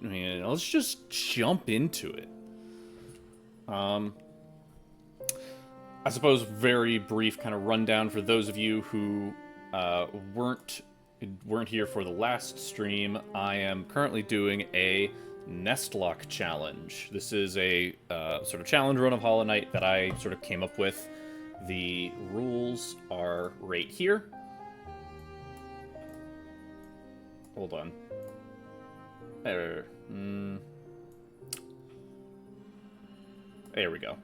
let's just jump into it. I suppose very brief kind of rundown for those of you who weren't here for the last stream. I am currently doing a Nestlocke challenge. This is a sort of challenge run of Hollow Knight that I sort of came up with. The rules are right here. Hold on. There we go.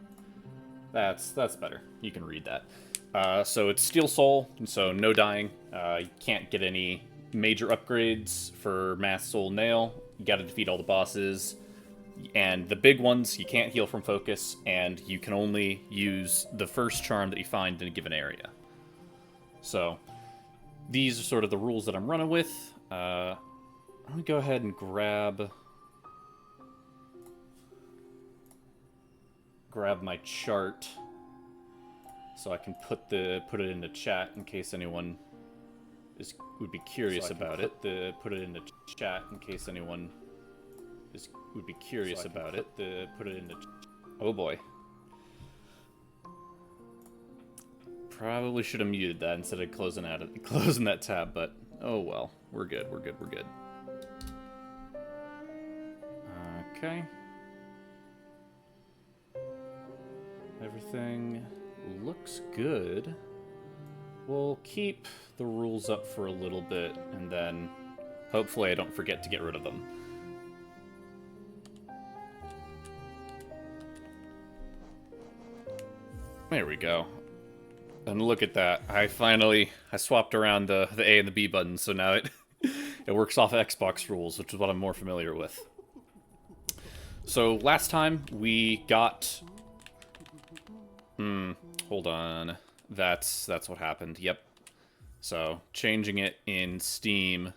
That's better. You can read that. So it's Steel Soul, and so no dying. You can't get any major upgrades for Mass Soul Nail. You gotta defeat all the bosses. And the big ones, you can't heal from focus, and you can only use the first charm that you find in a given area. So, these are sort of the rules that I'm running with. Let me go ahead and grab my chart so I can put it in the chat in case anyone would be curious about it. Put it in the chat in case anyone would be curious about it. Put it in the. Oh boy. Probably should have muted that instead of closing that tab, but oh well. We're good. We're good. Okay. Everything looks good. We'll keep the rules up for a little bit, and then hopefully I don't forget to get rid of them. There we go. And look at that. I swapped around the A and the B buttons, so now it works off Xbox rules, which is what I'm more familiar with. So last time we got... hold on. That's what happened. Yep. So changing it in Steam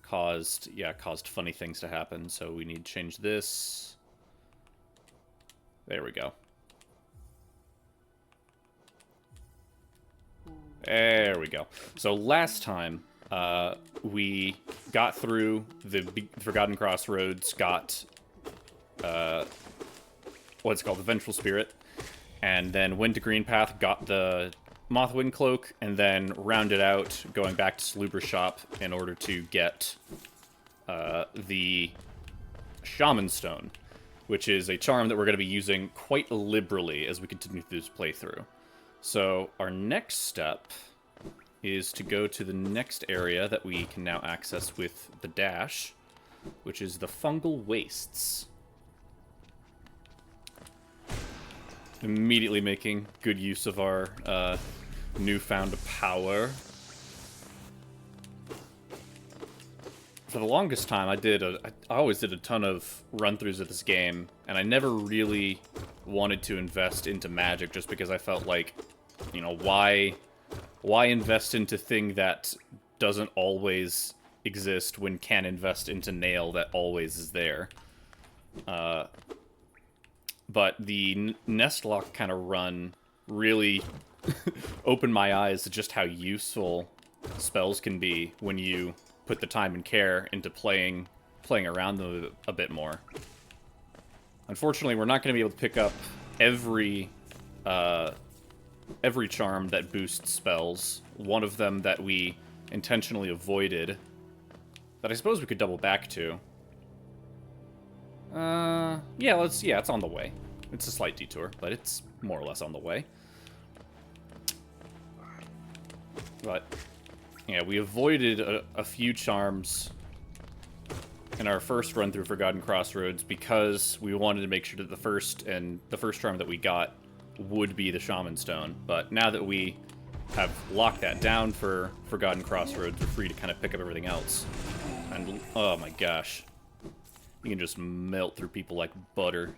caused funny things to happen. So we need to change this. There we go. There we go. So last time, we got through the Forgotten Crossroads, got, what's it called, the Vengeful Spirit, and then went to Green Path, got the Mothwing Cloak, and then rounded out going back to Salubra's shop in order to get, the Shaman Stone, which is a charm that we're going to be using quite liberally as we continue through this playthrough. So our next step is to go to the next area that we can now access with the dash, which is the Fungal Wastes. Immediately making good use of our newfound power. For the longest time, I always did a ton of run-throughs of this game, and I never really wanted to invest into magic just because I felt like, you know, why invest into thing that doesn't always exist when can invest into nail that always is there. But the Nestlocke kind of run really opened my eyes to just how useful spells can be when you put the time and care into playing around them a bit more. Unfortunately, we're not going to be able to pick up every charm that boosts spells. One of them that we intentionally avoided, that I suppose we could double back to. Yeah, it's on the way. It's a slight detour, but it's more or less on the way. But, yeah, we avoided a few charms in our first run through Forgotten Crossroads because we wanted to make sure that the first charm that we got would be the Shaman Stone. But now that we have locked that down for Forgotten Crossroads, we're free to kind of pick up everything else. And, oh my gosh. You can just melt through people like butter.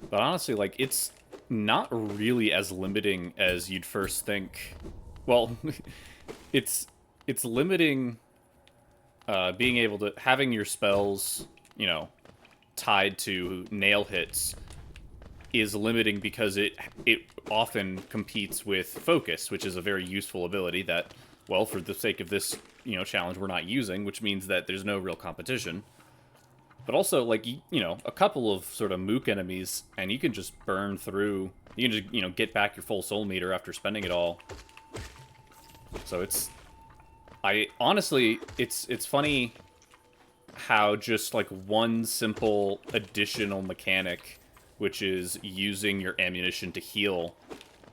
But honestly, like, it's not really as limiting as you'd first think. Well, it's limiting being able to having your spells, you know, tied to nail hits is limiting because it often competes with focus, which is a very useful ability that, well, for the sake of this, challenge, we're not using, which means that there's no real competition. But also, like, a couple of sort of mook enemies, and you can just burn through. You can just, get back your full soul meter after spending it all. So honestly, it's funny how just, like, one simple additional mechanic, which is using your ammunition to heal,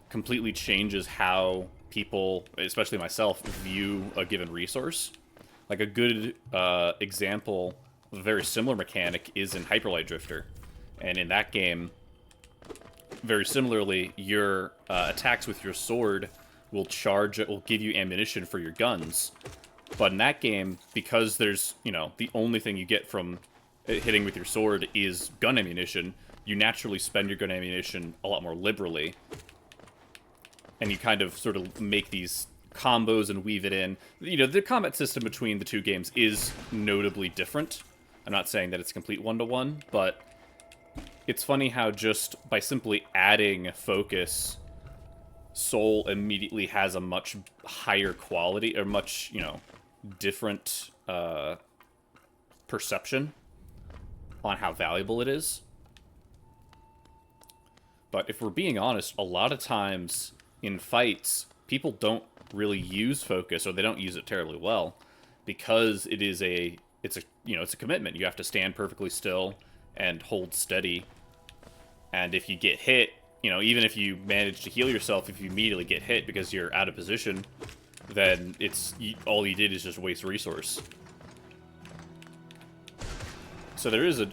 completely changes how people, especially myself, view a given resource. Like, a good example of a very similar mechanic is in Hyperlight Drifter. And in that game, very similarly, your attacks with your sword will give you ammunition for your guns. But in that game, because there's, the only thing you get from hitting with your sword is gun ammunition, you naturally spend your gun ammunition a lot more liberally. And you kind of sort of make these combos and weave it in. The combat system between the two games is notably different. I'm not saying that it's complete one-to-one, but it's funny how just by simply adding focus, Soul immediately has a much higher quality, or much, different perception on how valuable it is. But if we're being honest, a lot of times in fights, people don't really use focus, or they don't use it terribly well, because it's a commitment. You have to stand perfectly still and hold steady. And if you get hit, even if you manage to heal yourself, if you immediately get hit because you're out of position, then all you did is just waste resource. So there is a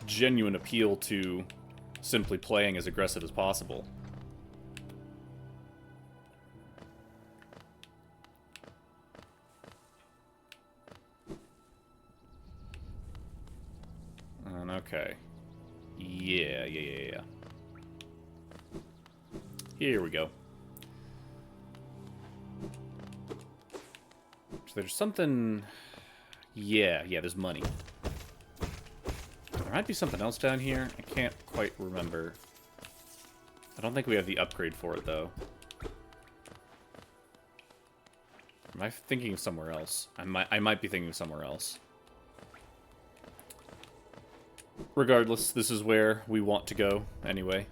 genuine appeal to simply playing as aggressive as possible. Okay. Yeah. Here we go. So there's something... Yeah, there's money. There might be something else down here. I can't quite remember. I don't think we have the upgrade for it, though. Am I thinking of somewhere else? I might be thinking of somewhere else. Regardless, this is where we want to go, anyway.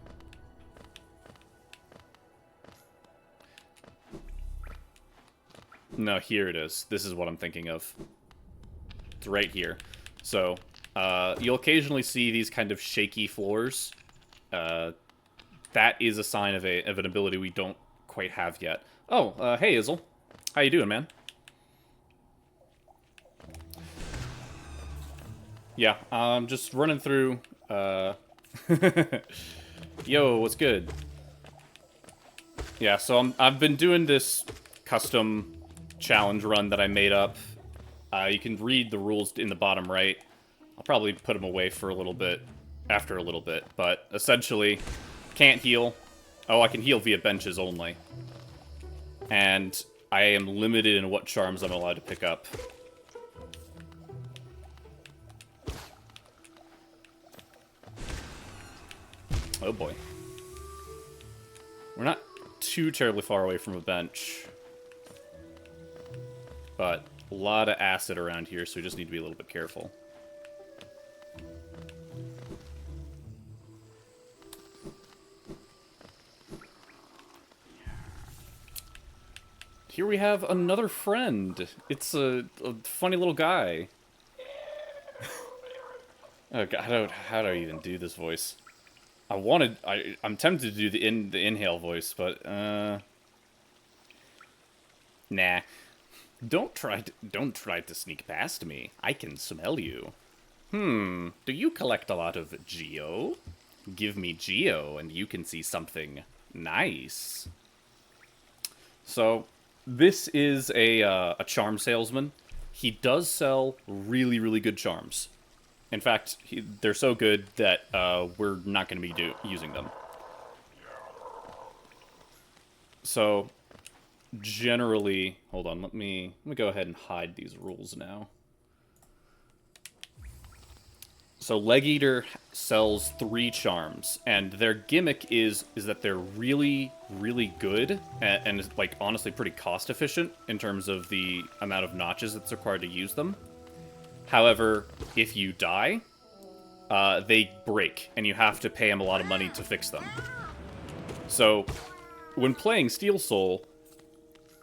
No, here it is. This is what I'm thinking of. It's right here. So, you'll occasionally see these kind of shaky floors. That is a sign of an ability we don't quite have yet. Oh, hey, Izzle. How you doing, man? Yeah, I'm just running through, Yo, what's good? Yeah, so I've been doing this custom challenge run that I made up. You can read the rules in the bottom right. I'll probably put them away for a little bit, after a little bit, but essentially, can't heal. Oh, I can heal via benches only. And I am limited in what charms I'm allowed to pick up. Oh boy. We're not too terribly far away from a bench. But a lot of acid around here, so we just need to be a little bit careful. Here we have another friend. It's a funny little guy. Oh god, how do I even do this voice? I'm tempted to do the inhale voice, but nah. Don't try to sneak past me. I can smell you. Do you collect a lot of Geo? Give me Geo and you can see something nice. So, this is a charm salesman. He does sell really, really good charms. In fact, they're so good that we're not going to be using them. So, generally, hold on, let me go ahead and hide these rules now. So, Leg Eater sells 3 charms, and their gimmick is that they're really, really good, and like, honestly pretty cost efficient in terms of the amount of notches that's required to use them. However, if you die, they break, and you have to pay them a lot of money to fix them. So, when playing Steel Soul,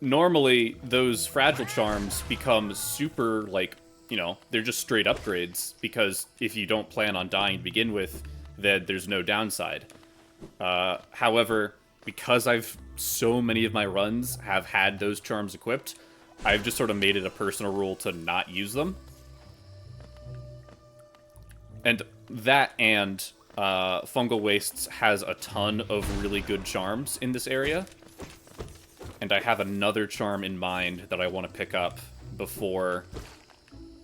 normally those fragile charms become super, like, you know, they're just straight upgrades, because if you don't plan on dying to begin with, then there's no downside. However, because so many of my runs have had those charms equipped, I've just sort of made it a personal rule to not use them. And that and Fungal Wastes has a ton of really good charms in this area. And I have another charm in mind that I want to pick up before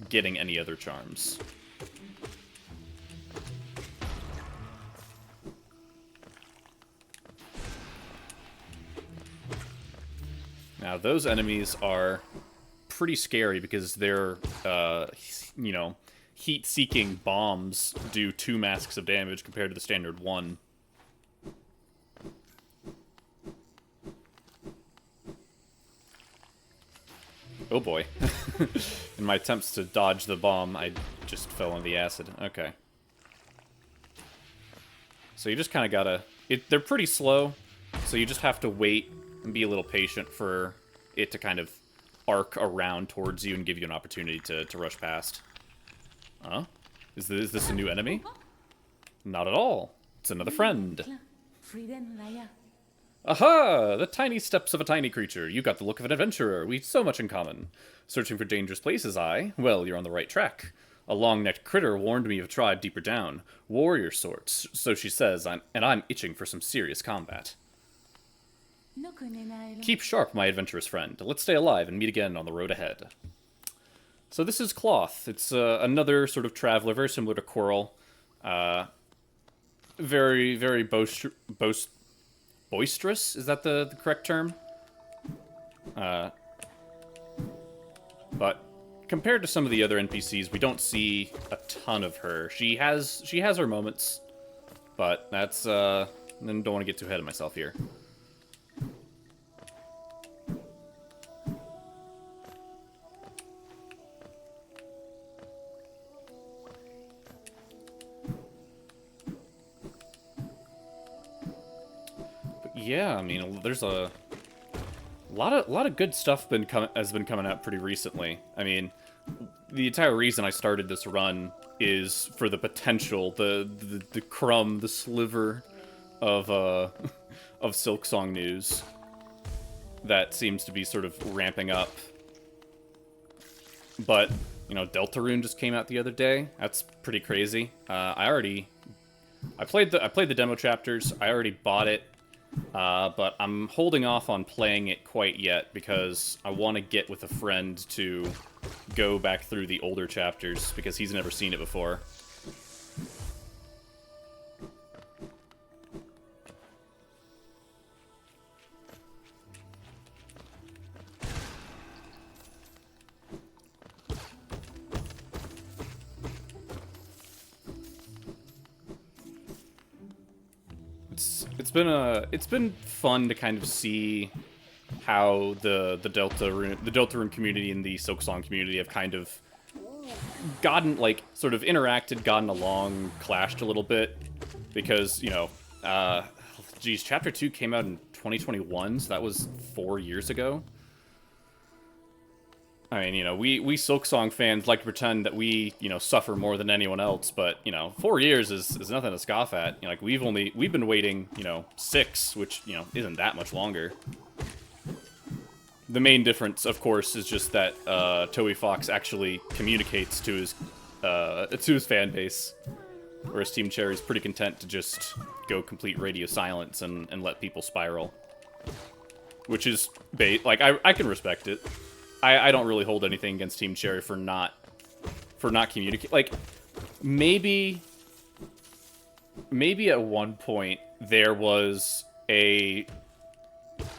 getting any other charms. Now, those enemies are pretty scary because they're, you know, heat-seeking bombs do 2 masks of damage compared to the standard 1. Oh boy. In my attempts to dodge the bomb, I just fell in the acid. Okay. So you just kind of gotta... they're pretty slow, so you just have to wait and be a little patient for it to kind of arc around towards you and give you an opportunity to rush past. Huh? Is this a new enemy? Not at all. It's another friend. Aha! The tiny steps of a tiny creature. You got the look of an adventurer. We've so much in common. Searching for dangerous places, Well, you're on the right track. A long-necked critter warned me of a tribe deeper down. Warrior sorts, so she says, and I'm itching for some serious combat. Keep sharp, my adventurous friend. Let's stay alive and meet again on the road ahead. So this is Cloth. It's another sort of traveler, very similar to Coral. Very, very boisterous? Is that the correct term? But compared to some of the other NPCs, we don't see a ton of her. She has her moments, but that's then don't want to get too ahead of myself here. Yeah, I mean, there's a lot of good stuff has been coming out pretty recently. I mean, the entire reason I started this run is for the potential, the crumb, the sliver of of Silksong news that seems to be sort of ramping up. But you know, Deltarune just came out the other day. That's pretty crazy. I played the demo chapters. I already bought it. But I'm holding off on playing it quite yet because I want to get with a friend to go back through the older chapters because he's never seen it before. It's been fun to kind of see how the Deltarune community and the Silksong community have kind of gotten, like, sort of interacted, gotten along, clashed a little bit, because, you know, geez, Chapter 2 came out in 2021, so that was 4 years ago. I mean, you know, we Silksong fans like to pretend that we, you know, suffer more than anyone else, but, you know, 4 years is nothing to scoff at. You know, like, we've been waiting, you know, 6, which, you know, isn't that much longer. The main difference, of course, is just that Toei Fox actually communicates to his fan base, whereas Team Cherry's pretty content to just go complete radio silence and let people spiral. Which is bait. Like, I can respect it. I don't really hold anything against Team Cherry for not communicating. Like, maybe at one point there was a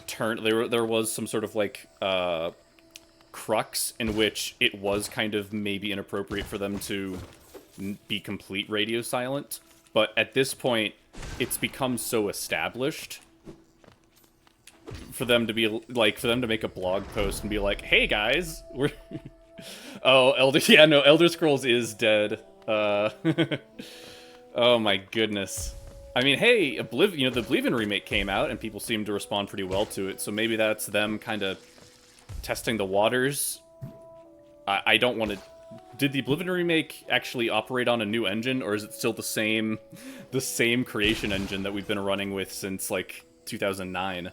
turn. There was some sort of, like, crux in which it was kind of maybe inappropriate for them to be complete radio silent. But at this point, it's become so established for them to be like, for them to make a blog post and be like, "Hey guys, we're oh, Elder Scrolls is dead." Oh my goodness. I mean, hey, the Oblivion remake came out and people seemed to respond pretty well to it. So maybe that's them kind of testing the waters. I don't want to. Did the Oblivion remake actually operate on a new engine, or is it still the same creation engine that we've been running with since like 2009?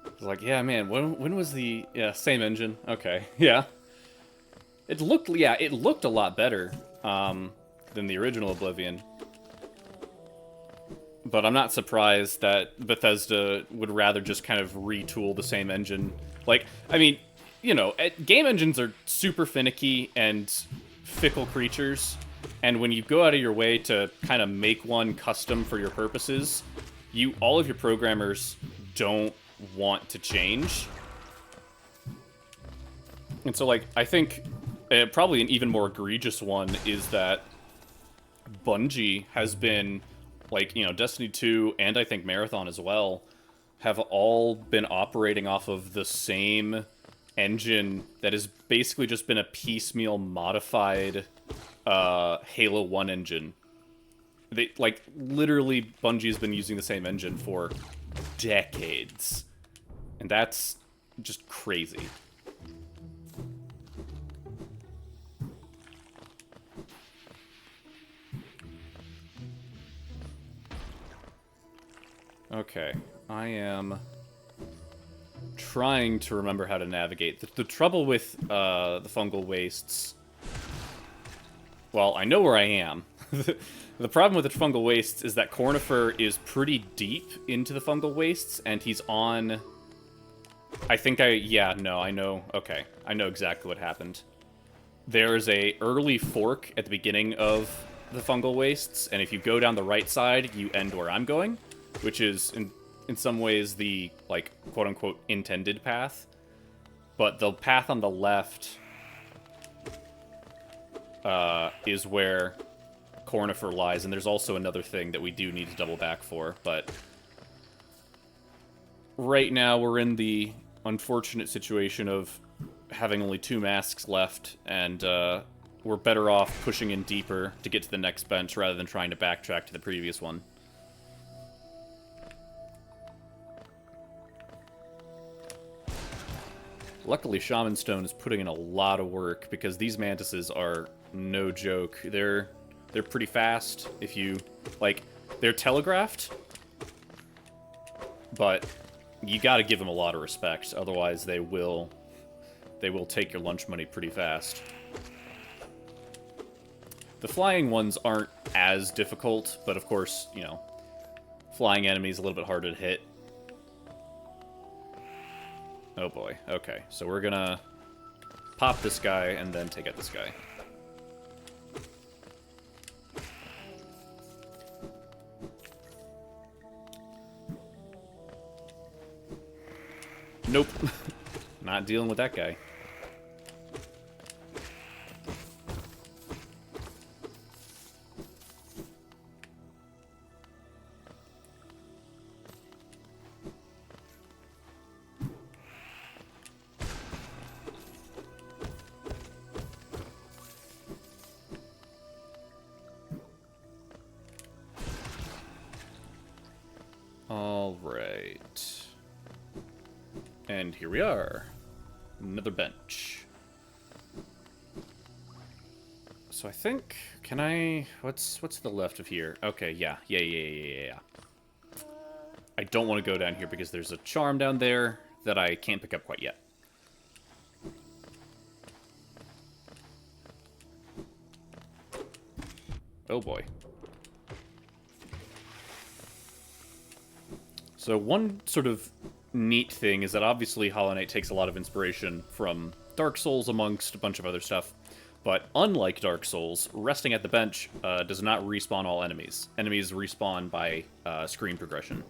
It's like, yeah, man, when was the same engine? Okay, yeah. It looked a lot better than the original Oblivion. But I'm not surprised that Bethesda would rather just kind of retool the same engine. Like, I mean, you know, game engines are super finicky and fickle creatures, and when you go out of your way to kind of make one custom for your purposes, all of your programmers don't want to change. And so, like, I think probably an even more egregious one is that Bungie has been, like, you know, Destiny 2 and I think Marathon as well have all been operating off of the same engine that has basically just been a piecemeal modified Halo 1 engine. They, like, literally, Bungie's been using the same engine for decades. And that's just crazy. Okay, I am trying to remember how to navigate. The trouble with the fungal wastes... Well, I know where I am. The problem with the fungal wastes is that Cornifer is pretty deep into the fungal wastes, and he's on... I know. Okay, I know exactly what happened. There's a early fork at the beginning of the fungal wastes, and if you go down the right side, you end where I'm going, which is, in some ways, the, like, quote-unquote, intended path. But the path on the left is where Cornifer lies, and there's also another thing that we do need to double back for, but right now we're in the unfortunate situation of having only 2 masks left, and we're better off pushing in deeper to get to the next bench rather than trying to backtrack to the previous one. Luckily, Shaman Stone is putting in a lot of work, because these mantises are no joke. They're pretty fast if you... Like, they're telegraphed, but you gotta give them a lot of respect, otherwise they will take your lunch money pretty fast. The flying ones aren't as difficult, but of course, you know, flying enemies a little bit harder to hit. Oh boy, okay. So we're gonna pop this guy and then take out this guy. Nope. Not dealing with that guy. Alright. And here we are. Another bench. So I think... Can I... What's to the left of here? Okay, yeah. I don't want to go down here because there's a charm down there that I can't pick up quite yet. Oh boy. So one sort of neat thing is that obviously Hollow Knight takes a lot of inspiration from Dark Souls amongst a bunch of other stuff, but unlike Dark Souls, resting at the bench does not respawn all enemies. Enemies respawn by screen progression.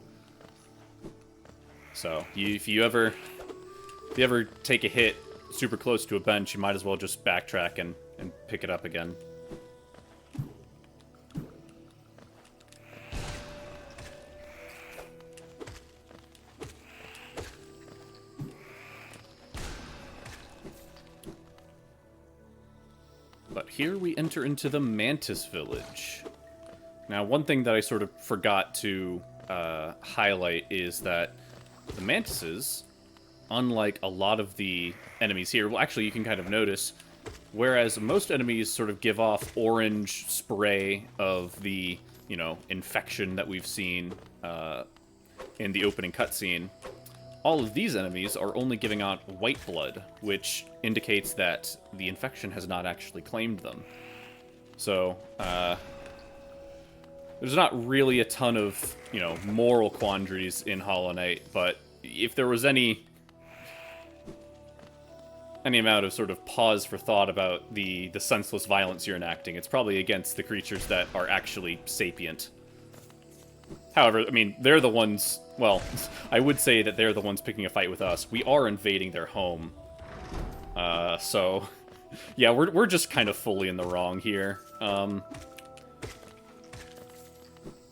So if you ever if you ever take a hit super close to a bench, you might as well just backtrack and pick it up again. But here we enter into the Mantis Village. Now, one thing that I sort of forgot to highlight is that the Mantises, unlike a lot of the enemies here, well, actually, you can kind of notice, whereas most enemies sort of give off orange spray of the, you know, infection that we've seen in the opening cutscene, all of these enemies are only giving out white blood, which indicates that the infection has not actually claimed them. So, there's not really a ton of, you know, moral quandaries in Hollow Knight, but if there was any amount of sort of pause for thought about the senseless violence you're enacting, it's probably against the creatures that are actually sapient. However, I mean, they're the ones, well, I would say that they're the ones picking a fight with us. We are invading their home. So, yeah, we're just kind of fully in the wrong here.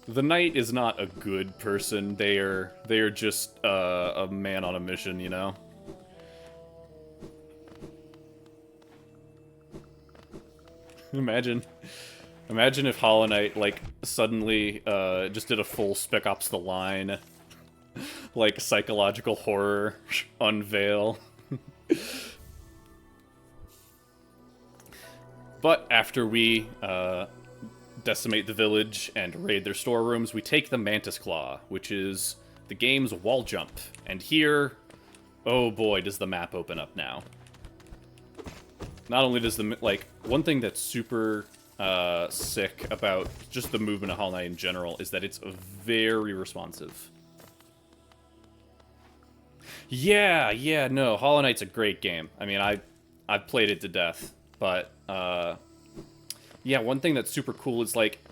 The knight is not a good person. They are just a man on a mission, you know? Imagine if Hollow Knight, like, suddenly just did a full Spec Ops The Line, like, psychological horror unveil. But after we decimate the village and raid their storerooms, we take the Mantis Claw, which is the game's wall jump. And here, oh boy, does the map open up now. Not only does the, like, one thing that's super sick about just the movement of Hollow Knight in general is that it's very responsive. Yeah, no, Hollow Knight's a great game. I mean, I've played it to death, but, yeah, one thing that's super cool is, like,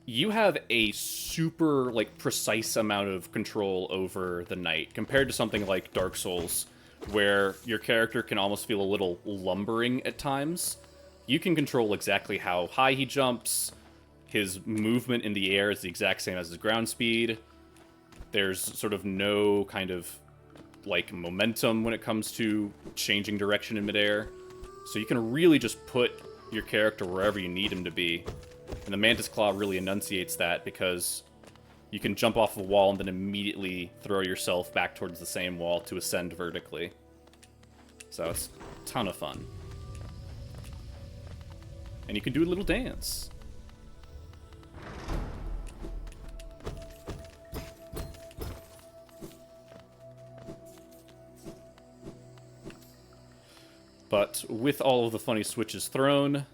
you have a super, like, precise amount of control over the knight, compared to something like Dark Souls, where your character can almost feel a little lumbering at times. You can control exactly how high he jumps, his movement in the air is the exact same as his ground speed, there's sort of no kind of, like, momentum when it comes to changing direction in midair, so you can really just put your character wherever you need him to be. And the Mantis Claw really enunciates that, because you can jump off a wall and then immediately throw yourself back towards the same wall to ascend vertically. So it's a ton of fun. And you can do a little dance. But with all of the funny switches thrown,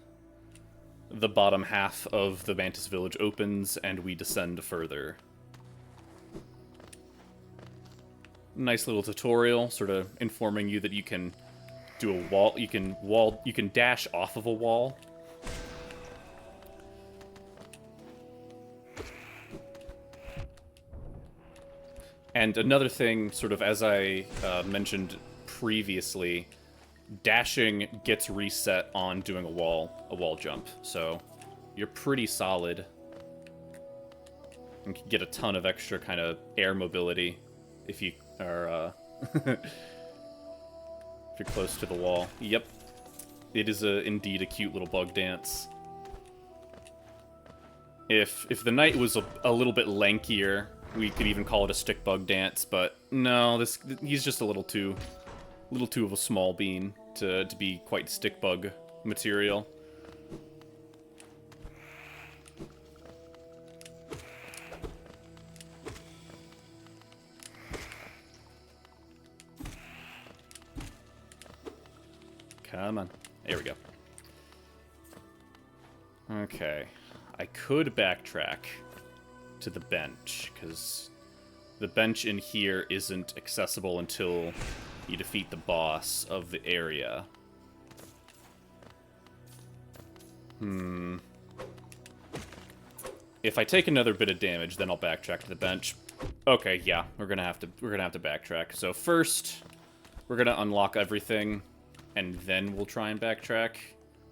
the bottom half of the Mantis Village opens, and we descend further. Nice little tutorial, sort of informing you that you can do a wall, you can dash off of a wall. And another thing, sort of as I mentioned previously, dashing gets reset on doing a wall jump, so you're pretty solid and can get a ton of extra kind of air mobility if you are if you're close to the wall. Yep, it is indeed a cute little bug dance. If the knight was a little bit lankier, we could even call it a stick bug dance, but no, he's just a little too of a small bean to be quite stick bug material. Come on. There we go. Okay. I could backtrack to the bench, because the bench in here isn't accessible until you defeat the boss of the area. If I take another bit of damage, then I'll backtrack to the bench. Okay, yeah, we're gonna have to backtrack. So first, We're gonna unlock everything, and then we'll try and backtrack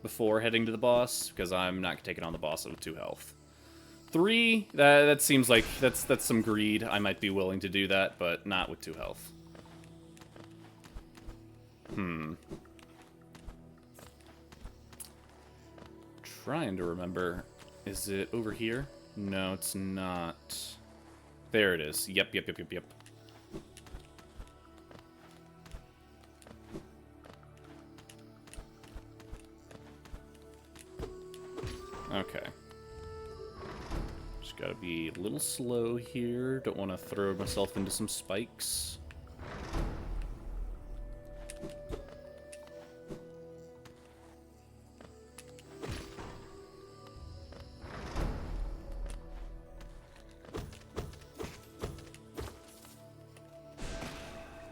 before heading to the boss, because I'm not taking on the boss with 2 health. 3, that seems like that's some greed. I might be willing to do that, but not with 2 health. Trying to remember. Is it over here? No, it's not. There it is. Yep. Okay. Just gotta be a little slow here. Don't want to throw myself into some spikes.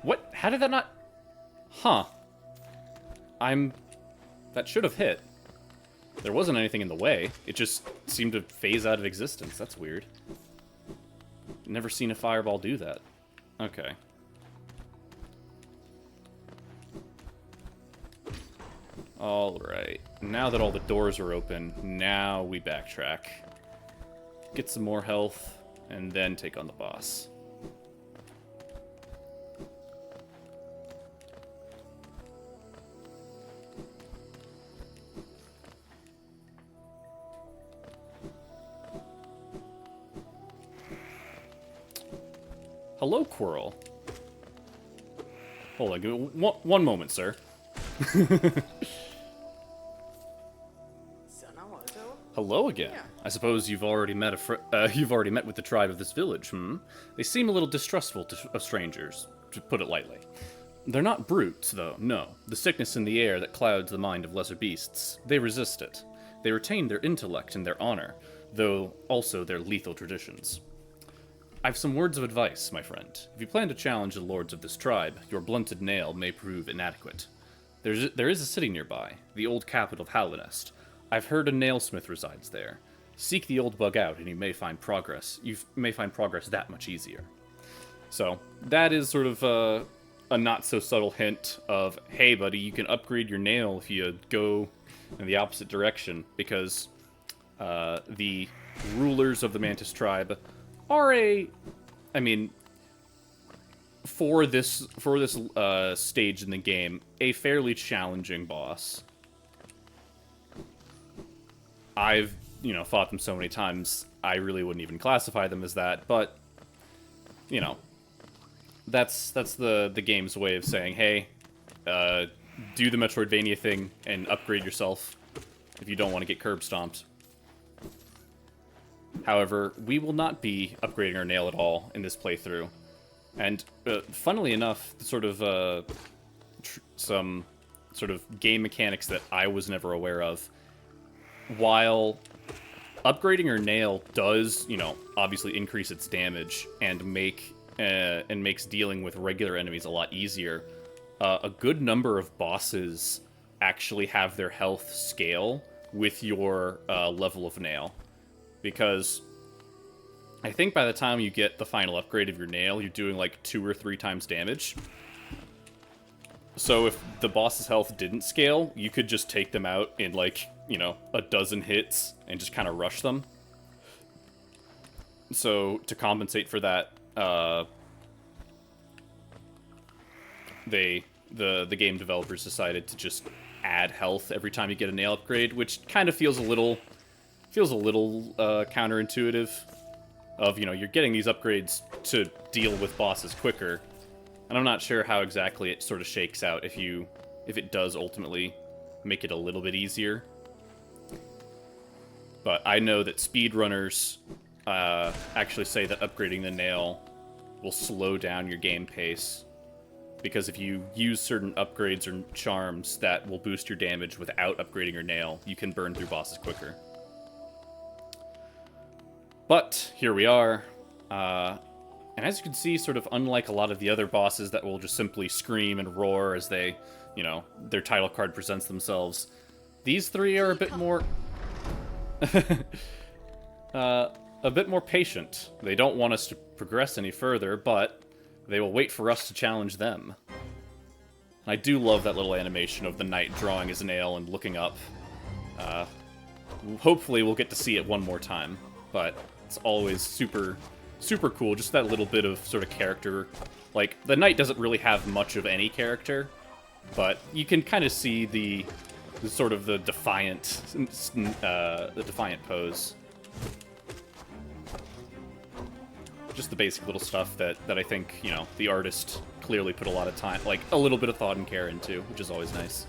What? How did that not... Huh. That should have hit. There wasn't anything in the way. It just seemed to phase out of existence. That's weird. Never seen a fireball do that. Okay. Alright. Now that all the doors are open, now we backtrack. Get some more health, and then take on the boss. Hello, Quirrell. Hold on, give me one moment, sir. Hello again. Yeah. I suppose you've already met with the tribe of this village, They seem a little distrustful of strangers, to put it lightly. They're not brutes, though, no. The sickness in the air that clouds the mind of lesser beasts. They resist it. They retain their intellect and their honor, though also their lethal traditions. I've some words of advice, my friend. If you plan to challenge the lords of this tribe, your blunted nail may prove inadequate. There is a city nearby, the old capital of Hallownest. I've heard a nailsmith resides there. Seek the old bug out, and you may find progress. You may find progress that much easier. So, that is sort of a not-so-subtle hint of, hey, buddy, you can upgrade your nail if you go in the opposite direction, because the rulers of the Mantis tribe are for this stage in the game, a fairly challenging boss. I've, fought them so many times, I really wouldn't even classify them as that, but, that's the game's way of saying, hey, do the Metroidvania thing and upgrade yourself if you don't want to get curb stomped. However, we will not be upgrading our nail at all in this playthrough. And, funnily enough, some sort of game mechanics that I was never aware of, while upgrading your nail does, obviously increase its damage and makes dealing with regular enemies a lot easier, a good number of bosses actually have their health scale with your level of nail. Because I think by the time you get the final upgrade of your nail, you're doing like 2 or 3 times damage. So if the boss's health didn't scale, you could just take them out in like, a dozen hits and just kind of rush them. So to compensate for that, the game developers decided to just add health every time you get a nail upgrade, which kind of feels a little counterintuitive. Of, you're getting these upgrades to deal with bosses quicker, and I'm not sure how exactly it sort of shakes out if it does ultimately make it a little bit easier. But I know that speedrunners actually say that upgrading the nail will slow down your game pace, because if you use certain upgrades or charms that will boost your damage without upgrading your nail, you can burn through bosses quicker. But here we are, and as you can see, sort of unlike a lot of the other bosses that will just simply scream and roar as they, their title card presents themselves, these 3 are a bit more, a bit more patient. They don't want us to progress any further, but they will wait for us to challenge them. I do love that little animation of the knight drawing his nail and looking up. Hopefully we'll get to see it one more time, but it's always super, super cool. Just that little bit of sort of character. Like, the knight doesn't really have much of any character, but you can kind of see the sort of the defiant pose. Just the basic little stuff that I think, you know, the artist clearly put a lot of time, like, a little bit of thought and care into, which is always nice.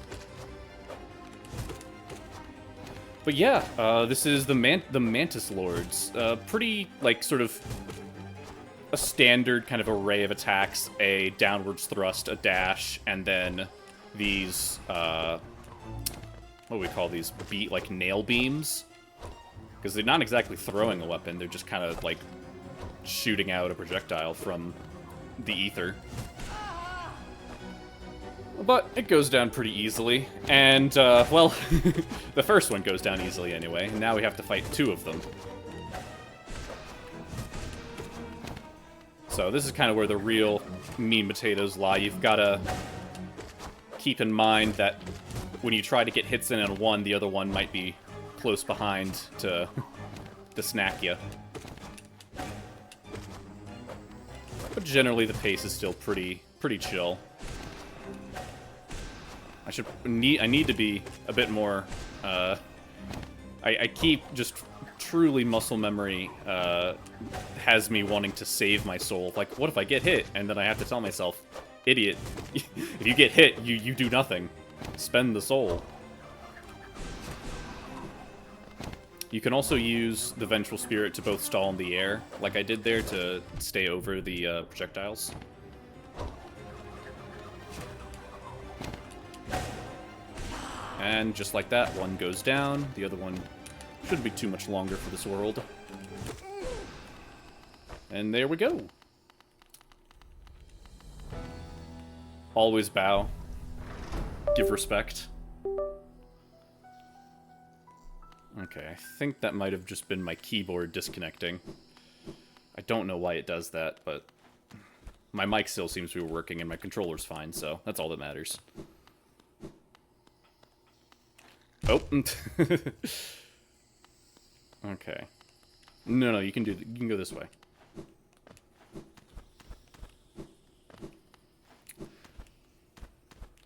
But yeah, this is the Mantis Lords. Pretty, like, sort of a standard kind of array of attacks, a downwards thrust, a dash, and then these, what do we call these? Like, nail beams? Because they're not exactly throwing a weapon, they're just kind of, like, shooting out a projectile from the ether. But it goes down pretty easily, and, well, the first one goes down easily anyway, and now we have to fight two of them. So this is kind of where the real meat and potatoes lie. You've got to keep in mind that when you try to get hits in on one, the other one might be close behind to snack you. But generally the pace is still pretty chill. I need to be a bit more, I keep just truly muscle memory, has me wanting to save my soul. Like, what if I get hit? And then I have to tell myself, idiot, if you get hit, you do nothing. Spend the soul. You can also use the Vengeful Spirit to both stall in the air, like I did there, to stay over the projectiles. And just like that, one goes down, the other one shouldn't be too much longer for this world. And there we go. Always bow. Give respect. Okay, I think that might have just been my keyboard disconnecting. I don't know why it does that, but my mic still seems to be working and my controller's fine, so that's all that matters. Oh. Okay. No, you can go this way.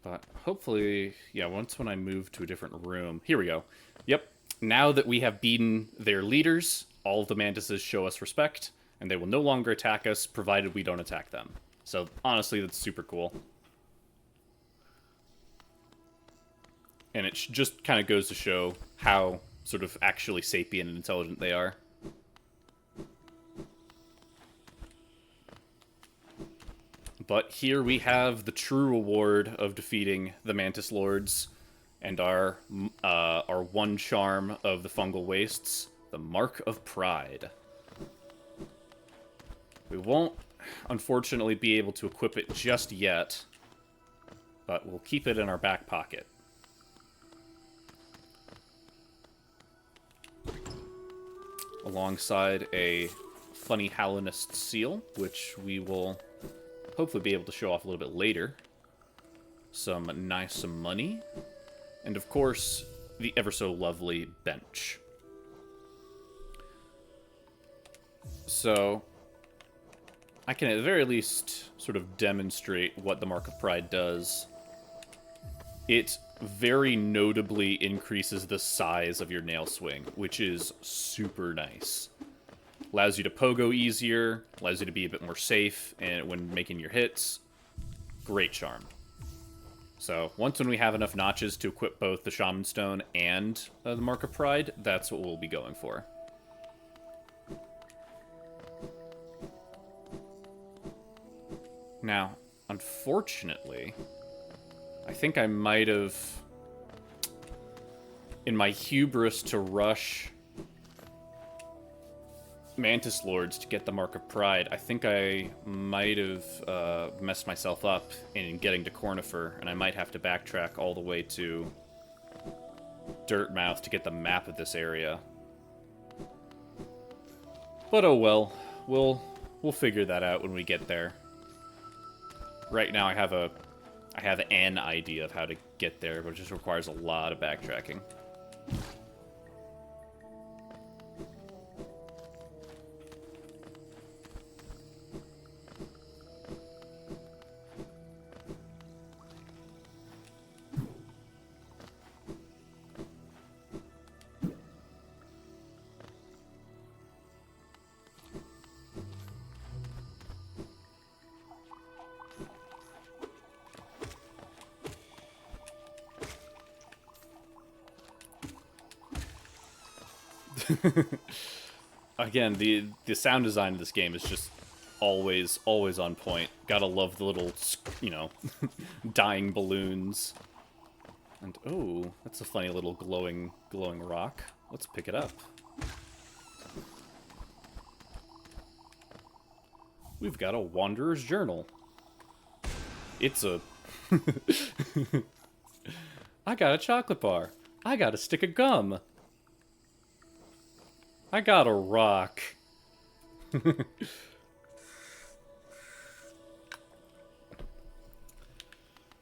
But hopefully, yeah, once when I move to a different room. Here we go. Yep. Now that we have beaten their leaders, all of the mantises show us respect, and they will no longer attack us, provided we don't attack them. So, honestly, that's super cool. And it just kind of goes to show how sort of actually sapient and intelligent they are. But here we have the true reward of defeating the Mantis Lords and our one charm of the Fungal Wastes, the Mark of Pride. We won't, unfortunately, be able to equip it just yet, but we'll keep it in our back pocket. Alongside a funny Hallownest seal, which we will hopefully be able to show off a little bit later. Some nice money. And of course, the ever so lovely bench. So, I can at the very least sort of demonstrate what the Mark of Pride does. It very notably increases the size of your nail swing, which is super nice. Allows you to pogo easier, allows you to be a bit more safe and when making your hits. Great charm. So, once when we have enough notches to equip both the Shaman Stone and the Mark of Pride, that's what we'll be going for. Now, unfortunately, I think I might have, in my hubris to rush Mantis Lords to get the Mark of Pride, I think I might have messed myself up in getting to Cornifer, and I might have to backtrack all the way to Dirtmouth to get the map of this area. But oh well, we'll figure that out when we get there. Right now I I have an idea of how to get there, but it just requires a lot of backtracking. Again, the sound design of this game is just always on point. Gotta love the little, you know, dying balloons. And oh, that's a funny little glowing rock. Let's pick it up. We've got a Wanderer's Journal. It's a... I got a chocolate bar. I got a stick of gum. I got a rock.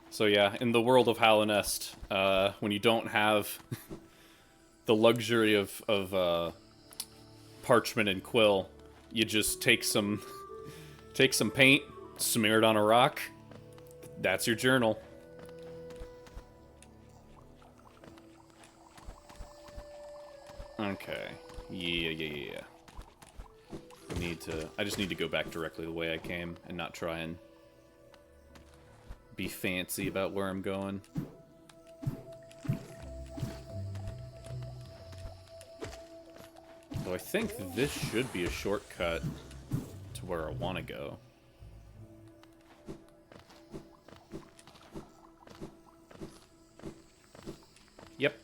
So yeah, in the world of Hallownest, when you don't have the luxury of parchment and quill, you just take some paint, smear it on a rock. That's your journal. Okay. Yeah. I just need to go back directly the way I came and not try and be fancy about where I'm going. So I think this should be a shortcut to where I want to go. Yep.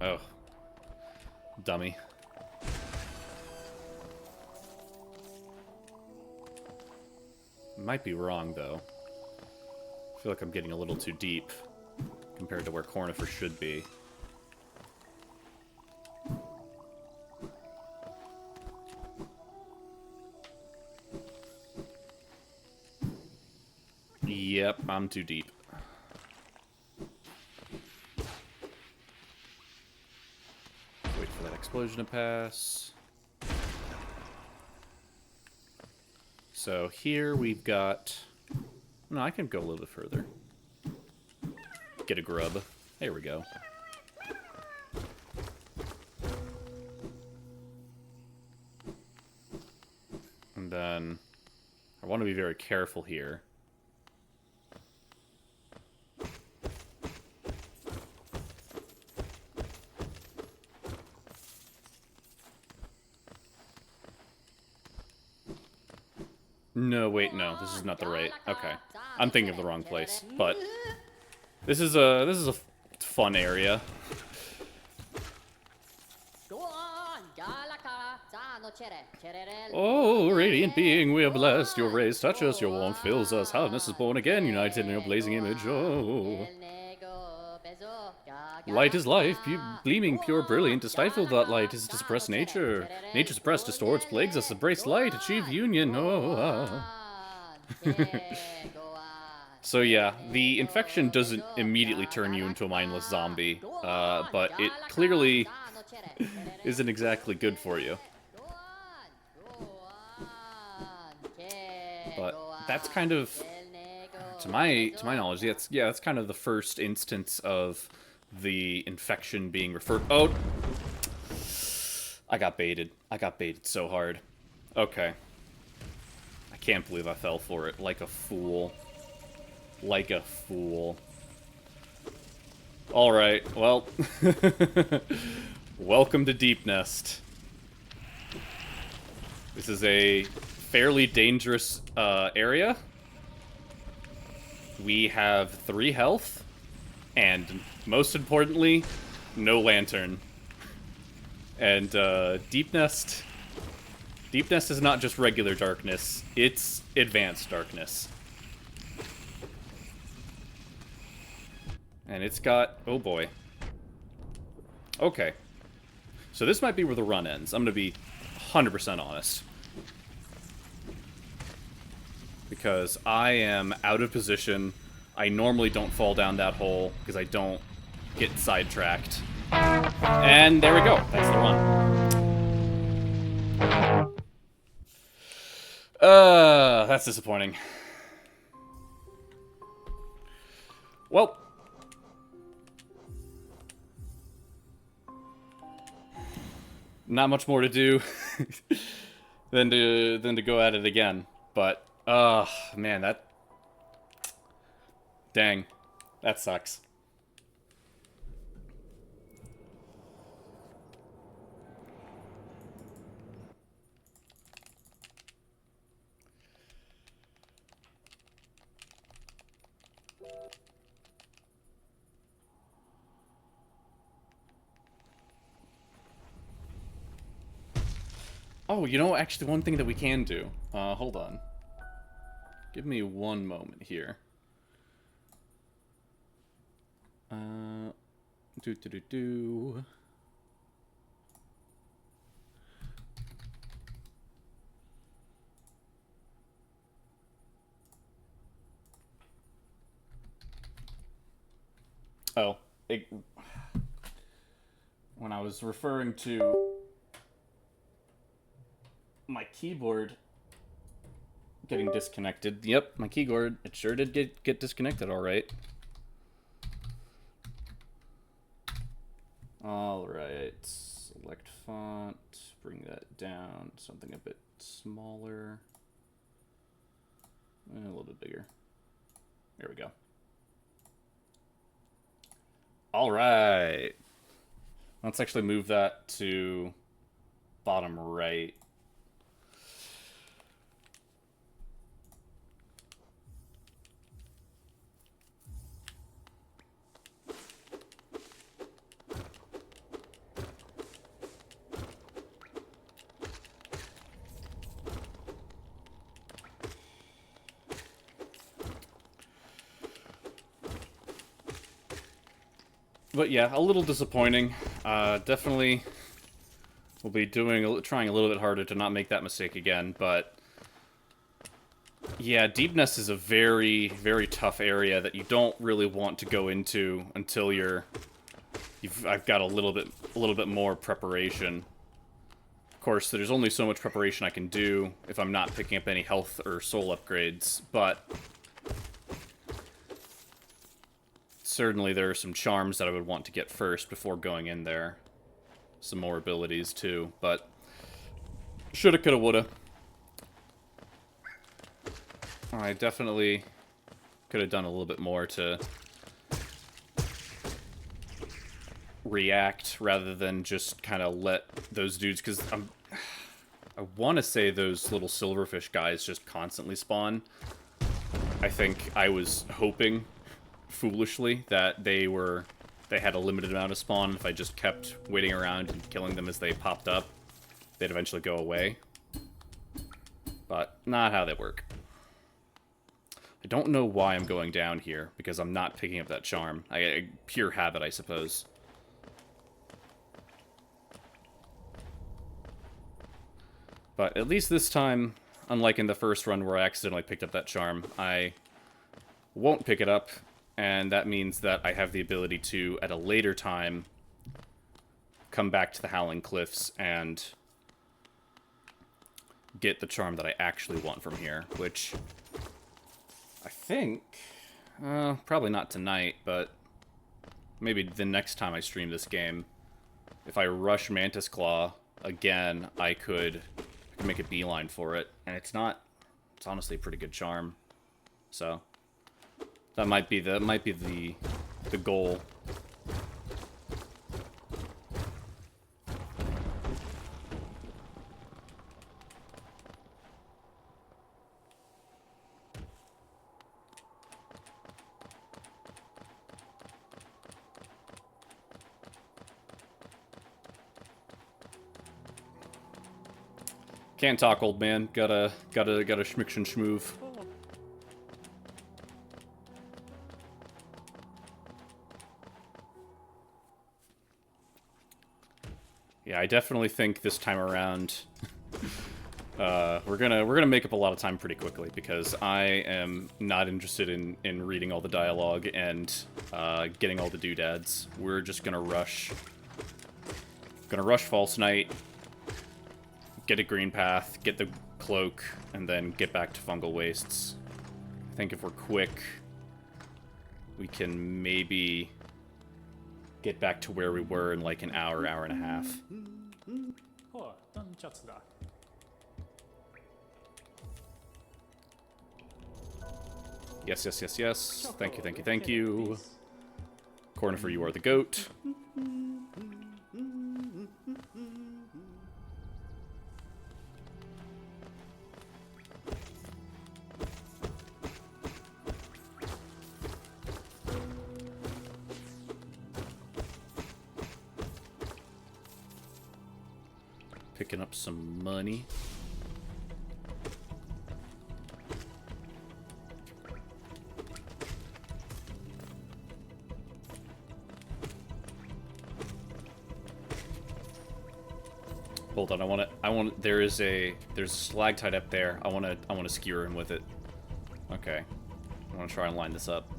Oh. Dummy. Might be wrong, though. I feel like I'm getting a little too deep compared to where Cornifer should be. Yep, I'm too deep. Wait for that explosion to pass. So here we've got... No, I can go a little bit further. Get a grub. There we go. And then I want to be very careful here. No, wait, no. This is not the right... Okay. I'm thinking of the wrong place. But this is a fun area. Oh, radiant being, we are blessed. Your rays touch us, your warmth fills us. Hallownest is born again, united in your blazing image. Oh. Light is life, gleaming, pure, brilliant. To stifle that light is to suppress nature. Nature suppressed, distorts, plagues us. Embrace light, achieve union. Oh. So yeah, the infection doesn't immediately turn you into a mindless zombie, but it clearly isn't exactly good for you. But that's kind of, to my knowledge, that's kind of the first instance of the infection being referred... Oh! I got baited. I got baited so hard. Okay. I can't believe I fell for it. Like a fool. Like a fool. Alright, well... Welcome to Deepnest. This is a fairly dangerous area. We have 3 health. And, most importantly, no lantern. And, Deepnest is not just regular darkness, it's advanced darkness. And it's got... oh boy. Okay. So this might be where the run ends. I'm gonna be 100% honest. because I am out of position. I normally don't fall down that hole because I don't get sidetracked. And there we go. That's the run. That's disappointing. Well, not much more to do than to go at it again. But man, dang, that sucks. Oh, you know, actually, one thing that we can do. Hold on. Give me one moment here. Do. Oh, when I was referring to my keyboard getting disconnected. Yep, my keyboard, it sure did get disconnected, all right. All right, select font, bring that down, something a bit smaller, and a little bit bigger. There we go. All right. Let's actually move that to bottom right. But yeah, a little disappointing. Definitely will be trying a little bit harder to not make that mistake again, but yeah, Deep Nest is a very, very tough area that you don't really want to go into until I've got a little bit more preparation. Of course, there's only so much preparation I can do if I'm not picking up any health or soul upgrades, but certainly there are some charms that I would want to get first before going in there. Some more abilities too, but shoulda, coulda, woulda. I definitely could have done a little bit more to react rather than just kind of let those dudes, because I want to say those little silverfish guys just constantly spawn. I think I was hoping foolishly that they had a limited amount of spawn. If I just kept waiting around and killing them as they popped up, they'd eventually go away. But not how they work. I don't know why I'm going down here, because I'm not picking up that charm. Pure habit, I suppose. But at least this time, unlike in the first run where I accidentally picked up that charm, I won't pick it up. And that means that I have the ability to, at a later time, come back to the Howling Cliffs and get the charm that I actually want from here, which I think, probably not tonight, but maybe the next time I stream this game, if I rush Mantis Claw again, I could make a beeline for it, and it's honestly a pretty good charm, so that might be the goal. Can't talk, old man. Gotta schmick and schmoove. Yeah, I definitely think this time around We're gonna make up a lot of time pretty quickly because I am not interested in reading all the dialogue and getting all the doodads. We're just gonna rush. Gonna rush False Knight, get a green path, get the cloak, and then get back to Fungal Wastes. I think if we're quick, we can maybe get back to where we were in like an hour, hour and a half. Yes, yes, yes, yes. Thank you, thank you, thank you. Corner for you are the goat. Picking up some money. Hold on, there's a stalactite up there. I wanna skewer him with it. Okay. I wanna try and line this up.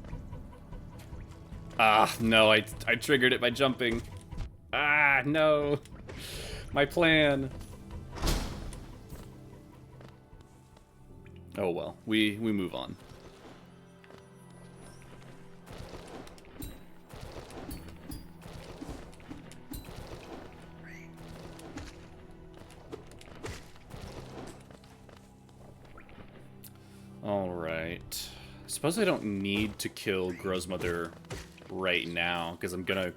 Ah, no, I triggered it by jumping. Ah, no. My plan. Oh well, we move on. Alright. I suppose I don't need to kill Grosmother right now, because I'm gonna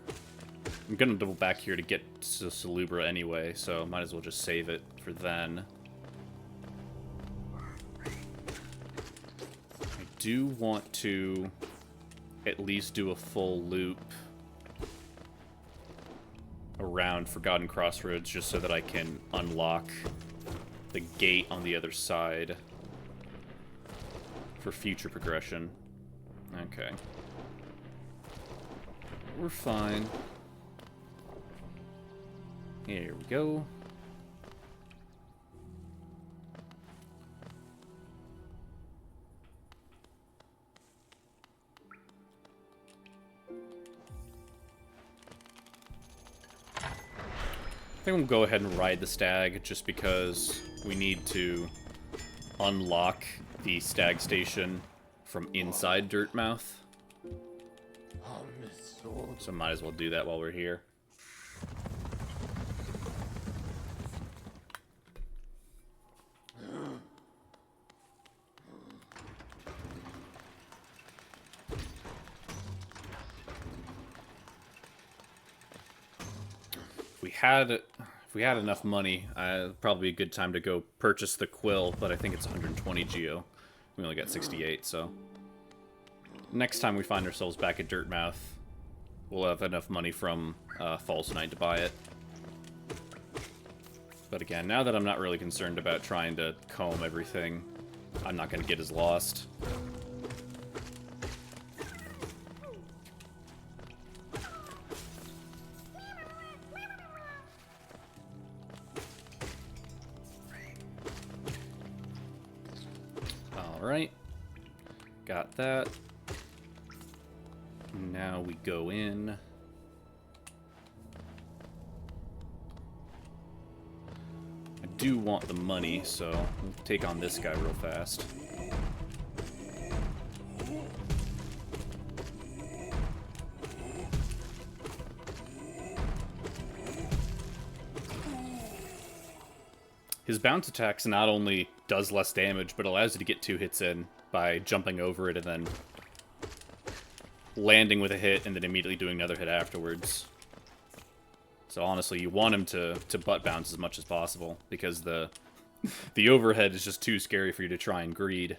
double back here to get to Salubra anyway, so might as well just save it for then. I do want to at least do a full loop around Forgotten Crossroads just so that I can unlock the gate on the other side for future progression. Okay. We're fine. Here we go. I think we'll go ahead and ride the stag just because we need to unlock the stag station from inside Dirtmouth. So might as well do that while we're here. If we had enough money, probably a good time to go purchase the quill, but I think it's 120 geo. We only got 68, so next time we find ourselves back at Dirtmouth, we'll have enough money from False Knight to buy it. But again, now that I'm not really concerned about trying to comb everything, I'm not going to get as lost. Alright. Got that. Now we go in. I do want the money, so we'll take on this guy real fast. His bounce attacks not only does less damage, but allows you to get 2 hits in by jumping over it and then landing with a hit and then immediately doing another hit afterwards. So honestly, you want him to butt bounce as much as possible, because the overhead is just too scary for you to try and greed.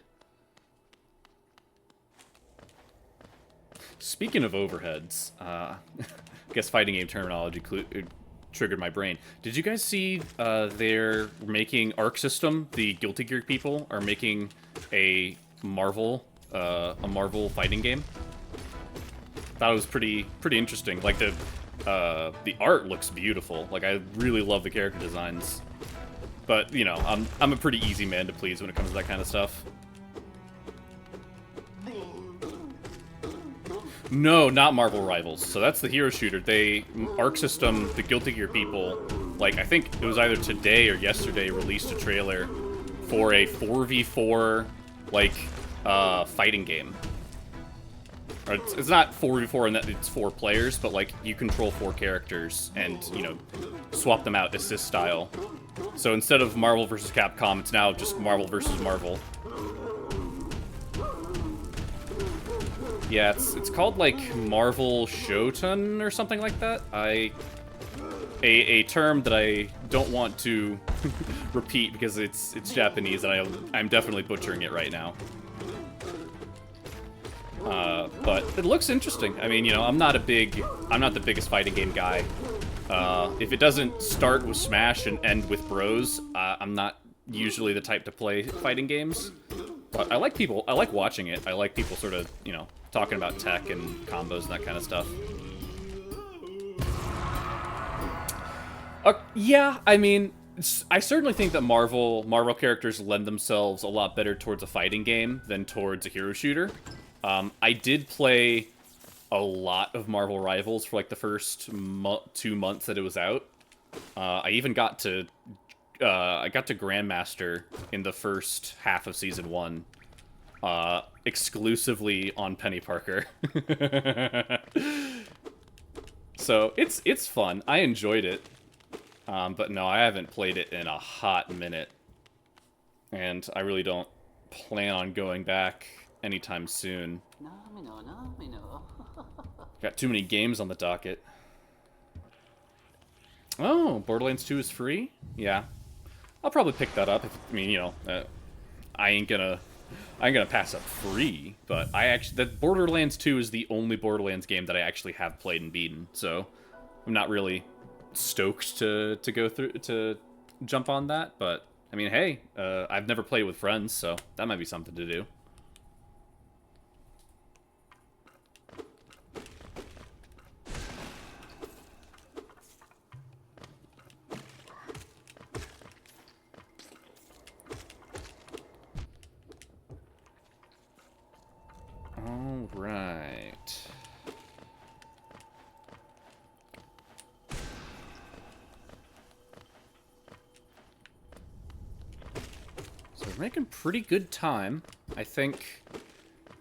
Speaking of overheads, I guess fighting game terminology triggered my brain. Did you guys see they're making Arc System, the Guilty Gear people, are making a Marvel fighting game? Thought it was pretty interesting. Like the art looks beautiful. Like I really love the character designs. But, you know, I'm a pretty easy man to please when it comes to that kind of stuff. No, not Marvel Rivals. So that's the hero shooter. They, Arc System, the Guilty Gear people, like, I think it was either today or yesterday, released a trailer for a 4v4, like, fighting game. Or it's not 4v4 in that it's 4 players, but, like, you control 4 characters and, you know, swap them out assist style. So instead of Marvel vs. Capcom, it's now just Marvel vs. Marvel. Yeah, it's called, like, Marvel Shoten or something like that. A term that I don't want to repeat because it's Japanese, and I'm definitely butchering it right now. But it looks interesting. I mean, you know, I'm not the biggest fighting game guy. If it doesn't start with Smash and end with Bros, I'm not usually the type to play fighting games. But I like watching it. I like people sort of, you know, talking about tech and combos and that kind of stuff. Yeah, I mean, I certainly think that Marvel characters lend themselves a lot better towards a fighting game than towards a hero shooter. I did play a lot of Marvel Rivals for like the first 2 months that it was out. I even got to Grandmaster in the first half of Season 1. Exclusively on Penny Parker. So, it's fun. I enjoyed it. But no, I haven't played it in a hot minute. And I really don't plan on going back anytime soon. Got too many games on the docket. Oh, Borderlands 2 is free? Yeah. I'll probably pick that up. I mean, you know, I ain't gonna pass up free, but that Borderlands 2 is the only Borderlands game that I actually have played and beaten, so I'm not really stoked to jump on that, but I mean, hey, I've never played with friends, so that might be something to do. All right. So we're making pretty good time. I think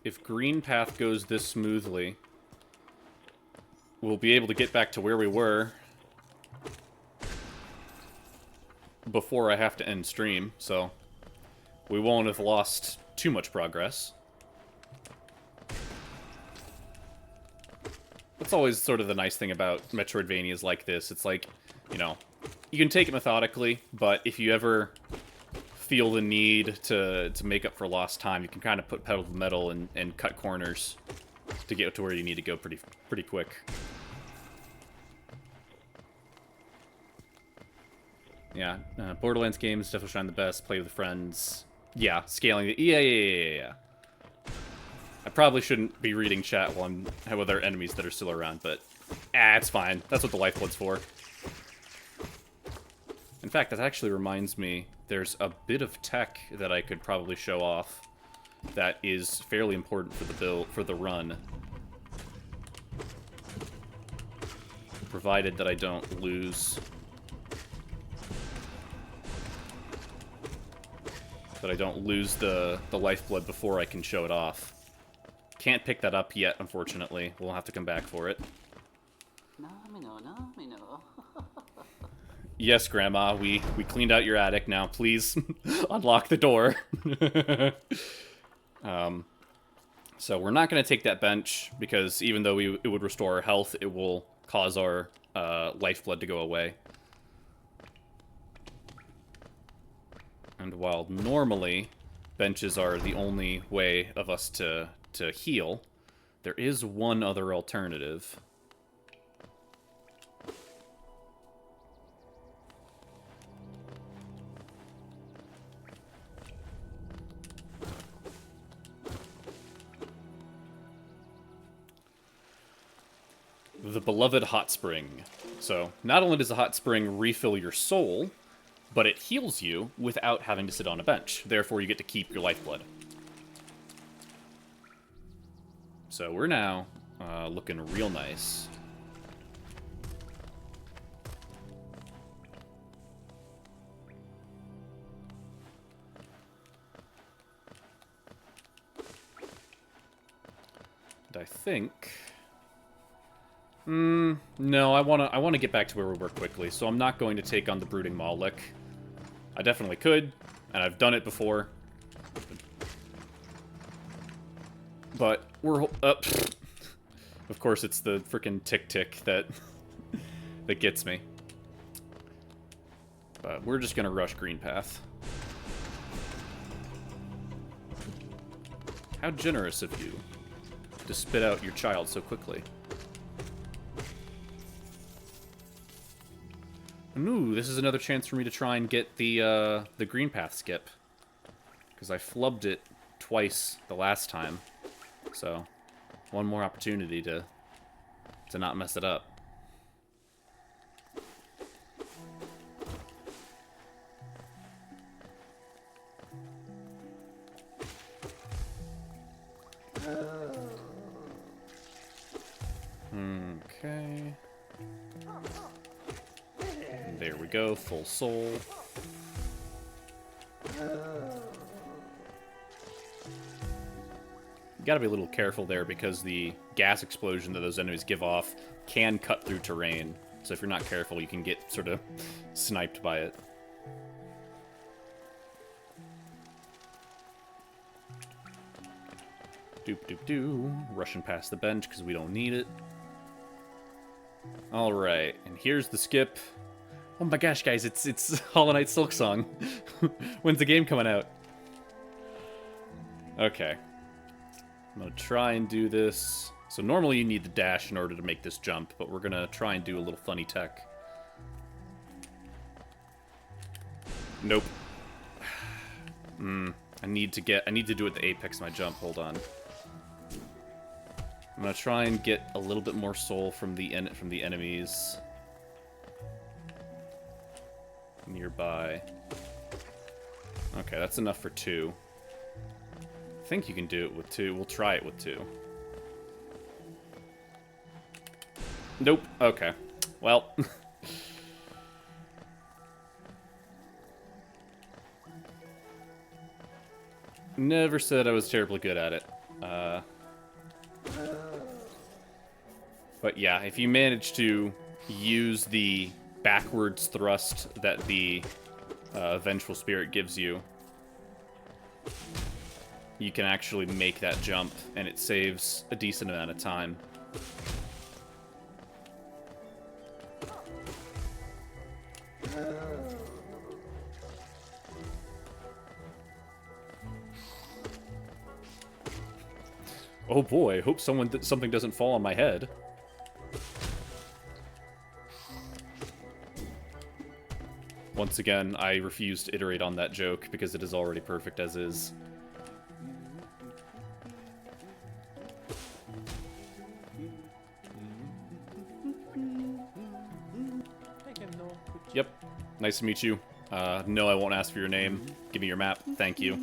if Green Path goes this smoothly, we'll be able to get back to where we were before I have to end stream, so we won't have lost too much progress. That's always sort of the nice thing about Metroidvanias like this. It's like, you know, you can take it methodically, but if you ever feel the need to make up for lost time, you can kind of put pedal to the metal and cut corners to get to where you need to go pretty quick. Yeah, Borderlands games definitely shine the best. Play with friends. Yeah, scaling. Yeah. I probably shouldn't be reading chat while I'm with other enemies that are still around, but it's fine. That's what the lifeblood's for. In fact, that actually reminds me, there's a bit of tech that I could probably show off that is fairly important for the run. Provided that I don't lose... the lifeblood before I can show it off. Can't pick that up yet, unfortunately. We'll have to come back for it. Yes, Grandma, we cleaned out your attic. Now, please unlock the door. So we're not going to take that bench, because even though it would restore our health, it will cause our lifeblood to go away. And while normally benches are the only way of us to heal, there is one other alternative. The beloved hot spring. So, not only does the hot spring refill your soul, but it heals you without having to sit on a bench. Therefore, you get to keep your lifeblood. So we're now looking real nice. And I think... no, I wanna get back to where we were quickly, so I'm not going to take on the Brooding Mawlick. I definitely could, and I've done it before. But we're up. Of course, it's the frickin' tick that that gets me. But we're just gonna rush Green Path. How generous of you to spit out your child so quickly. Ooh, this is another chance for me to try and get the Green Path skip. Because I flubbed it twice the last time. So, one more opportunity to not mess it up. Okay. There we go, full soul. You gotta be a little careful there because the gas explosion that those enemies give off can cut through terrain. So if you're not careful, you can get sort of sniped by it. Doop doop doo. Rushing past the bench because we don't need it. Alright, and here's the skip. Oh my gosh, guys, it's Hollow Knight Silksong. When's the game coming out? Okay. I'm gonna try and do this. So normally you need the dash in order to make this jump, but we're gonna try and do a little funny tech. Nope. I need to do it at the apex of my jump. Hold on. I'm gonna try and get a little bit more soul from the enemies nearby. Okay, that's enough for 2. I think you can do it with 2. We'll try it with 2. Nope. Okay. Well. Never said I was terribly good at it. But yeah, if you manage to use the backwards thrust that the Vengeful Spirit gives you, you can actually make that jump, and it saves a decent amount of time. Oh boy, hope something doesn't fall on my head. Once again, I refuse to iterate on that joke because it is already perfect as is. Yep. Nice to meet you. No, I won't ask for your name. Give me your map. Thank you.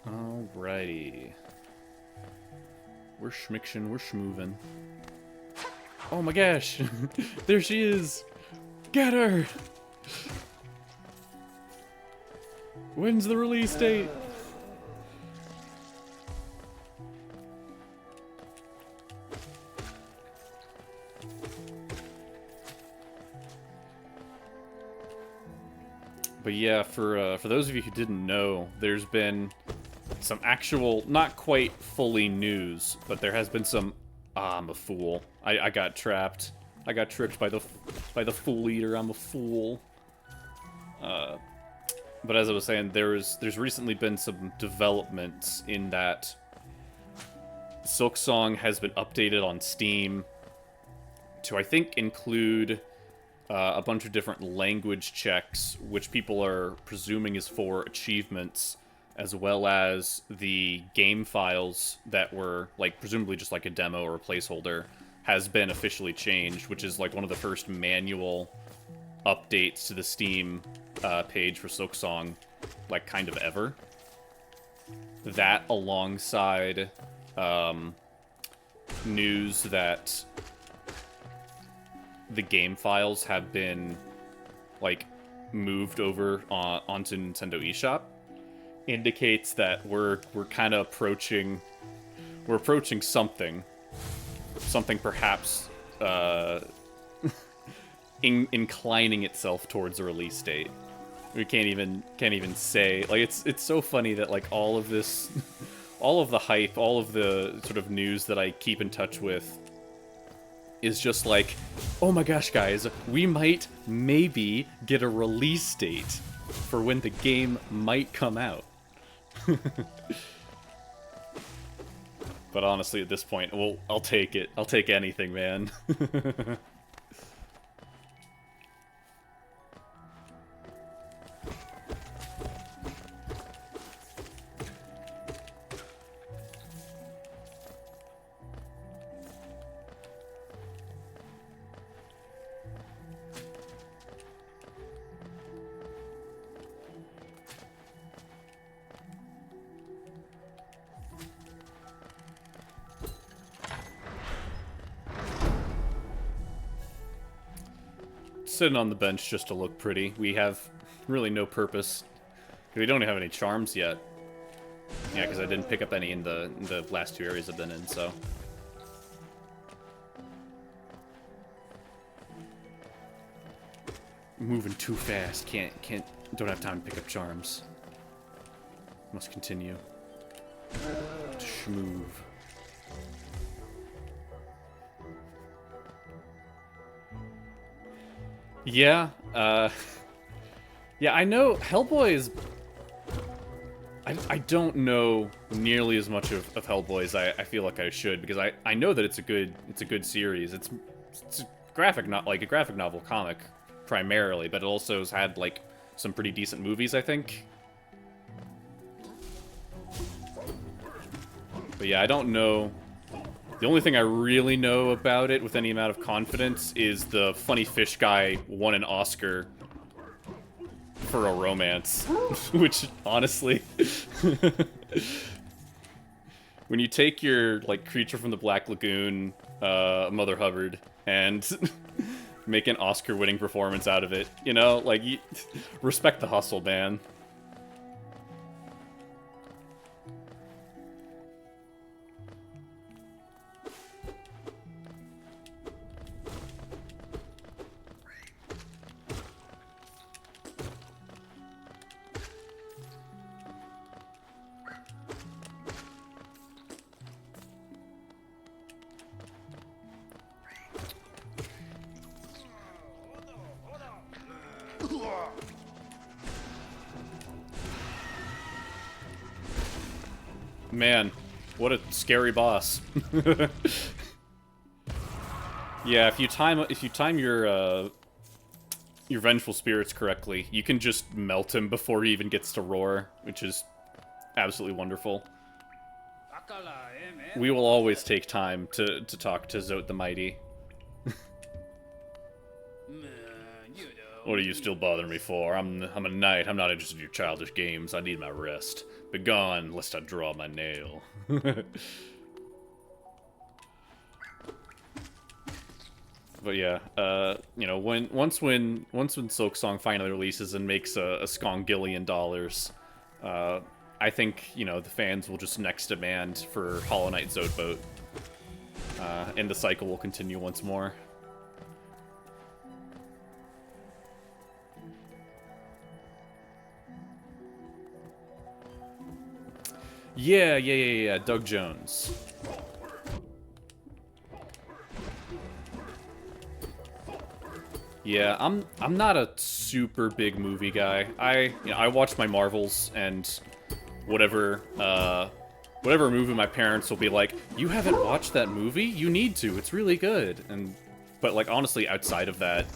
Alrighty. We're schmiction, we're schmoovin'. Oh my gosh! There she is! Get her! When's the release date? But yeah, for those of you who didn't know, there's been some actual, not quite fully news, but there has been some. Ah, I'm a fool. I got trapped. I got tricked by the Fool Eater. I'm a fool. But as I was saying, there's recently been some developments in that Silksong has been updated on Steam to, I think, include a bunch of different language checks, which people are presuming is for achievements, as well as the game files that were, like, presumably just like a demo or a placeholder, has been officially changed, which is, like, one of the first manual updates to the Steam page for Silksong, like, kind of ever. That, alongside news that the game files have been, like, moved over onto Nintendo eShop, indicates that we're kind of approaching something perhaps inclining itself towards a release date. We can't even say, like, it's so funny that, like, all of this all of the hype, all of the sort of news that I keep in touch with is just like, oh my gosh, guys, we might maybe get a release date for when the game might come out. But honestly, at this point, well, I'll take it. I'll take anything, man. Sitting on the bench just to look pretty. We have really no purpose. We don't have any charms yet. Yeah, because I didn't pick up any in the last two areas I've been in, so. Moving too fast. Don't have time to pick up charms. Must continue to schmoove. Yeah, yeah, I know Hellboy is... I don't know nearly as much of Hellboy as I feel like I should, because I know that it's a good series. It's a graphic novel comic primarily, but it also has had, like, some pretty decent movies, I think. But yeah, I don't know. The only thing I really know about it with any amount of confidence is the funny fish guy won an Oscar for a romance. Which, honestly... when you take your, like, Creature from the Black Lagoon, Mother Hubbard, and make an Oscar-winning performance out of it, you know? Like, respect the hustle, man. Man, what a scary boss. Yeah, if you time your vengeful spirits correctly, you can just melt him before he even gets to roar, which is absolutely wonderful. We will always take time to talk to Zote the Mighty. What are you still bothering me for? I'm a knight. I'm not interested in your childish games. I need my rest. Begone, lest I draw my nail. But yeah, you know, once when Silksong finally releases and makes a skongillion dollars, I think, you know, the fans will just next demand for Hollow Knight Zote Boat, and the cycle will continue once more. Yeah, Doug Jones. Yeah, I'm not a super big movie guy. I watch my Marvels and whatever whatever movie my parents will be like, you haven't watched that movie? You need to. It's really good. But like honestly, outside of that,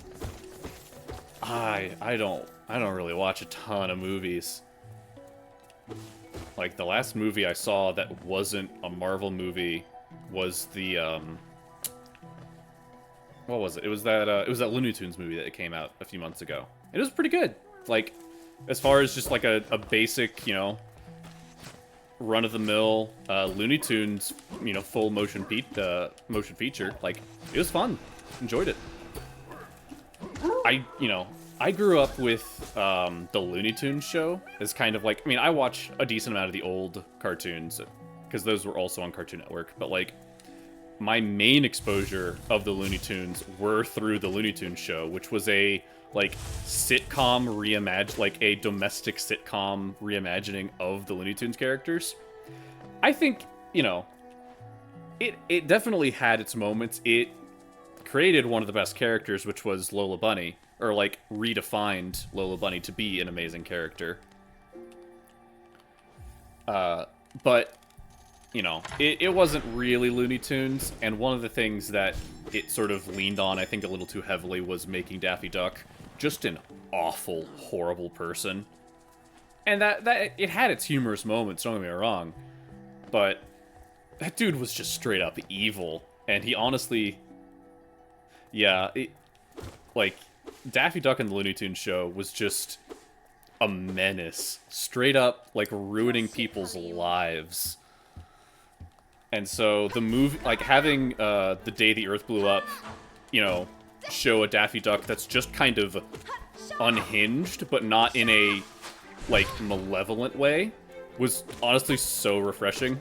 I don't really watch a ton of movies. Like the last movie I saw that wasn't a Marvel movie was the what was it? It was that Looney Tunes movie that came out a few months ago. It was pretty good. Like as far as just like a basic, you know, run-of-the-mill Looney Tunes, you know, full motion feature. Like, it was fun. Enjoyed it. I grew up with the Looney Tunes show as kind of like, I mean, I watch a decent amount of the old cartoons because those were also on Cartoon Network, but like my main exposure of the Looney Tunes were through the Looney Tunes show, which was a like sitcom reimagine, like a domestic sitcom reimagining of the Looney Tunes characters. I think, you know, it definitely had its moments. It created one of the best characters, which was Lola Bunny, or like redefined Lola Bunny to be an amazing character. But you know, it wasn't really Looney Tunes, and one of the things that it sort of leaned on, I think, a little too heavily was making Daffy Duck just an awful, horrible person. And that it had its humorous moments, don't get me wrong, but that dude was just straight up evil, and he honestly, yeah, like, Daffy Duck and the Looney Tunes show was just a menace, straight up, like, ruining people's lives. And so the movie, like having The Day the Earth Blew Up, you know, show a Daffy Duck that's just kind of unhinged, but not in a, like, malevolent way, was honestly so refreshing.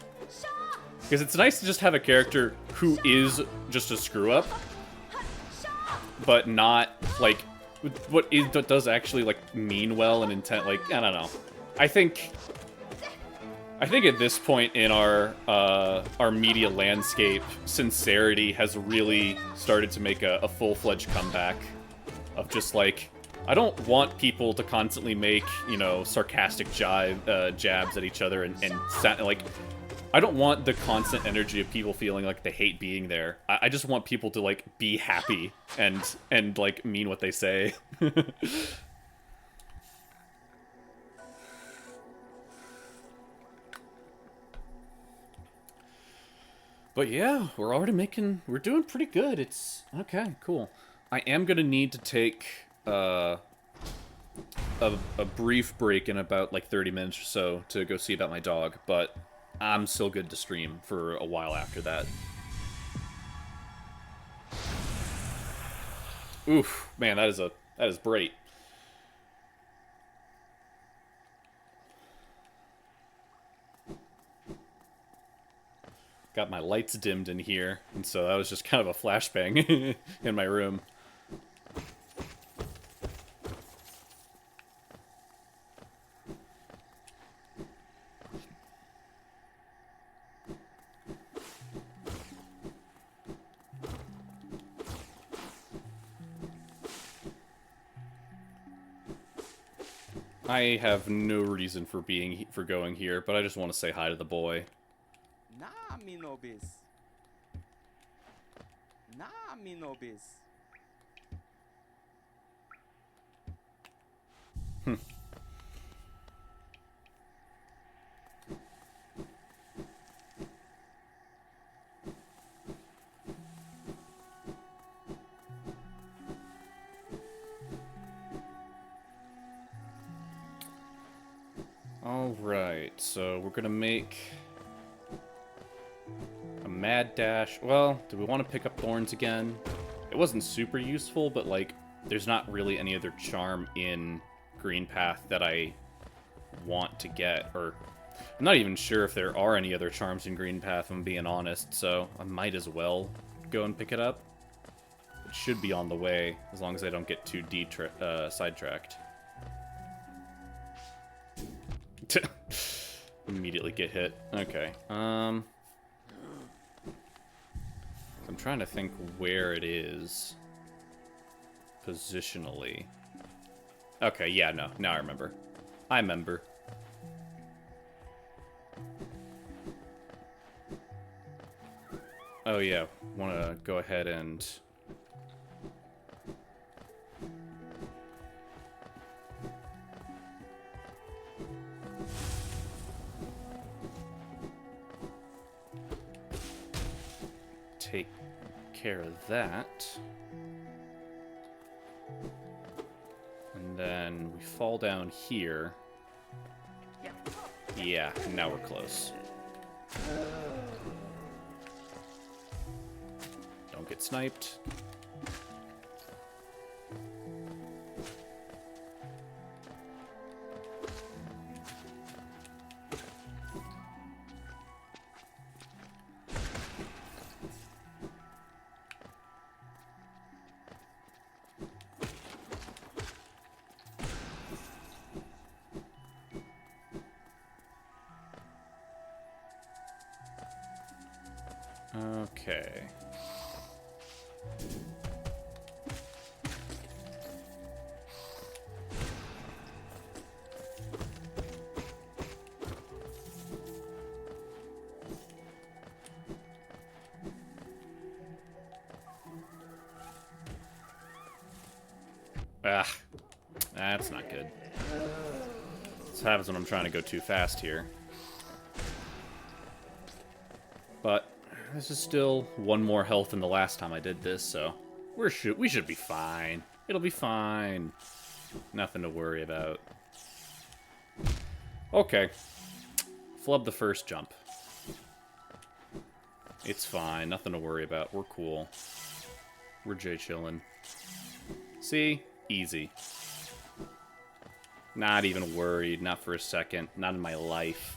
Because it's nice to just have a character who is just a screw-up, but not, like, what does actually, like, mean well and intent, like, I don't know. I think at this point in our media landscape, sincerity has really started to make a full-fledged comeback of just like, I don't want people to constantly make, you know, sarcastic jabs at each other and like, I don't want the constant energy of people feeling like they hate being there. I just want people to like be happy and like mean what they say. But yeah, we're doing pretty good. It's, okay, cool. I am gonna need to take, a brief break in about, like, 30 minutes or so to go see about my dog, but I'm still good to stream for a while after that. Oof, man, that is bright. Got my lights dimmed in here, and so that was just kind of a flashbang in my room. I have no reason for going here, but I just want to say hi to the boy. Nah, me no biz. Nah, me no biz. Alright, so we're gonna make a mad dash. Well, do we want to pick up thorns again? It wasn't super useful, but like, there's not really any other charm in Green Path that I want to get, or I'm not even sure if there are any other charms in Green Path, if I'm being honest, so I might as well go and pick it up. It should be on the way, as long as I don't get too sidetracked. Immediately get hit. Okay. I'm trying to think where it is positionally. Okay, yeah, no. Now I remember. Oh yeah, want to go ahead and... take care of that. And then we fall down here. Yeah, now we're close. Don't get sniped. Okay. Ah, that's not good. This happens when I'm trying to go too fast here. But this is still one more health than the last time I did this, so we should be fine. It'll be fine. Nothing to worry about. Okay. Flub the first jump. It's fine. Nothing to worry about. We're cool. We're J-chillin'. See? Easy. Not even worried. Not for a second. Not in my life.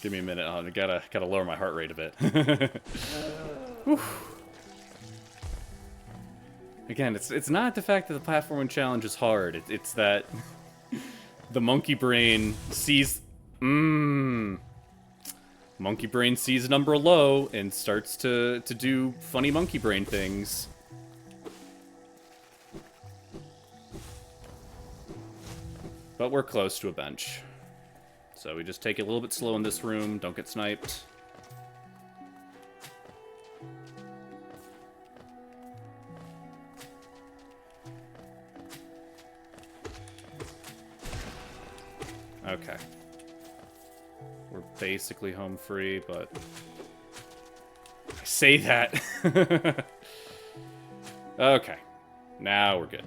Give me a minute. I gotta lower my heart rate a bit. Again, it's not the fact that the platforming challenge is hard. It's that the monkey brain sees monkey brain sees a number low and starts to do funny monkey brain things. But we're close to a bench. So we just take it a little bit slow in this room, don't get sniped. Okay. We're basically home free, but... I say that! Okay. Now we're good.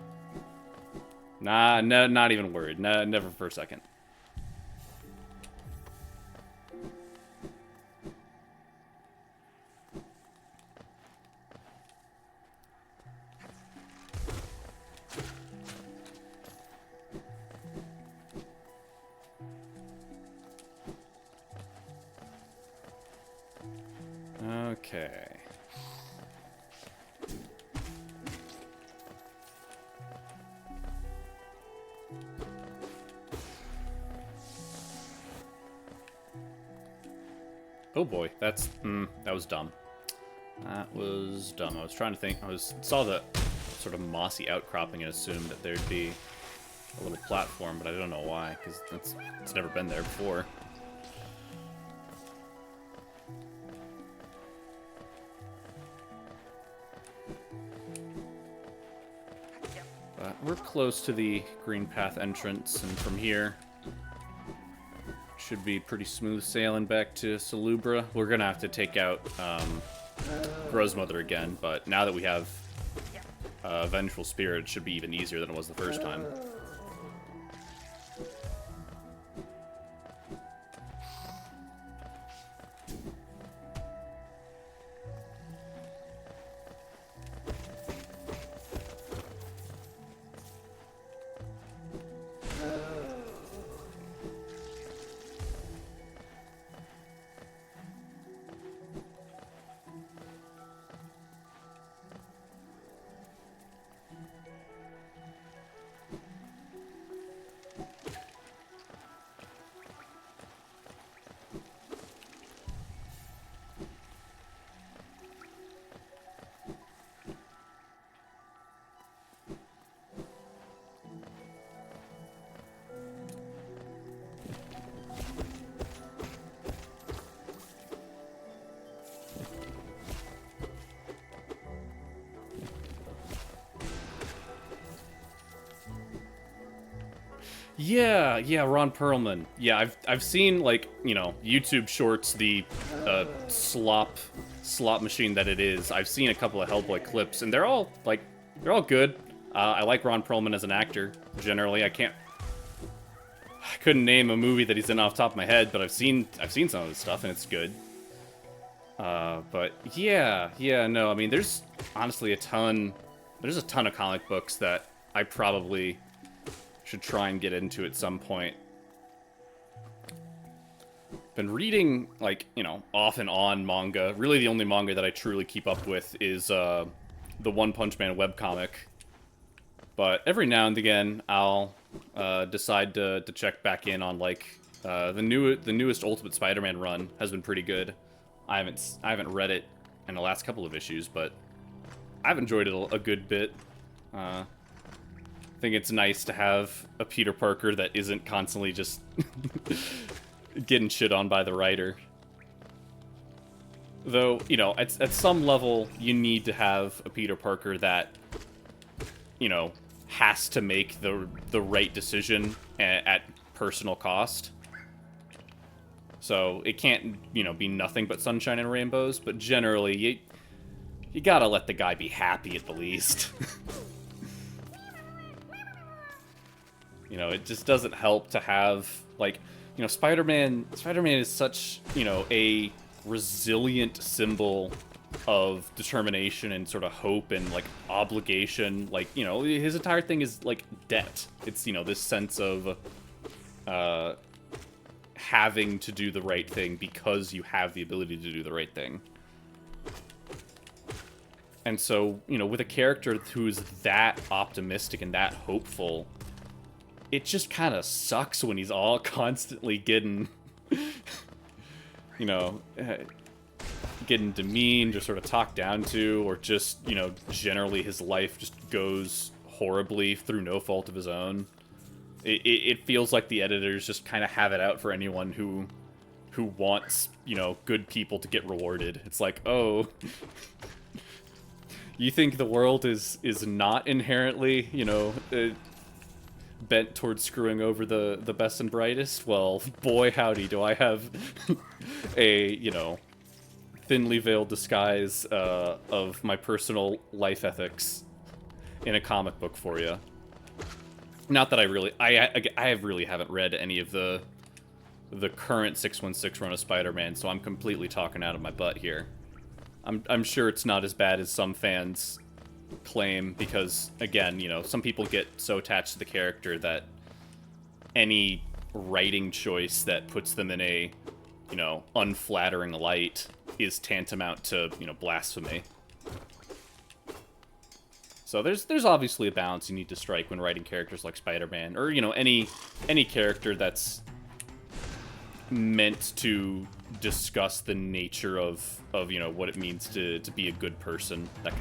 Nah, no, not even worried. No, never for a second. Okay. Oh boy, that was dumb. That was dumb. I was trying to think. Saw the sort of mossy outcropping and assumed that there'd be a little platform, but I don't know why, because it's never been there before. But we're close to the green path entrance, and from here should be pretty smooth sailing back to Salubra. We're gonna have to take out Grosmother again, but now that we have Vengeful Spirit, it should be even easier than it was the first time. Yeah, Ron Perlman. Yeah, I've seen, like, you know, YouTube shorts, the slop machine that it is. I've seen a couple of Hellboy clips, and they're all good. I like Ron Perlman as an actor, generally. I couldn't name a movie that he's in off the top of my head, but I've seen some of his stuff, and it's good. But yeah, no, I mean, there's honestly a ton of comic books that I probably should try and get into at some point. Been reading, like, you know, off and on manga. Really the only manga that I truly keep up with is the One Punch Man webcomic. But every now and again, I'll decide to check back in on, like, the newest Ultimate Spider-Man run has been pretty good. I haven't read it in the last couple of issues, but I've enjoyed it a good bit. I think it's nice to have a Peter Parker that isn't constantly just getting shit on by the writer. Though, you know, at some level, you need to have a Peter Parker that, you know, has to make the right decision at personal cost. So it can't, you know, be nothing but sunshine and rainbows, but generally, you gotta let the guy be happy at the least. You know, it just doesn't help to have, like, you know, Spider-Man is such, you know, a resilient symbol of determination and sort of hope and, like, obligation. Like, you know, his entire thing is, like, debt. It's, you know, this sense of having to do the right thing because you have the ability to do the right thing. And so, you know, with a character who's that optimistic and that hopeful, it just kind of sucks when he's all constantly getting, you know, getting demeaned or sort of talked down to, or just, you know, generally his life just goes horribly through no fault of his own. It feels like the editors just kind of have it out for anyone who wants, you know, good people to get rewarded. It's like, oh, you think the world is not inherently, you know, bent towards screwing over the best and brightest? Well, boy howdy, do I have a, you know, thinly veiled disguise of my personal life ethics in a comic book for you. Not that I really haven't read any of the current 616 run of Spider-Man, so I'm completely talking out of my butt here. I'm sure it's not as bad as some fans claim, because, again, you know, some people get so attached to the character that any writing choice that puts them in a, you know, unflattering light is tantamount to, you know, blasphemy. So there's obviously a balance you need to strike when writing characters like Spider-Man, or, you know, any character that's meant to discuss the nature of you know, what it means to be a good person. That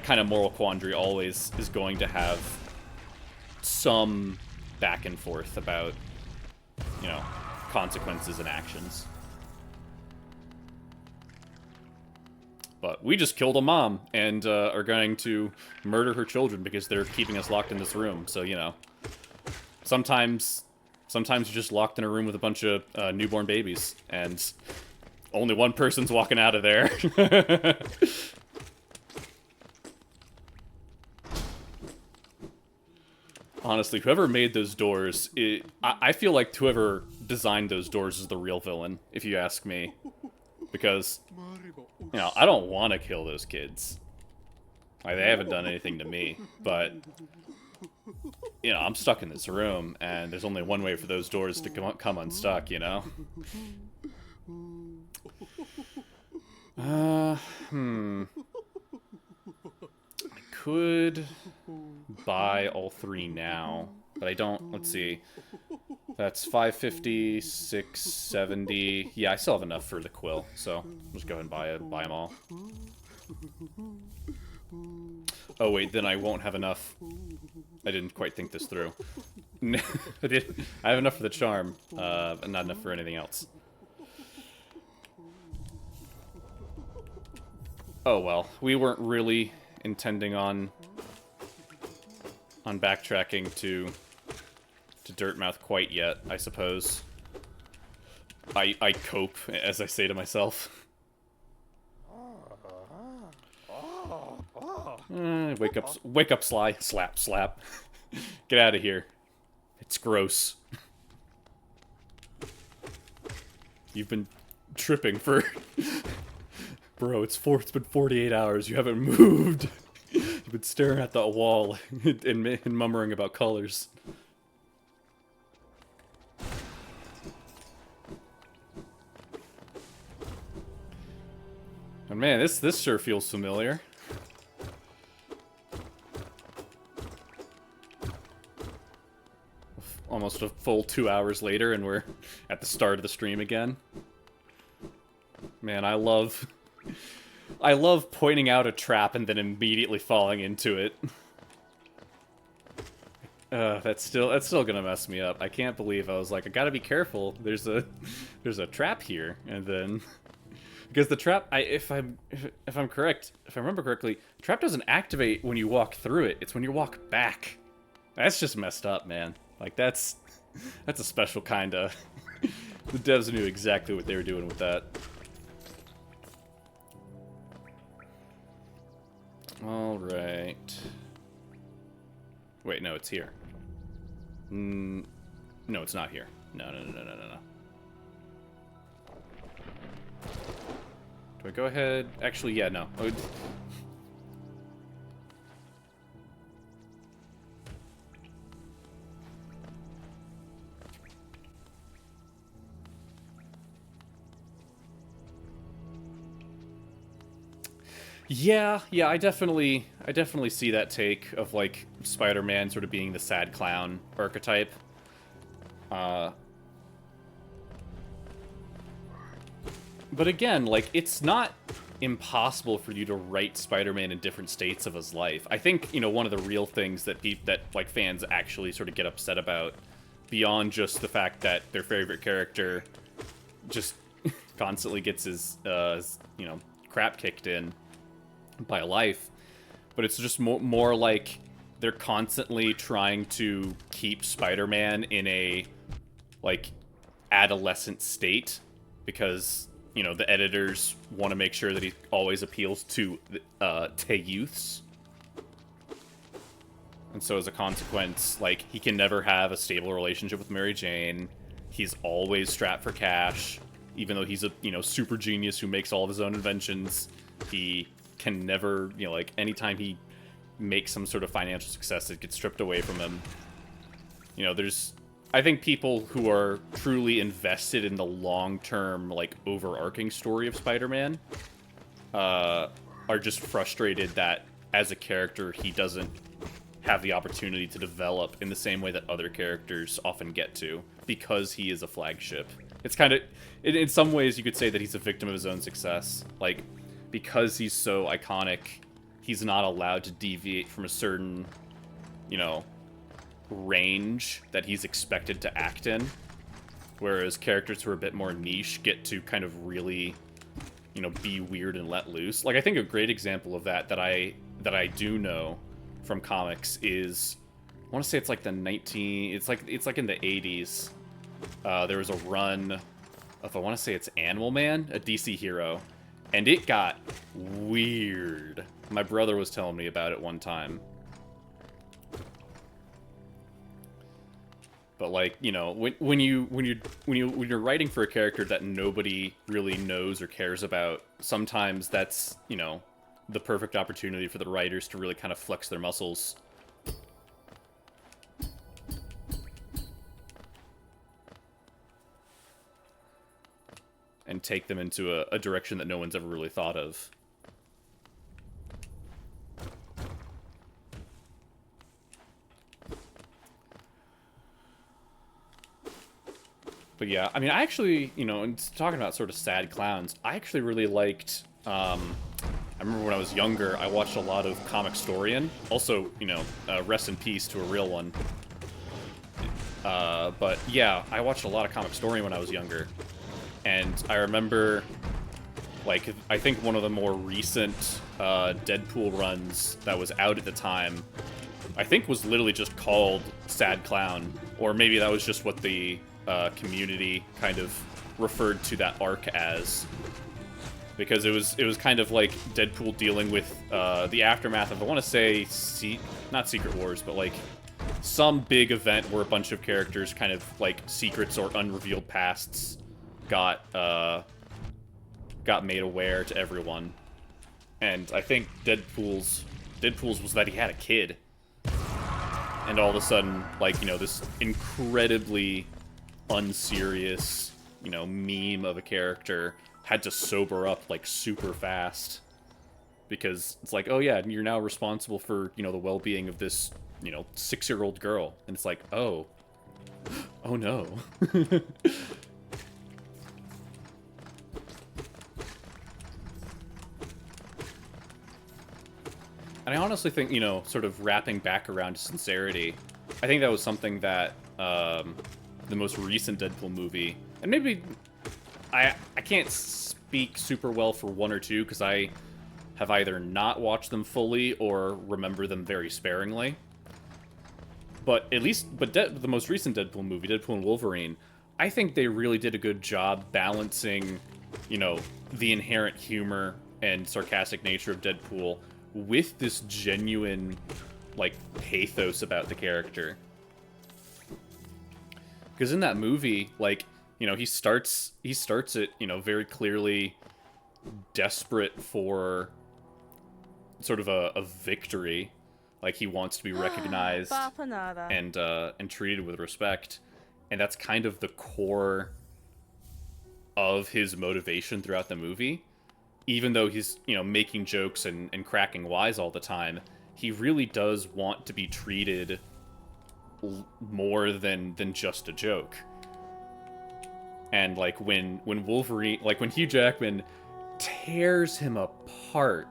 kind of moral quandary always is going to have some back and forth about, you know, consequences and actions. But we just killed a mom and are going to murder her children because they're keeping us locked in this room. So, you know, sometimes you're just locked in a room with a bunch of newborn babies, and only one person's walking out of there. Honestly, whoever made those doors, I feel like whoever designed those doors is the real villain, if you ask me. Because, you know, I don't want to kill those kids. Like, they haven't done anything to me, but, you know, I'm stuck in this room, and there's only one way for those doors to come unstuck, you know? I could buy all three now, but I don't. Let's see. That's 550, 670. Yeah, I still have enough for the quill, so I'll just go ahead and buy them all. Oh wait, then I won't have enough. I didn't quite think this through. I have enough for the charm, but not enough for anything else. Oh well, we weren't really intending on backtracking to to Dirtmouth quite yet, I suppose. I cope, as I say to myself. Wake up, Sly. Slap, slap. Get out of here. It's gross. You've been tripping for... Bro, it's been 48 hours. You haven't moved. You've been staring at that wall and murmuring about colors. And man, this sure feels familiar. Almost a full 2 hours later, and we're at the start of the stream again. Man, I love pointing out a trap and then immediately falling into it. That's still gonna mess me up. I can't believe I was like, I gotta be careful. There's a trap here, and then because the trap, if I'm correct, if I remember correctly, the trap doesn't activate when you walk through it. It's when you walk back. That's just messed up, man. Like that's a special kind of. The devs knew exactly what they were doing with that. All right. Wait, no, it's here. No, it's not here. No. Do I go ahead? Actually, yeah, no. Yeah, I definitely see that take of, like, Spider-Man sort of being the sad clown archetype. But again, like, it's not impossible for you to write Spider-Man in different states of his life. I think, you know, one of the real things that like, fans actually sort of get upset about, beyond just the fact that their favorite character just constantly gets his you know, crap kicked in by life, but it's just more like they're constantly trying to keep Spider-Man in a, like, adolescent state, because, you know, the editors want to make sure that he always appeals to youths. And so as a consequence, like, he can never have a stable relationship with Mary Jane. He's always strapped for cash, even though he's a, you know, super genius who makes all of his own inventions. He can never, you know, like, anytime he makes some sort of financial success, it gets stripped away from him. You know, I think people who are truly invested in the long-term, like, overarching story of Spider-Man are just frustrated that, as a character, he doesn't have the opportunity to develop in the same way that other characters often get to, because he is a flagship. It's kind of, in some ways, you could say that he's a victim of his own success. Like, because he's so iconic, he's not allowed to deviate from a certain, you know, range that he's expected to act in. Whereas characters who are a bit more niche get to kind of really, you know, be weird and let loose. Like, I think a great example of that I do know from comics is, I want to say it's like it's like in the 80s. There was a run of, I want to say it's Animal Man, a DC hero. And it got weird. My brother was telling me about it one time. But, like, you know, when you're writing for a character that nobody really knows or cares about, sometimes that's, you know, the perfect opportunity for the writers to really kind of flex their muscles. And take them into a direction that no one's ever really thought of. But yeah, I mean, I actually, you know, and talking about sort of sad clowns, I actually really liked, I remember when I was younger, I watched a lot of Comicstorian. Also, you know, rest in peace to a real one. But yeah, I watched a lot of Comicstorian when I was younger. And I remember, like, I think one of the more recent Deadpool runs that was out at the time, I think was literally just called Sad Clown. Or maybe that was just what the community kind of referred to that arc as. Because it was kind of like Deadpool dealing with the aftermath of, I want to say, not Secret Wars, but like some big event where a bunch of characters kind of like secrets or unrevealed pasts got made aware to everyone. And I think Deadpool's was that he had a kid. And all of a sudden, like, you know, this incredibly unserious, you know, meme of a character had to sober up, like, super fast. Because it's like, oh yeah, you're now responsible for, you know, the well-being of this, you know, 6-year-old girl. And it's like, oh. Oh no. And I honestly think, you know, sort of wrapping back around to sincerity, I think that was something that the most recent Deadpool movie, and maybe I can't speak super well for 1 or 2 because I have either not watched them fully or remember them very sparingly. But at least, the most recent Deadpool movie, Deadpool and Wolverine, I think they really did a good job balancing, you know, the inherent humor and sarcastic nature of Deadpool with this genuine, like, pathos about the character. Because in that movie, like, you know, he starts it, you know, very clearly desperate for sort of a victory. Like, he wants to be recognized and treated with respect. And that's kind of the core of his motivation throughout the movie. Even though he's, you know, making jokes and cracking wise all the time, he really does want to be treated more than just a joke. And, like, when Wolverine, like, when Hugh Jackman tears him apart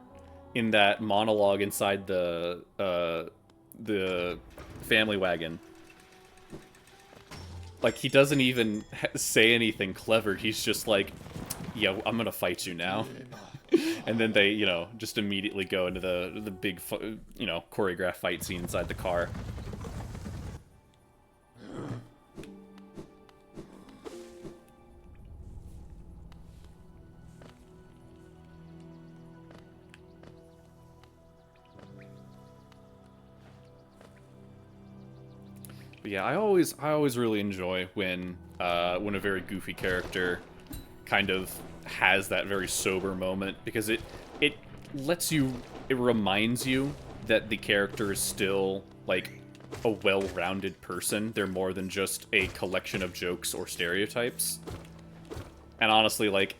in that monologue inside the family wagon, like, he doesn't even say anything clever. He's just like, yeah, I'm gonna fight you now. And then they, you know, just immediately go into the big, you know, choreographed fight scene inside the car. But yeah, I always really enjoy when a very goofy character kind of has that very sober moment, because it reminds you that the character is still, like, a well-rounded person. They're more than just a collection of jokes or stereotypes. And honestly, like,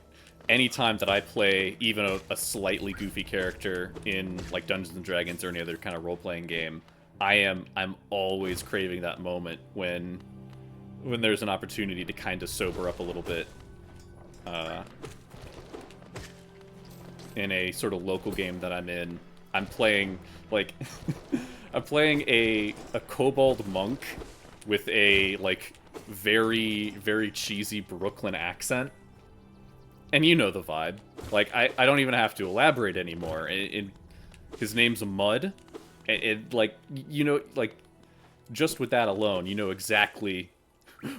anytime that I play even a slightly goofy character in, like, Dungeons and Dragons or any other kind of role-playing game, I'm always craving that moment when there's an opportunity to kind of sober up a little bit. In a sort of local game that I'm in, I'm playing, like, I'm playing a kobold monk with a, like, very, very cheesy Brooklyn accent. And you know the vibe. Like, I don't even have to elaborate anymore. His name's Mud. Like, you know, like, just with that alone, you know exactly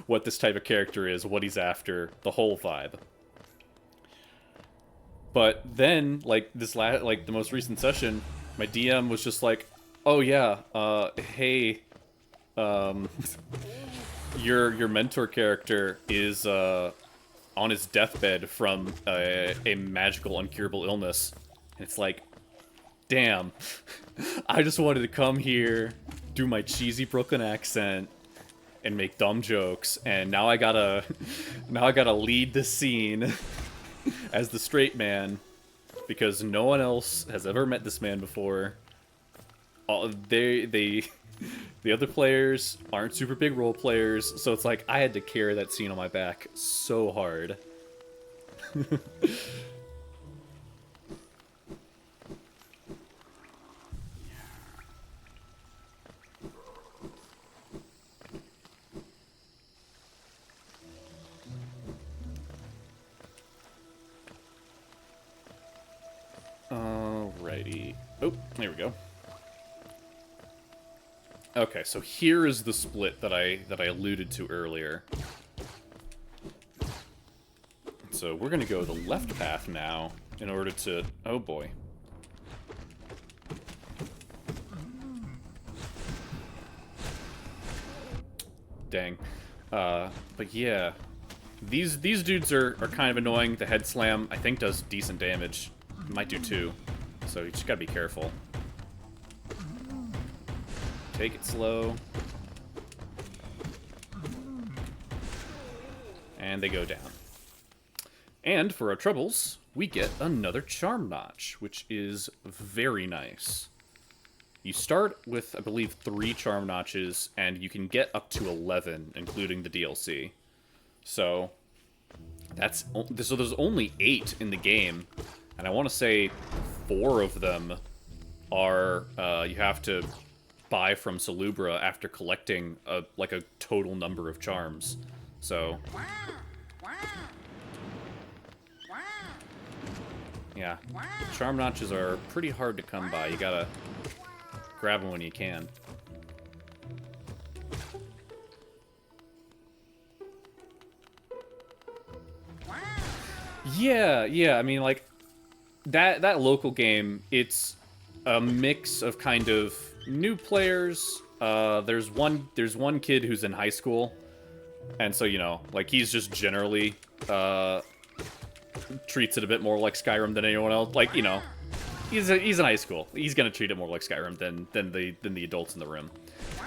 what this type of character is, what he's after, the whole vibe. But then, like, the most recent session, my DM was just like, oh yeah, hey, your mentor character is, on his deathbed from a magical, uncurable illness. And it's like, damn, I just wanted to come here, do my cheesy Brooklyn accent, and make dumb jokes, and now I gotta lead the scene as the straight man, because no one else has ever met this man before. The other players aren't super big role players, so it's like I had to carry that scene on my back so hard. Alrighty. Oh, there we go. Okay, so here is the split that I alluded to earlier. So we're gonna go the left path now in order to... Oh boy. Dang. But yeah. These dudes are kind of annoying. The head slam, I think, does decent damage. Might do too. So you just gotta be careful. Take it slow. And they go down. And for our troubles, we get another charm notch, which is very nice. You start with, I believe, 3 charm notches, and you can get up to 11, including the DLC. So there's only 8 in the game, and I want to say 4 of them are you have to buy from Salubra after collecting a total number of charms. So yeah, charm notches are pretty hard to come by. You gotta grab them when you can. Yeah, I mean, like, that local game, it's a mix of kind of new players. There's one kid who's in high school, and so, you know, like, he's just generally, treats it a bit more like Skyrim than anyone else. Like, you know, he's in high school. He's gonna treat it more like Skyrim than the adults in the room.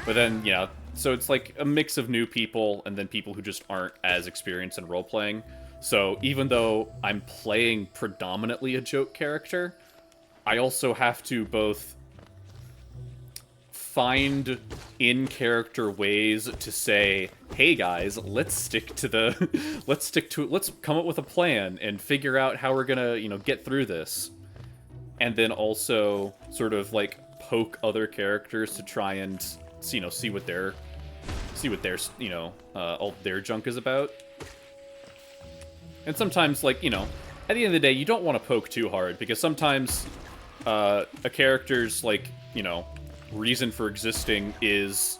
But then, yeah, so it's like a mix of new people and then people who just aren't as experienced in role-playing. So even though I'm playing predominantly a joke character, I also have to both find in-character ways to say, hey guys, let's come up with a plan and figure out how we're gonna, you know, get through this. And then also sort of like poke other characters to try and, you know, see what their you know, all their junk is about. And sometimes, like, you know, at the end of the day, you don't want to poke too hard, because sometimes a character's, like, you know, reason for existing is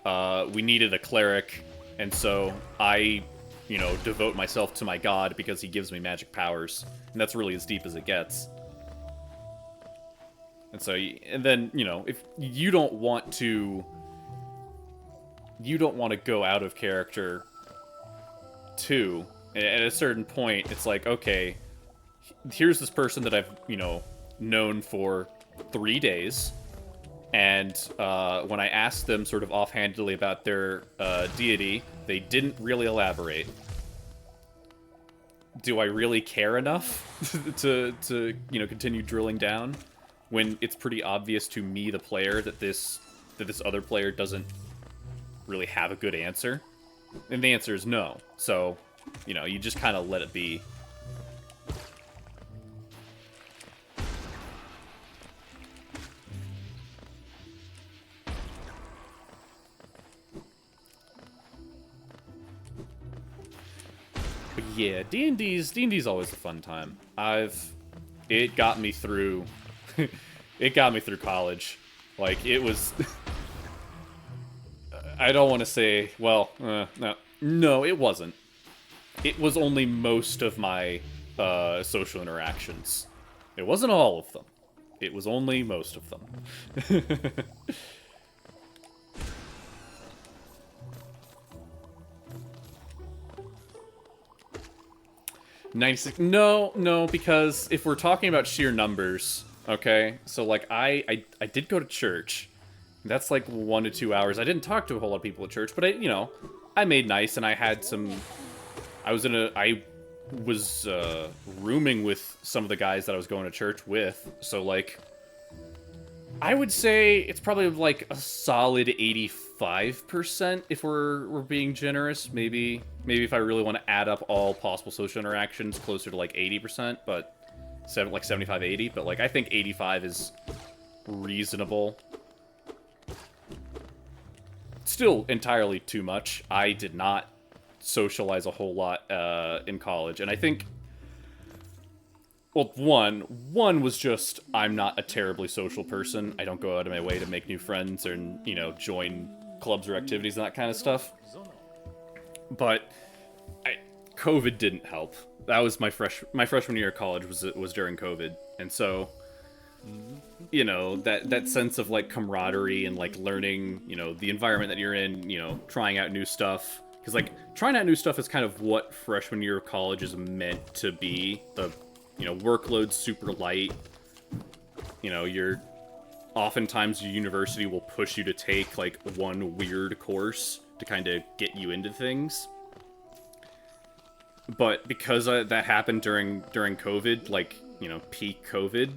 we needed a cleric, and so I, you know, devote myself to my god because he gives me magic powers. And that's really as deep as it gets. And so, and then, you know, if you don't want to go out of character too, at a certain point, it's like, okay, here's this person that I've, you know, known for 3 days, and when I asked them sort of offhandedly about their deity, they didn't really elaborate. Do I really care enough to you know, continue drilling down when it's pretty obvious to me, the player, that this other player doesn't really have a good answer? And the answer is no. So, you know, you just kind of let it be. But yeah, D&D's always a fun time. It got me through it got me through college. Like, it was I don't want to say, well, no, it wasn't. It was only most of my social interactions. It wasn't all of them. It was only most of them. 96. No, because if we're talking about sheer numbers, okay, so like I did go to church. That's like 1 to 2 hours. I didn't talk to a whole lot of people at church, but I made nice, and I had some. I was rooming with some of the guys that I was going to church with, so like I would say it's probably like a solid 85% if we're being generous. Maybe if I really want to add up all possible social interactions, closer to like 80%, but like 75, 80. But like I think 85 is reasonable. Still entirely too much. I did not socialize a whole lot in college, and I think Well, one was just I'm not a terribly social person. I don't go out of my way to make new friends and, you know, join clubs or activities and that kind of stuff. But COVID didn't help. That was my freshman year of college was during COVID, and so, you know, that sense of like camaraderie and like learning, you know, the environment that you're in, you know, trying out new stuff. Because like trying out new stuff is kind of what freshman year of college is meant to be. The, you know, workload's super light. You know, oftentimes your university will push you to take like one weird course to kind of get you into things. But because that happened during COVID, like, you know, peak COVID,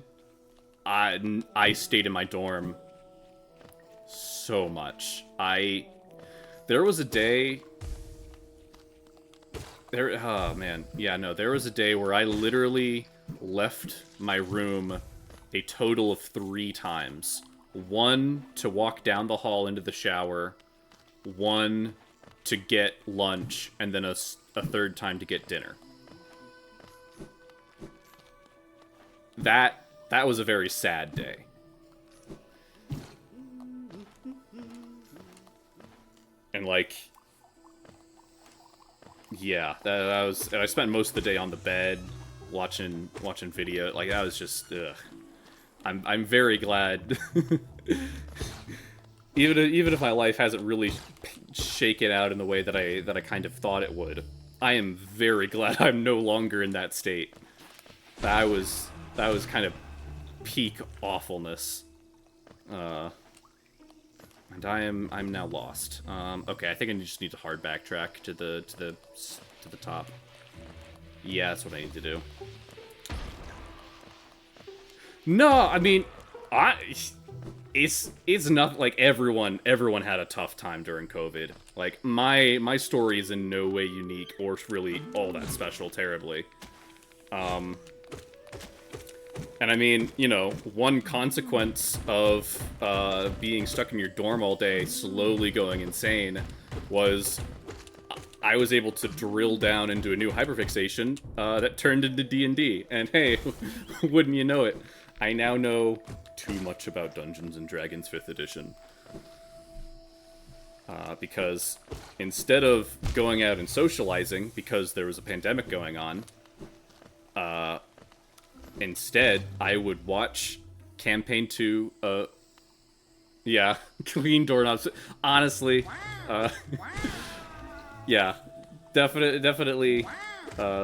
I stayed in my dorm so much. There was a day. Oh man, yeah, no, there was a day where I literally left my room a total of 3 times. One to walk down the hall into the shower, one to get lunch, and then a third time to get dinner. That was a very sad day. And like, yeah, that was. And I spent most of the day on the bed watching video. Like, that was just. Ugh. I'm very glad. Even if my life hasn't really shaken out in the way that I kind of thought it would, I am very glad I'm no longer in that state. That was kind of peak awfulness. And I'm now lost. Okay, I think I just need to hard backtrack to the top. Yeah, that's what I need to do. No, I mean, it's not like everyone had a tough time during COVID. Like, my story is in no way unique or really all that special terribly. And I mean, you know, one consequence of being stuck in your dorm all day, slowly going insane, was I was able to drill down into a new hyperfixation that turned into D&D. And hey, wouldn't you know it, I now know too much about Dungeons & Dragons 5th edition. Because instead of going out and socializing, because there was a pandemic going on, instead, I would watch Campaign 2, yeah, clean doorknobs. Honestly, yeah, definitely,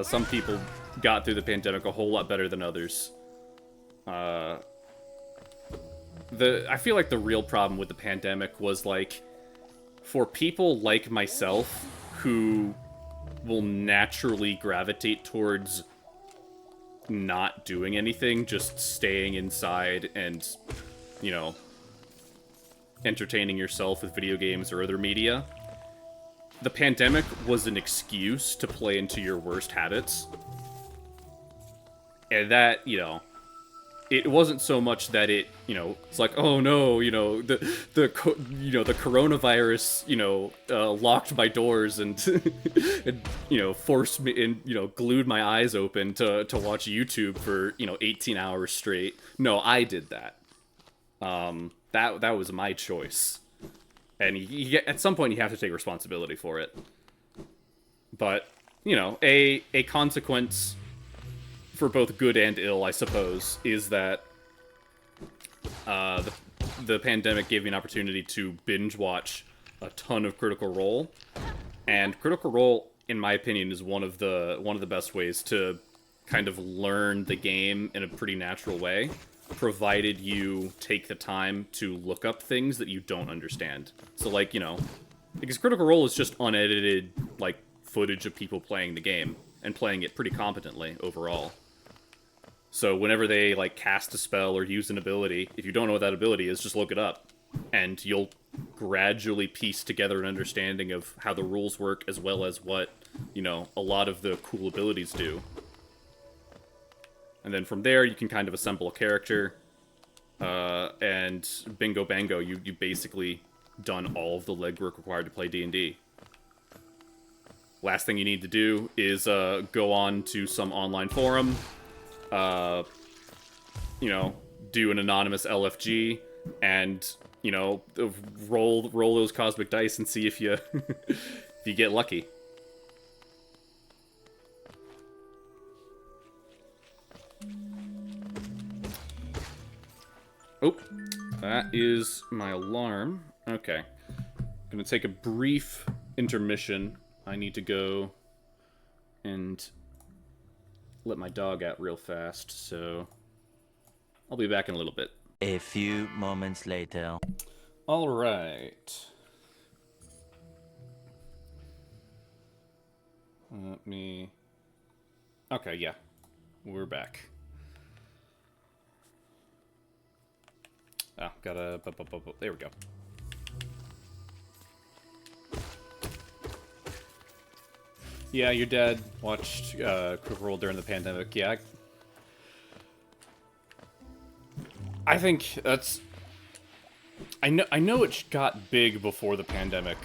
some people got through the pandemic a whole lot better than others. I feel like the real problem with the pandemic was, like, for people like myself, who will naturally gravitate towards not doing anything, just staying inside and, you know, entertaining yourself with video games or other media. The pandemic was an excuse to play into your worst habits. And that, you know, it wasn't so much that it, you know, it's like, oh no, you know, the coronavirus, you know, locked my doors and, and, you know, forced me and, you know, glued my eyes open to watch YouTube for, you know, 18 hours straight. No, I did that. That was my choice. And at some point you have to take responsibility for it. But, you know, a consequence for both good and ill, I suppose, is that the pandemic gave me an opportunity to binge watch a ton of Critical Role, and Critical Role, in my opinion, is one of the best ways to kind of learn the game in a pretty natural way, provided you take the time to look up things that you don't understand. So, like, you know, because Critical Role is just unedited, like, footage of people playing the game, and playing it pretty competently overall. So whenever they, like, cast a spell or use an ability, if you don't know what that ability is, just look it up. And you'll gradually piece together an understanding of how the rules work, as well as what, you know, a lot of the cool abilities do. And then from there, you can kind of assemble a character, and bingo bango, you basically done all of the legwork required to play D&D. Last thing you need to do is go on to some online forum, you know, do an anonymous LFG and, you know, roll those cosmic dice and see if you if you get lucky. Oh, that is my alarm. Okay. Gonna take a brief intermission. I need to go and let my dog out real fast, so I'll be back in a little bit. A few moments later. All right. Let me... Okay, yeah. We're back. Oh, gotta... There we go. Yeah, your dad watched Critical Role during the pandemic. Yeah. I think that's... I know it got big before the pandemic.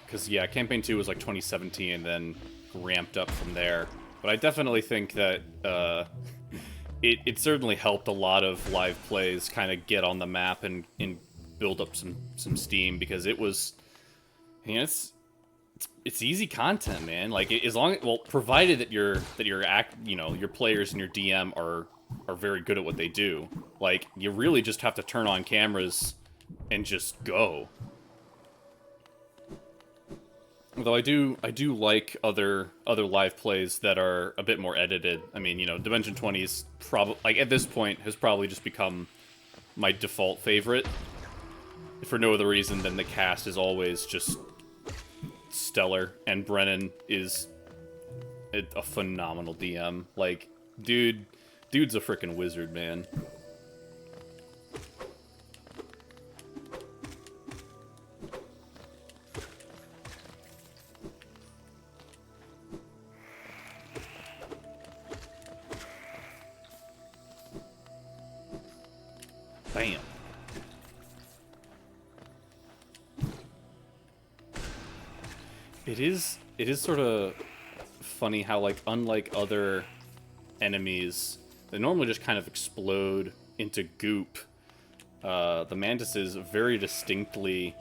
Because, yeah, Campaign 2 was like 2017 and then ramped up from there. But I definitely think that it certainly helped a lot of live plays kind of get on the map and build up some steam, because it was... You know, it's easy content, man. Like, as long as, well, provided that your players and your DM are very good at what they do. Like, you really just have to turn on cameras and just go. Although I do like other live plays that are a bit more edited. I mean, you know, Dimension 20 is probably, like, at this point has probably just become my default favorite. For no other reason than the cast is always just stellar, and Brennan is a phenomenal DM. Like, dude's a freaking wizard, man. Bam. It is sort of funny how, like, unlike other enemies, they normally just kind of explode into goop. The mantises very distinctly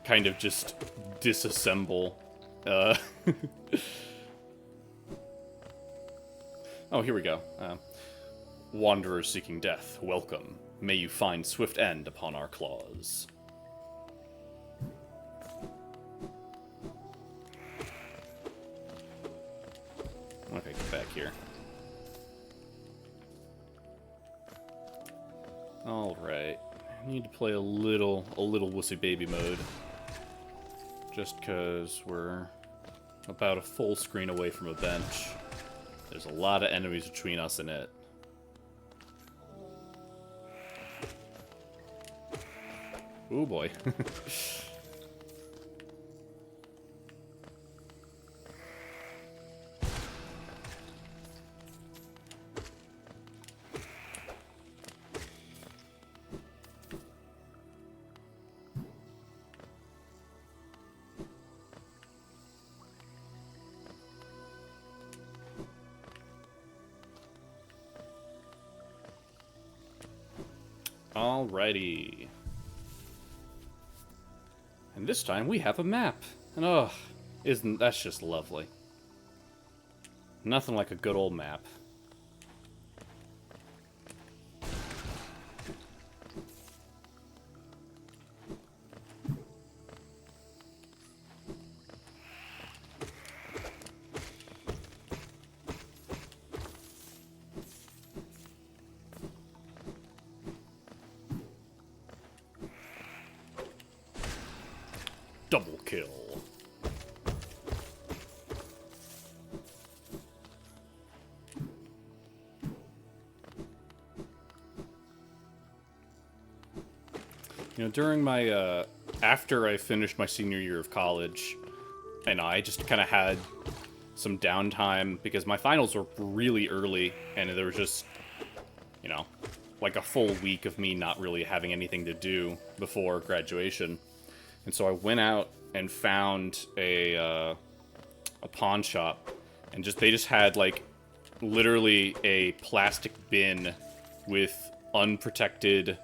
kind of just disassemble. Oh, here we go. Wanderers seeking death, welcome. May you find swift end upon our claws. Okay, get back here. Alright. I need to play a little wussy baby mode. Just cause we're about a full screen away from a bench. There's a lot of enemies between us and it. Ooh boy. Alrighty. And this time we have a map. And oh, isn't that's just lovely. Nothing like a good old map. Double kill. You know, during my, after I finished my senior year of college, and I just kind of had some downtime because my finals were really early, and there was just, you know, like a full week of me not really having anything to do before graduation. And so I went out and found a pawn shop, and they just had, like, literally a plastic bin with unprotected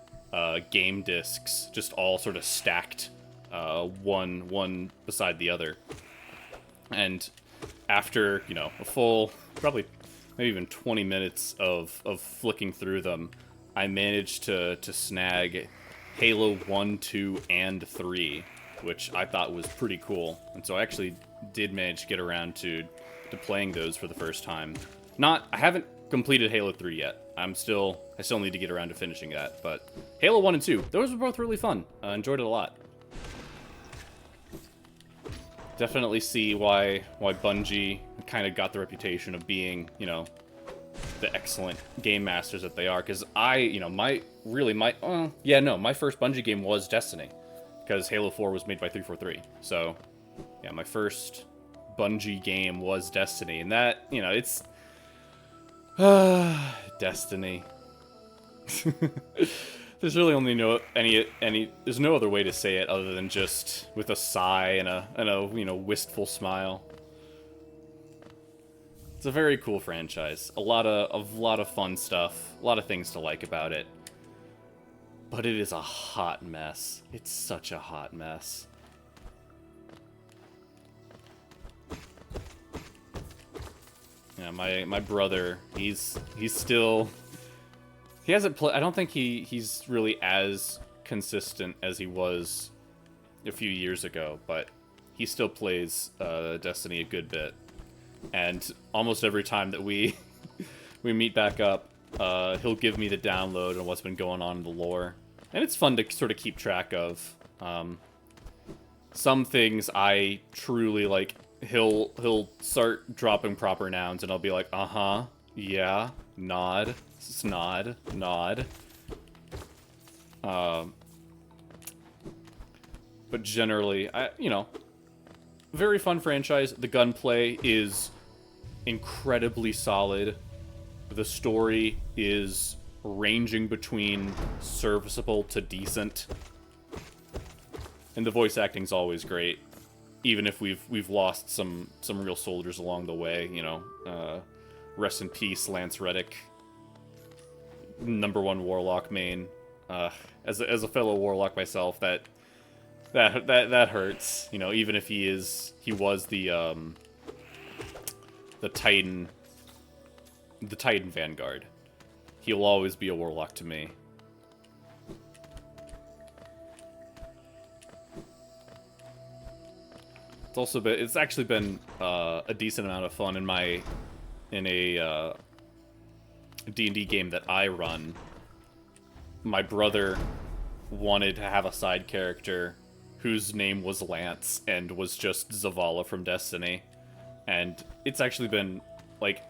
game discs, just all sort of stacked, one beside the other. And after, you know, a full, probably maybe even 20 minutes of flicking through them, I managed to snag Halo 1, 2, and 3, which I thought was pretty cool. And so I actually did manage to get around to playing those for the first time. I haven't completed Halo 3 yet. I still need to get around to finishing that, but Halo 1 and 2, those were both really fun. I enjoyed it a lot. Definitely see why Bungie kind of got the reputation of being, you know, the excellent game masters that they are. Because my first Bungie game was Destiny, because Halo 4 was made by 343. So, yeah, my first Bungie game was Destiny, and that, you know, it's Destiny. There's really only there's no other way to say it other than just with a sigh and a you know, wistful smile. It's a very cool franchise. A lot of fun stuff, a lot of things to like about it. But it is a hot mess. It's such a hot mess. Yeah, my brother, he's still, he hasn't played. I don't think he's really as consistent as he was a few years ago, but he still plays Destiny a good bit. And almost every time that we meet back up, he'll give me the download and what's been going on in the lore, and it's fun to sort of keep track of. Some things I truly like. He'll start dropping proper nouns, and I'll be like, uh-huh, yeah, nod, snod, nod. But generally, you know, very fun franchise. The gunplay is incredibly solid. The story is ranging between serviceable to decent. And the voice acting's always great. Even if we've lost some real soldiers along the way, you know, rest in peace, Lance Reddick, #1 Warlock main. As a fellow Warlock myself, that hurts, you know. Even if he was the Titan Vanguard, he'll always be a Warlock to me. It's actually been a decent amount of fun in a D&D game that I run. My brother wanted to have a side character whose name was Lance and was just Zavala from Destiny, and it's actually been like,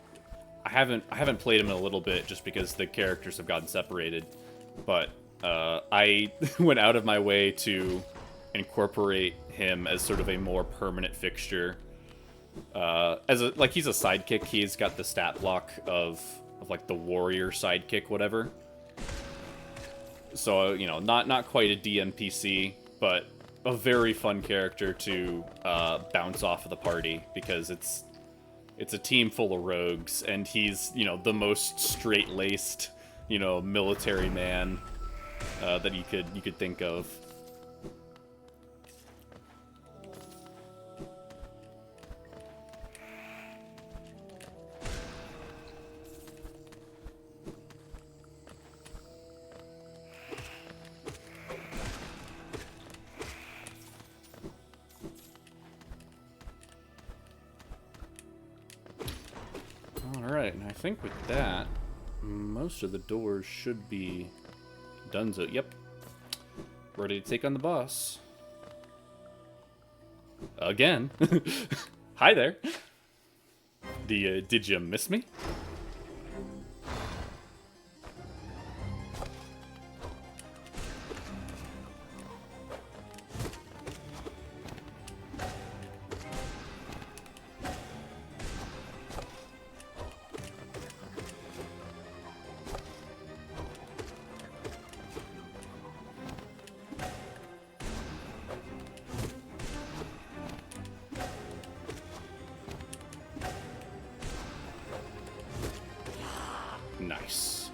I haven't played him in a little bit just because the characters have gotten separated, but I went out of my way to incorporate him as sort of a more permanent fixture. He's a sidekick. He's got the stat block of like the warrior sidekick, whatever. So, you know, not quite a DMPC, but a very fun character to bounce off of the party, because it's a team full of rogues, and he's, you know, the most straight-laced, you know, military man that you could think of. Alright, and I think with that, most of the doors should be donezo. Yep. Ready to take on the boss. Again. Hi there. Did you miss me? Nice.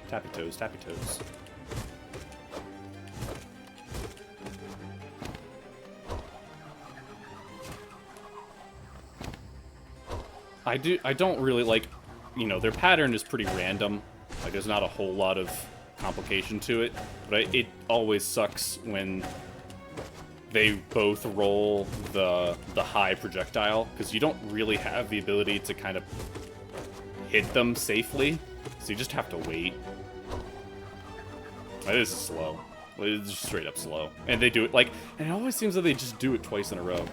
Tappy toes, tappy toes. I don't really like, you know, their pattern is pretty random. Like, there's not a whole lot of complication to it, but it always sucks when they both roll the high projectile, because you don't really have the ability to kind of hit them safely, so you just have to wait. This is slow. It's just straight up slow. And they do it, like, and it always seems that they just do it twice in a row.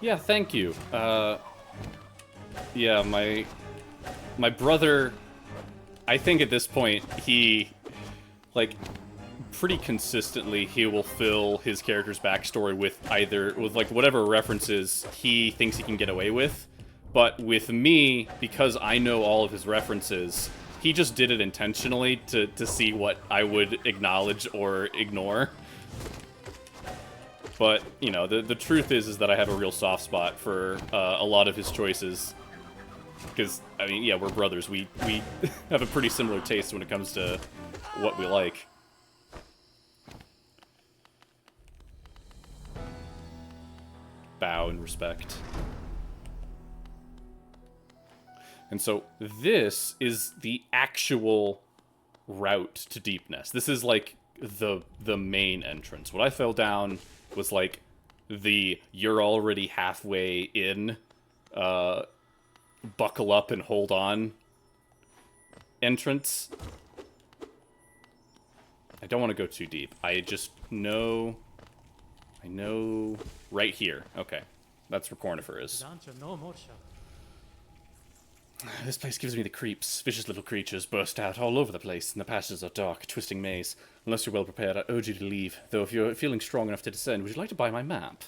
Yeah, thank you. Yeah, my brother, I think at this point, he, like, pretty consistently, he will fill his character's backstory with like, whatever references he thinks he can get away with. But with me, because I know all of his references, he just did it intentionally to see what I would acknowledge or ignore. But, you know, the truth is that I have a real soft spot for a lot of his choices. Because, I mean, yeah, we're brothers. We have a pretty similar taste when it comes to what we like. Bow in respect. And so this is the actual route to Deepnest. This is like the main entrance. What I fell down was like the you're already halfway in, buckle up and hold on entrance. I don't want to go too deep. I just know... I know... Right here. Okay. That's where Cornifer is. This place gives me the creeps. Vicious little creatures burst out all over the place, and the passages are dark, twisting maze. Unless you're well prepared, I urge you to leave. Though if you're feeling strong enough to descend, would you like to buy my map?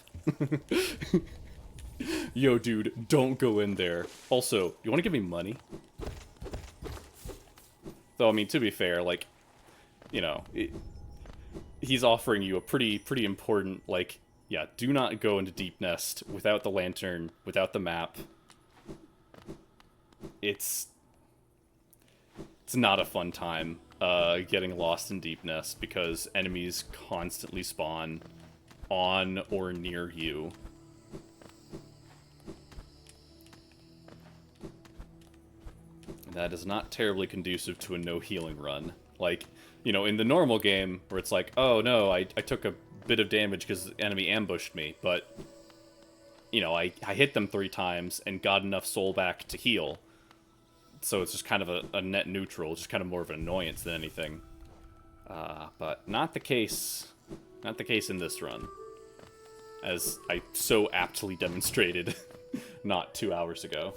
Yo, dude, don't go in there. Also, you want to give me money? Though, I mean, to be fair, like, you know, he's offering you a pretty important, like, yeah, do not go into Deepnest without the lantern, without the map. It's not a fun time getting lost in Deepnest because enemies constantly spawn on or near you. That is not terribly conducive to a no healing run. Like, you know, in the normal game where it's like, oh no, I took a bit of damage because the enemy ambushed me, but, you know, I hit them 3 times and got enough soul back to heal. So it's just kind of a net neutral, just kind of more of an annoyance than anything. But not the case. Not the case in this run. As I so aptly demonstrated not 2 hours ago.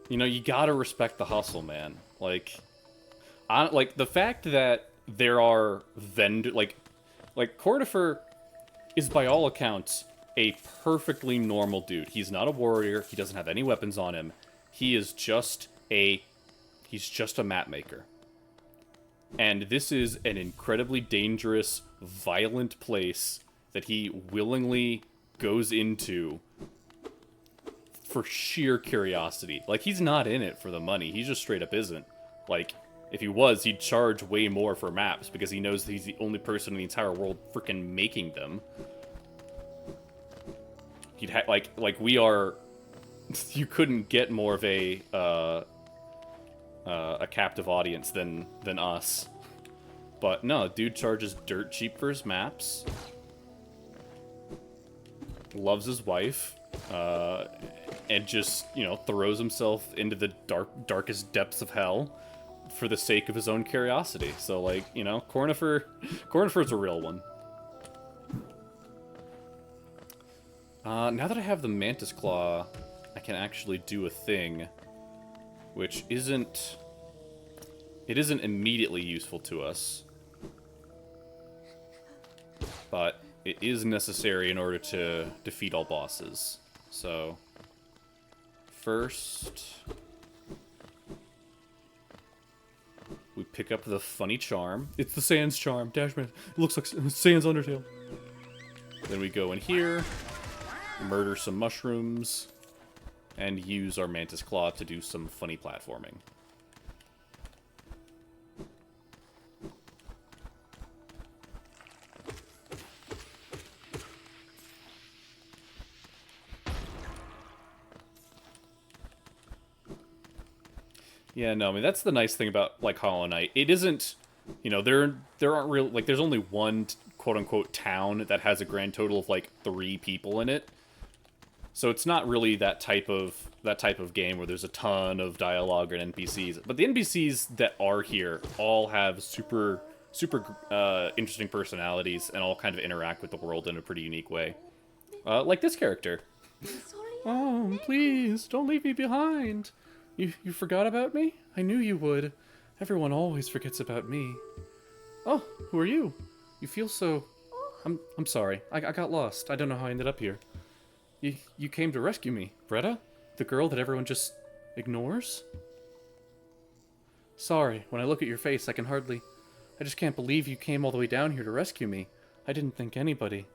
You know, you gotta respect the hustle, man. Like the fact that there are like Cordifer is by all accounts a perfectly normal dude. He's not a warrior. He doesn't have any weapons on him. He is just he's just a map maker. And this is an incredibly dangerous, violent place that he willingly goes into for sheer curiosity. Like, he's not in it for the money. He just straight up isn't. Like, if he was, he'd charge way more for maps because he knows that he's the only person in the entire world freaking making them. He'd like we are. You couldn't get more of a captive audience than us. But no, dude charges dirt cheap for his maps. Loves his wife. And just, you know, throws himself into the darkest depths of hell for the sake of his own curiosity. So, like, you know, Cornifer's a real one. Now that I have the Mantis Claw, I can actually do a thing, which isn't immediately useful to us, but it is necessary in order to defeat all bosses. So, first, We pick up the funny charm. It's the Sans charm. Dashman. It looks like Sans Undertale. Then we go in here, murder some mushrooms, and use our Mantis Claw to do some funny platforming. Yeah, no, I mean, that's the nice thing about, like, Hollow Knight. It isn't, you know, there aren't real, like, there's only one quote-unquote town that has a grand total of, like, 3 people in it. So it's not really that type of game where there's a ton of dialogue and NPCs. But the NPCs that are here all have super interesting personalities and all kind of interact with the world in a pretty unique way. Like this character. Oh, please, don't leave me behind. You forgot about me? I knew you would. Everyone always forgets about me. Oh, who are you? You feel so... I'm sorry. I got lost. I don't know how I ended up here. You came to rescue me, Bretta? The girl that everyone just ignores? Sorry, when I look at your face, I just can't believe you came all the way down here to rescue me. I didn't think anybody.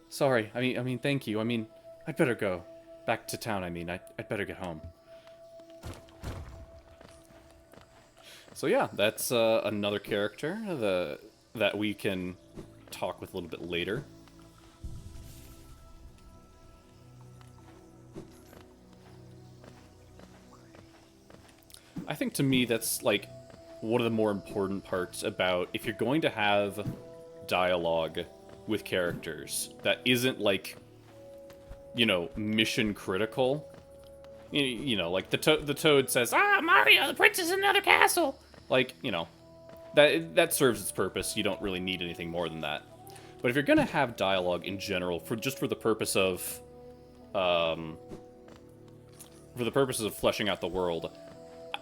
Sorry, I mean, thank you. I mean, I'd better go. Back to town, I mean. I'd better get home. So yeah, that's another character that we can talk with a little bit later. I think to me that's like one of the more important parts about if you're going to have dialogue with characters that isn't like, you know, mission critical. You know, like the Toad says, "Ah, Mario, the prince is in another castle." Like, you know, that serves its purpose. You don't really need anything more than that. But if you're gonna have dialogue in general, for the purpose of, fleshing out the world,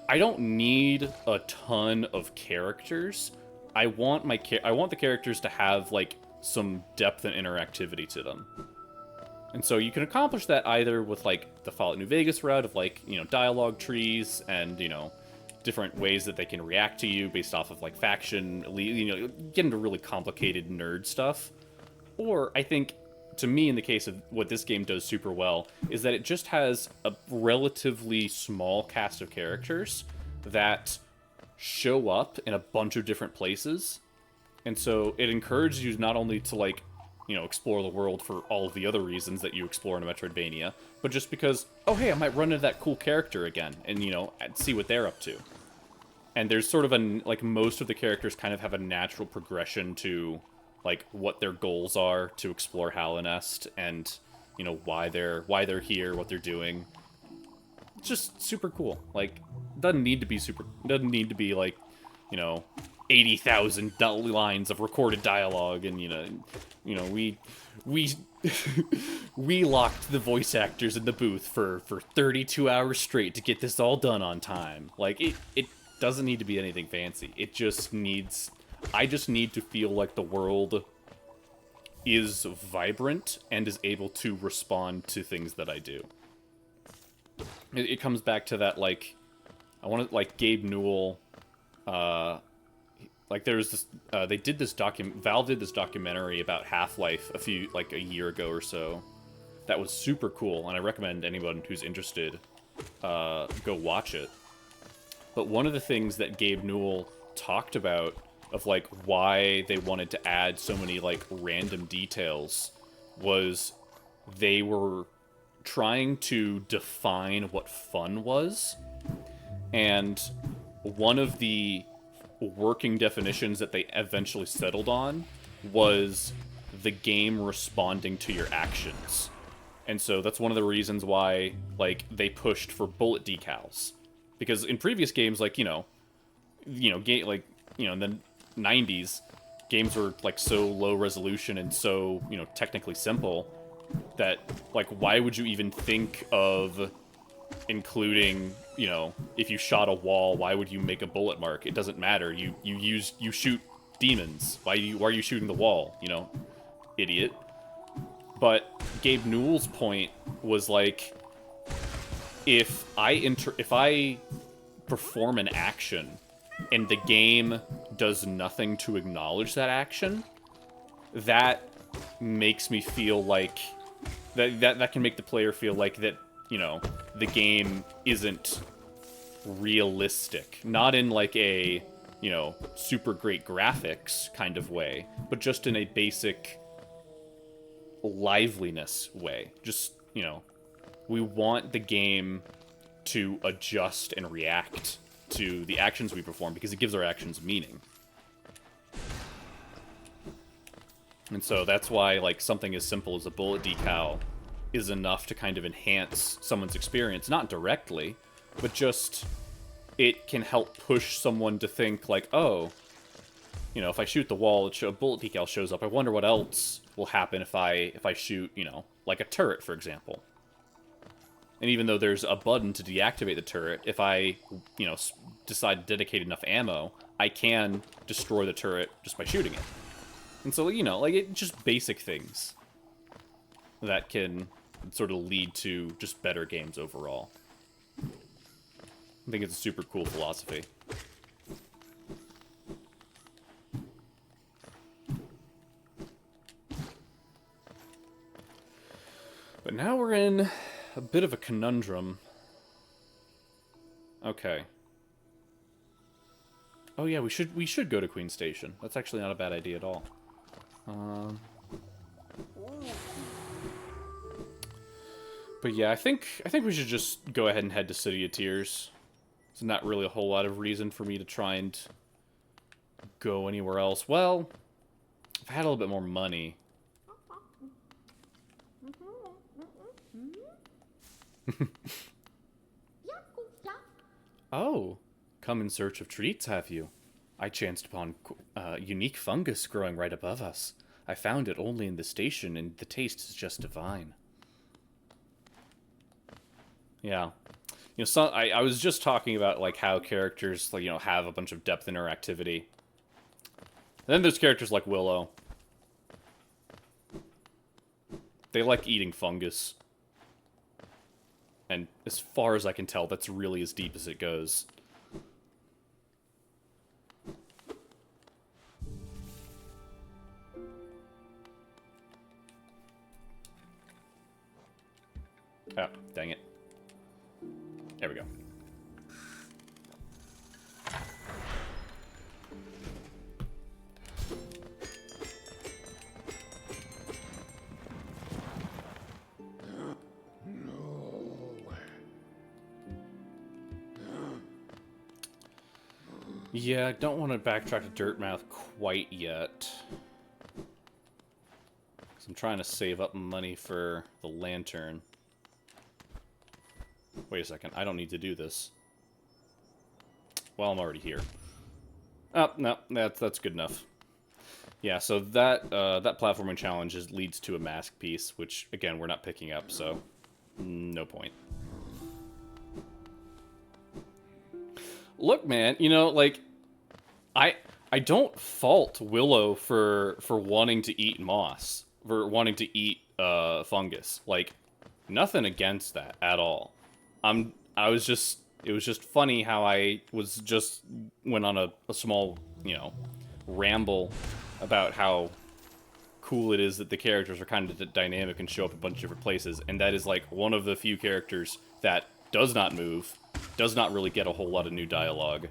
I don't need a ton of characters. I want the characters to have like some depth and interactivity to them. And so you can accomplish that either with like the Fallout New Vegas route of like, you know, dialogue trees and, you know, different ways that they can react to you based off of like faction, you know, get into really complicated nerd stuff. Or I think, to me, in the case of what this game does super well, is that it just has a relatively small cast of characters that show up in a bunch of different places. And so it encourages you not only to like, you know, explore the world for all of the other reasons that you explore in a Metroidvania, but just because, oh hey, I might run into that cool character again, and, you know, see what they're up to. And there's sort of like, most of the characters kind of have a natural progression to, like, what their goals are to explore Hallownest, and, you know, why they're here, what they're doing. It's just super cool. Like, doesn't need to be like, you know, 80,000 lines of recorded dialogue, and you know we we locked the voice actors in the booth for 32 hours straight to get this all done on time. Like, it doesn't need to be anything fancy. It just needs, I just need to feel like the world is vibrant and is able to respond to things that I do. It comes back to that, like, I want to, like, Gabe Newell, like, there's this, Valve did this documentary about Half-Life a year ago or so. That was super cool, and I recommend anyone who's interested, go watch it. But one of the things that Gabe Newell talked about of, like, why they wanted to add so many, like, random details was they were trying to define what fun was. And one of the working definitions that they eventually settled on was the game responding to your actions. And so that's one of the reasons why, like, they pushed for bullet decals. Because in previous games, like, in the 90s, games were, like, so low resolution and so, you know, technically simple that, like, why would you even think of including, you know, if you shot a wall, why would you make a bullet mark? It doesn't matter. You shoot demons. Why are you shooting the wall? You know, idiot. But Gabe Newell's point was, like, if I perform an action and the game does nothing to acknowledge that action, that makes me feel like that can make the player feel like that, you know, the game isn't realistic. Not in like a, you know, super great graphics kind of way, but just in a basic liveliness way. Just, you know, we want the game to adjust and react to the actions we perform because it gives our actions meaning. And so that's why, like, something as simple as a bullet decal is enough to kind of enhance someone's experience. Not directly, but just it can help push someone to think, like, oh, you know, if I shoot the wall, a bullet decal shows up. I wonder what else will happen if I shoot, you know, like a turret, for example. And even though there's a button to deactivate the turret, if I, you know, decide to dedicate enough ammo, I can destroy the turret just by shooting it. And so, you know, like, it's just basic things that can sort of lead to just better games overall. I think it's a super cool philosophy. But now we're in a bit of a conundrum. Okay. Oh yeah, we should go to Queen Station. That's actually not a bad idea at all. But yeah, I think we should just go ahead and head to City of Tears. There's not really a whole lot of reason for me to try and go anywhere else. Well, if I had a little bit more money. Oh, come in search of treats, have you? I chanced upon a unique fungus growing right above us. I found it only in the station, and the taste is just divine. Yeah. You know, so I was just talking about, like, how characters, like, you know, have a bunch of depth interactivity. And then there's characters like Willow. They like eating fungus. And as far as I can tell, that's really as deep as it goes. Oh, dang it. There we go. Yeah, I don't want to backtrack to Dirtmouth quite yet. 'Cause I'm trying to save up money for the lantern. Wait a second, I don't need to do this. Well, I'm already here. Oh, no, that's good enough. Yeah, so that platforming challenge leads to a mask piece, which, again, we're not picking up, so no point. Look, man, you know, like, I don't fault Willow for wanting to eat moss, for wanting to eat fungus. Like, nothing against that at all. It was just funny how I went on a small, you know, ramble about how cool it is that the characters are kind of dynamic and show up a bunch of different places, and that is like one of the few characters that does not move, does not really get a whole lot of new dialogue.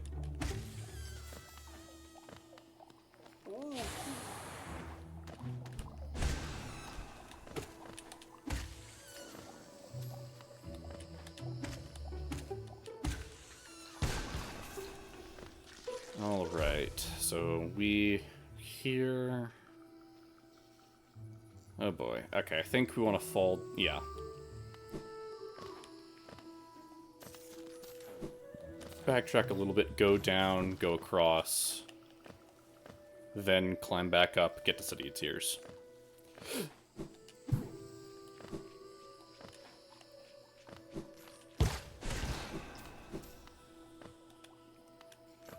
Alright, so we here... Oh boy. Okay, I think we want to fall... Yeah. Backtrack a little bit, go down, go across. Then climb back up, get to City of Tears.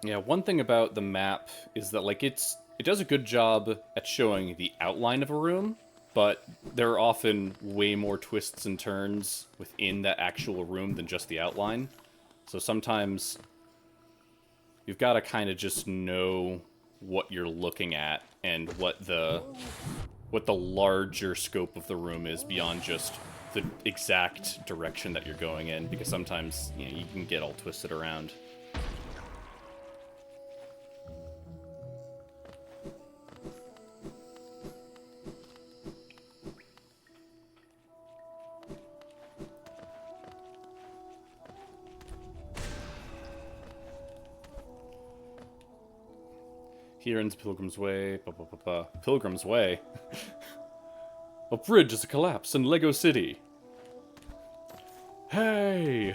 Yeah, one thing about the map is that, like, it does a good job at showing the outline of a room, but there are often way more twists and turns within that actual room than just the outline. So sometimes you've got to kind of just know what you're looking at and what the larger scope of the room is beyond just the exact direction that you're going in, because sometimes, you know, you can get all twisted around. Here ends Pilgrim's Way. Pilgrim's Way? A bridge is a collapse in Lego City. Hey!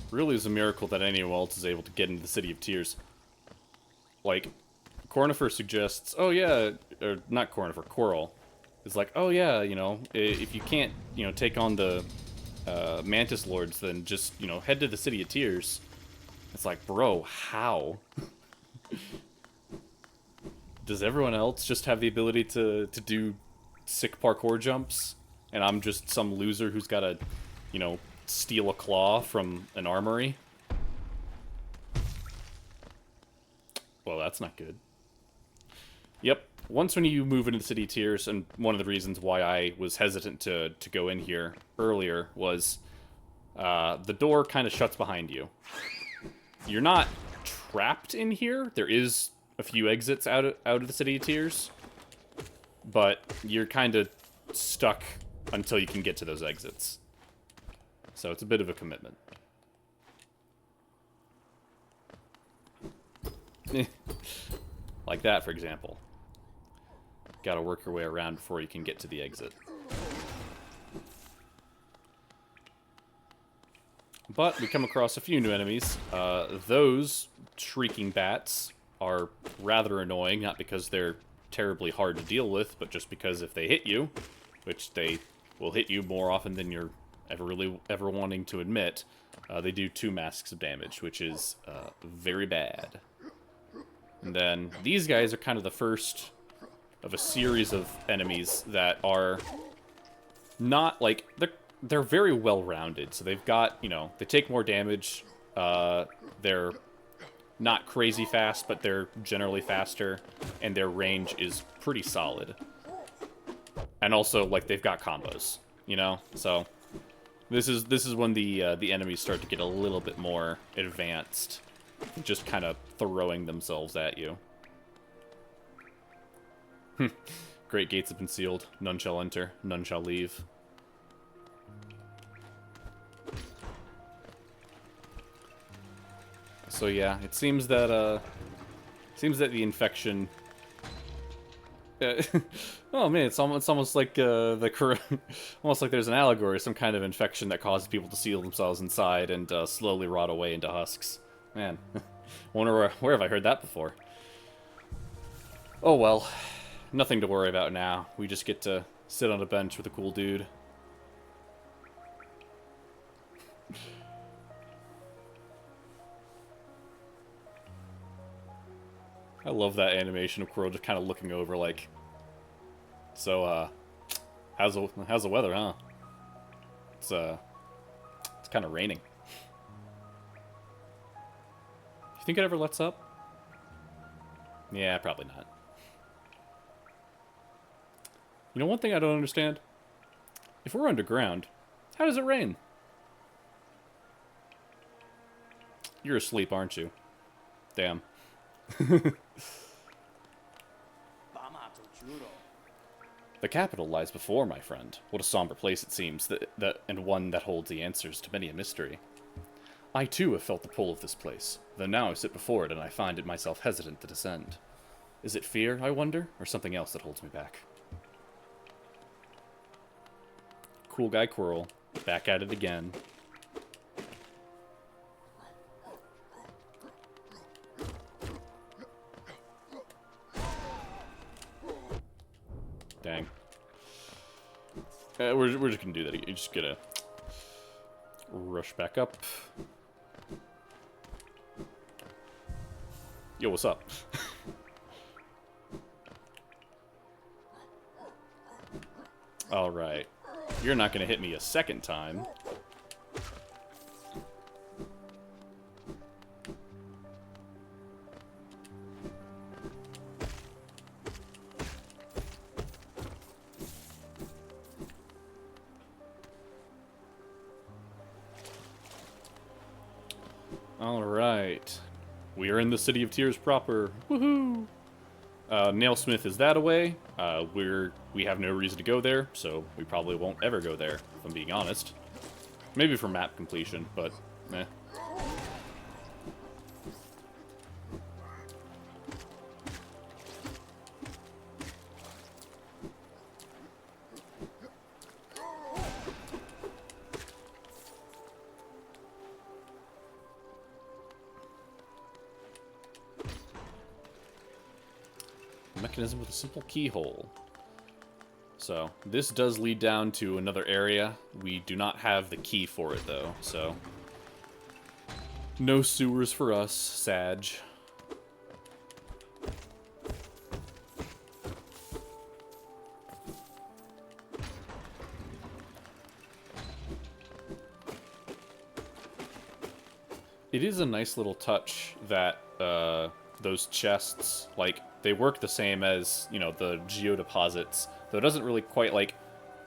Really is a miracle that anyone else is able to get into the City of Tears. Like, Cornifer suggests, oh yeah, or not Cornifer, Coral. It's like, oh yeah, you know, if you can't, you know, take on the Mantis Lords, then just, you know, head to the City of Tears. It's like, bro, how? Does everyone else just have the ability to do sick parkour jumps? And I'm just some loser who's got to, you know, steal a claw from an armory? Well, that's not good. Yep. Once when you move into the City of Tears, and one of the reasons why I was hesitant to go in here earlier was the door kind of shuts behind you. You're not trapped in here. There is a few exits out of the City of Tears, but you're kind of stuck until you can get to those exits. So it's a bit of a commitment. Like that, for example. Gotta work your way around before you can get to the exit. But we come across a few new enemies. Those shrieking bats are rather annoying, not because they're terribly hard to deal with, but just because if they hit you, which they will hit you more often than you're ever wanting to admit, they do 2 masks of damage, which is very bad. And then these guys are kind of the first of a series of enemies that are not, like, they're very well-rounded. So they've got, you know, they take more damage, they're not crazy fast, but they're generally faster, and their range is pretty solid. And also, like, they've got combos, you know? So this is when the enemies start to get a little bit more advanced, just kind of throwing themselves at you. Great gates have been sealed. None shall enter. None shall leave. So yeah, it seems that the infection. Oh man, it's almost like almost like there's an allegory, some kind of infection that causes people to seal themselves inside and slowly rot away into husks. Man, wonder where have I heard that before? Oh well. Nothing to worry about now. We just get to sit on a bench with a cool dude. I love that animation of Crow just kind of looking over like, so, how's the weather, huh? It's kind of raining. You think it ever lets up? Yeah, probably not. You know, one thing I don't understand? If we're underground, how does it rain? You're asleep, aren't you? Damn. The capital lies before, my friend. What a somber place it seems, and one that holds the answers to many a mystery. I too have felt the pull of this place, though now I sit before it and I find it myself hesitant to descend. Is it fear, I wonder, or something else that holds me back? Cool guy Quirrell, back at it again. Dang. We're just gonna do that again. You're just gonna rush back up. Yo, what's up? Alright. You're not gonna hit me a second time. Alright. We are in the City of Tears proper. Woohoo! Nailsmith is that away. We have no reason to go there, so we probably won't ever go there, if I'm being honest. Maybe for map completion, but eh. Mechanism with a simple keyhole. So, this does lead down to another area. We do not have the key for it, though, so... No sewers for us, Sag. It is a nice little touch that, those chests, like, they work the same as, you know, the geodeposits, though it doesn't really quite, like,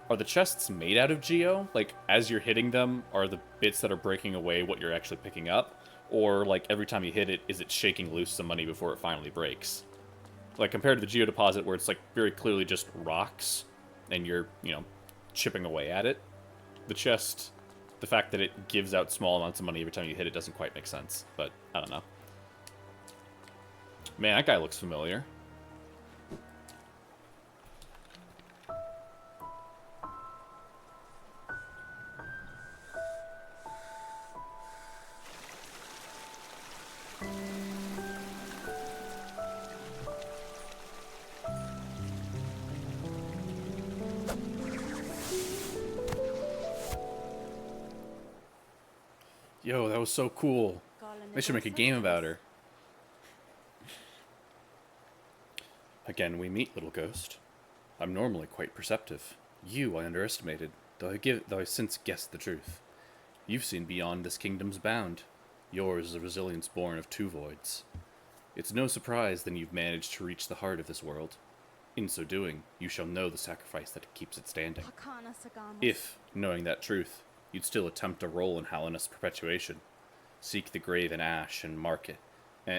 are the chests made out of geo? Like, as you're hitting them, are the bits that are breaking away what you're actually picking up? Or, like, every time you hit it, is it shaking loose some money before it finally breaks? Like, compared to the geodeposit, where it's, like, very clearly just rocks, and you're, you know, chipping away at it, the chest, the fact that it gives out small amounts of money every time you hit it doesn't quite make sense, but I don't know. Man, that guy looks familiar. Yo, that was so cool. They should make a game about her. Again, we meet, little ghost. I'm normally quite perceptive. You I underestimated, though I since guessed the truth. You've seen beyond this kingdom's bound. Yours is a resilience born of two voids. It's no surprise then you've managed to reach the heart of this world. In so doing, you shall know the sacrifice that keeps it standing. If, knowing that truth, you'd still attempt a role in Hallownest's perpetuation, seek the grave in ash and mark it,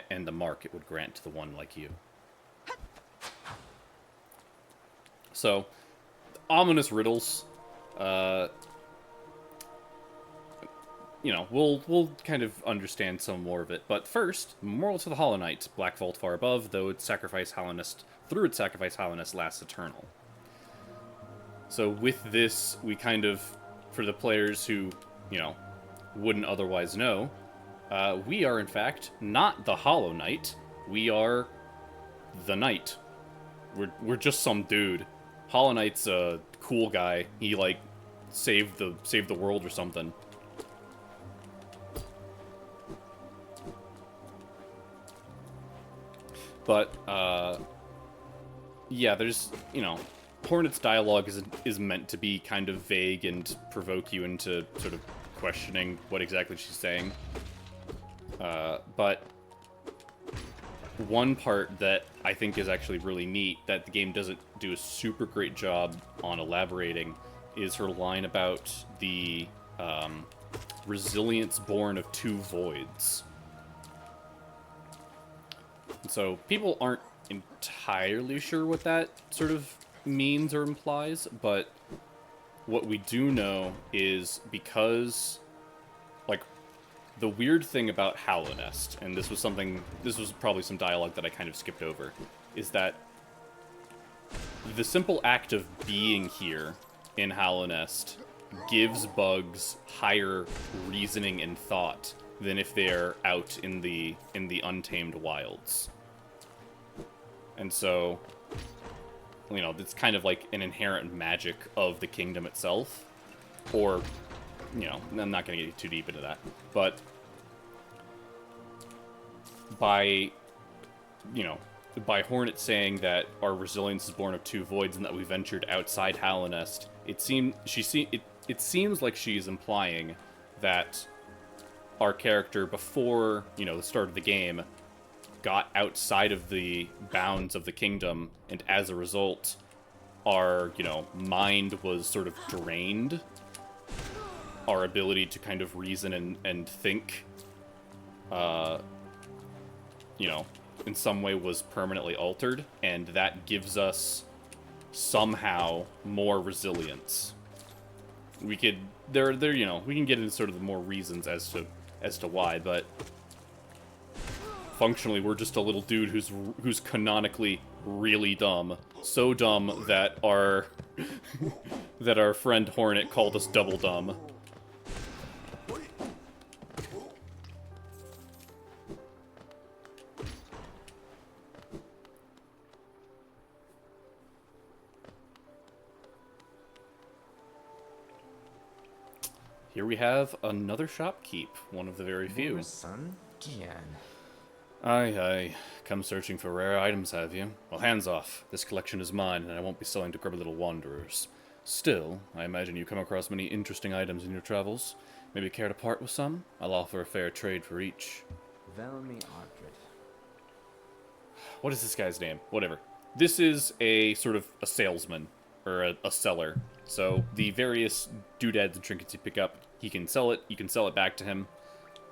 and the mark it would grant to the one like you. So, ominous riddles. You know, we'll kind of understand some more of it. But first, Memorial to the Hollow Knight, Black Vault far above, though its sacrifice Hallownest lasts eternal. So with this, we kind of, for the players who, you know, wouldn't otherwise know, we are in fact not the Hollow Knight. We are the Knight. We're just some dude. Hollow Knight's a cool guy. He, like, saved the world or something. But, yeah, there's, you know, Hornet's dialogue is meant to be kind of vague and provoke you into sort of questioning what exactly she's saying. But one part that I think is actually really neat that the game doesn't do a super great job on elaborating is her line about the resilience born of two voids. And so people aren't entirely sure what that sort of means or implies, but what we do know is because, like, the weird thing about Hallownest, and this was probably some dialogue that I kind of skipped over, is that the simple act of being here in Hallownest gives bugs higher reasoning and thought than if they're out in the untamed wilds. And so, you know, it's kind of like an inherent magic of the kingdom itself. Or, you know, I'm not going to get too deep into that. But by Hornet saying that our resilience is born of two voids and that we ventured outside Hallownest, it seems like she's implying that our character, before, you know, the start of the game, got outside of the bounds of the kingdom, and as a result, our, you know, mind was sort of drained. Our ability to kind of reason and think, you know, in some way was permanently altered, and that gives us somehow more resilience. We could, you know, we can get into sort of the more reasons as to why, but functionally we're just a little dude who's canonically really dumb. So dumb that our that our friend Hornet called us double dumb. Here we have another shopkeep, one of the very few. More son? Gian. Aye. Come searching for rare items, have you? Well, hands off. This collection is mine, and I won't be selling to grubby little wanderers. Still, I imagine you come across many interesting items in your travels. Maybe care to part with some? I'll offer a fair trade for each. Velmi Ardred. What is this guy's name? Whatever. This is a sort of a salesman, or a seller. So the various doodads and trinkets you pick up, he can sell it, you can sell it back to him.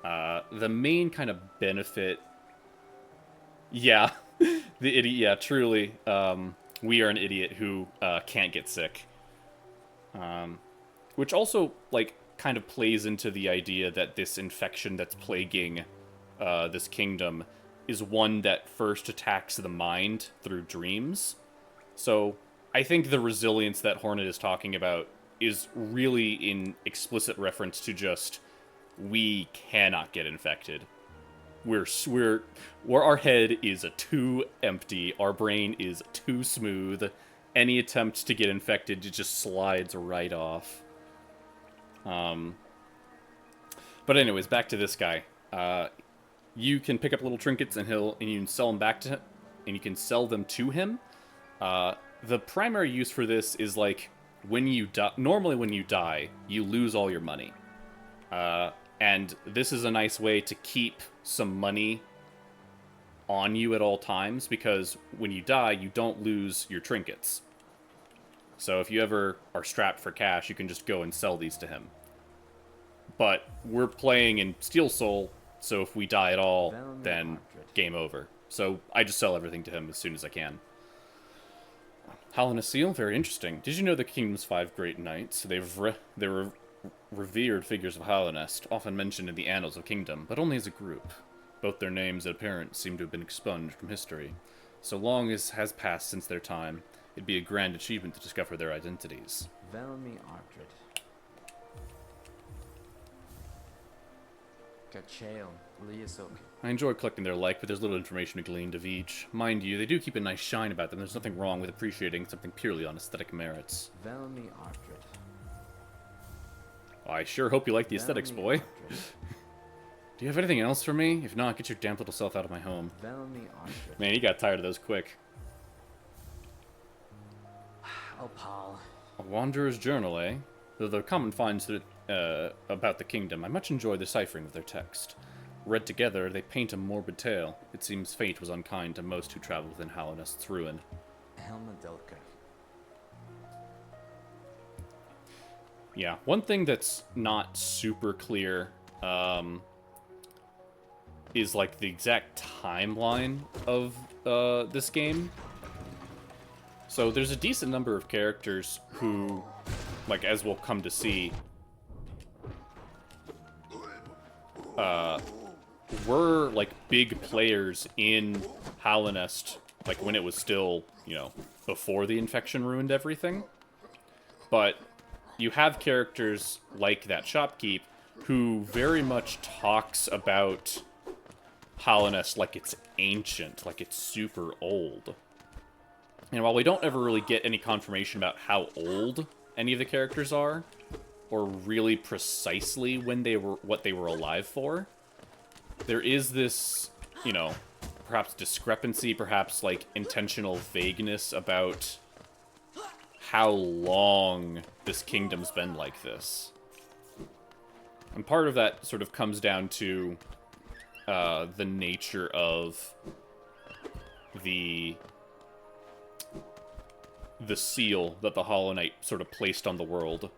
The main kind of benefit... Yeah, the idiot, yeah, truly. We are an idiot who can't get sick. Which also, like, kind of plays into the idea that this infection that's plaguing this kingdom is one that first attacks the mind through dreams. So I think the resilience that Hornet is talking about is really in explicit reference to just, we cannot get infected. Our head is too empty, our brain is too smooth. Any attempt to get infected, it just slides right off. But anyways, back to this guy. You can pick up little trinkets and you can sell them back to him, and you can sell them to him. The primary use for this is like when you die. Normally, when you die, you lose all your money, and this is a nice way to keep some money on you at all times, because when you die, you don't lose your trinkets. So if you ever are strapped for cash, you can just go and sell these to him. But we're playing in Steel Soul, so if we die at all, then game over. So I just sell everything to him as soon as I can. Hallownest seal, very interesting. Did you know the kingdom's 5 great knights? They were revered figures of Hallownest, often mentioned in the annals of kingdom, but only as a group. Both their names and appearance seem to have been expunged from history. So long as has passed since their time, it'd be a grand achievement to discover their identities. Velmi Ardred. Gachael, Liasok. I enjoy collecting their like, but there's little information to glean of each. Mind you, they do keep a nice shine about them. There's nothing wrong with appreciating something purely on aesthetic merits. Velmi Ardred. Well, I sure hope you like the aesthetics, boy. Do you have anything else for me? If not, get your damp little self out of my home. Velmi Ardred. Man, he got tired of those quick. Oh, Paul. A wanderer's journal, eh? Though the common finds that, about the kingdom, I much enjoy the ciphering of their text. Read together, they paint a morbid tale. It seems fate was unkind to most who traveled within Hallownest's ruin. Helmadelka. Yeah, one thing that's not super clear, is, like, the exact timeline of, this game. So there's a decent number of characters who, like, as we'll come to see, were, like, big players in Hallownest, like, when it was still, you know, before the infection ruined everything. But you have characters like that shopkeep who very much talks about Hallownest like it's ancient, like it's super old. And while we don't ever really get any confirmation about how old any of the characters are, or really precisely when they were, what they were alive for, there is this, you know, perhaps discrepancy, perhaps like intentional vagueness about how long this kingdom's been like this. And part of that sort of comes down to the nature of the seal that the Hollow Knight sort of placed on the world.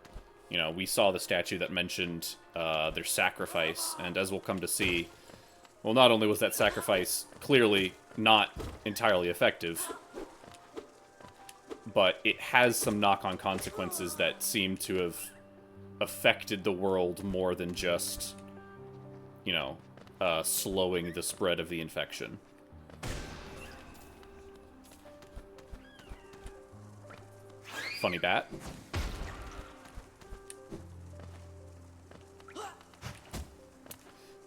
You know, we saw the statue that mentioned their sacrifice, and as we'll come to see, well, not only was that sacrifice clearly not entirely effective, but it has some knock-on consequences that seem to have affected the world more than just, you know, slowing the spread of the infection. Funny bat.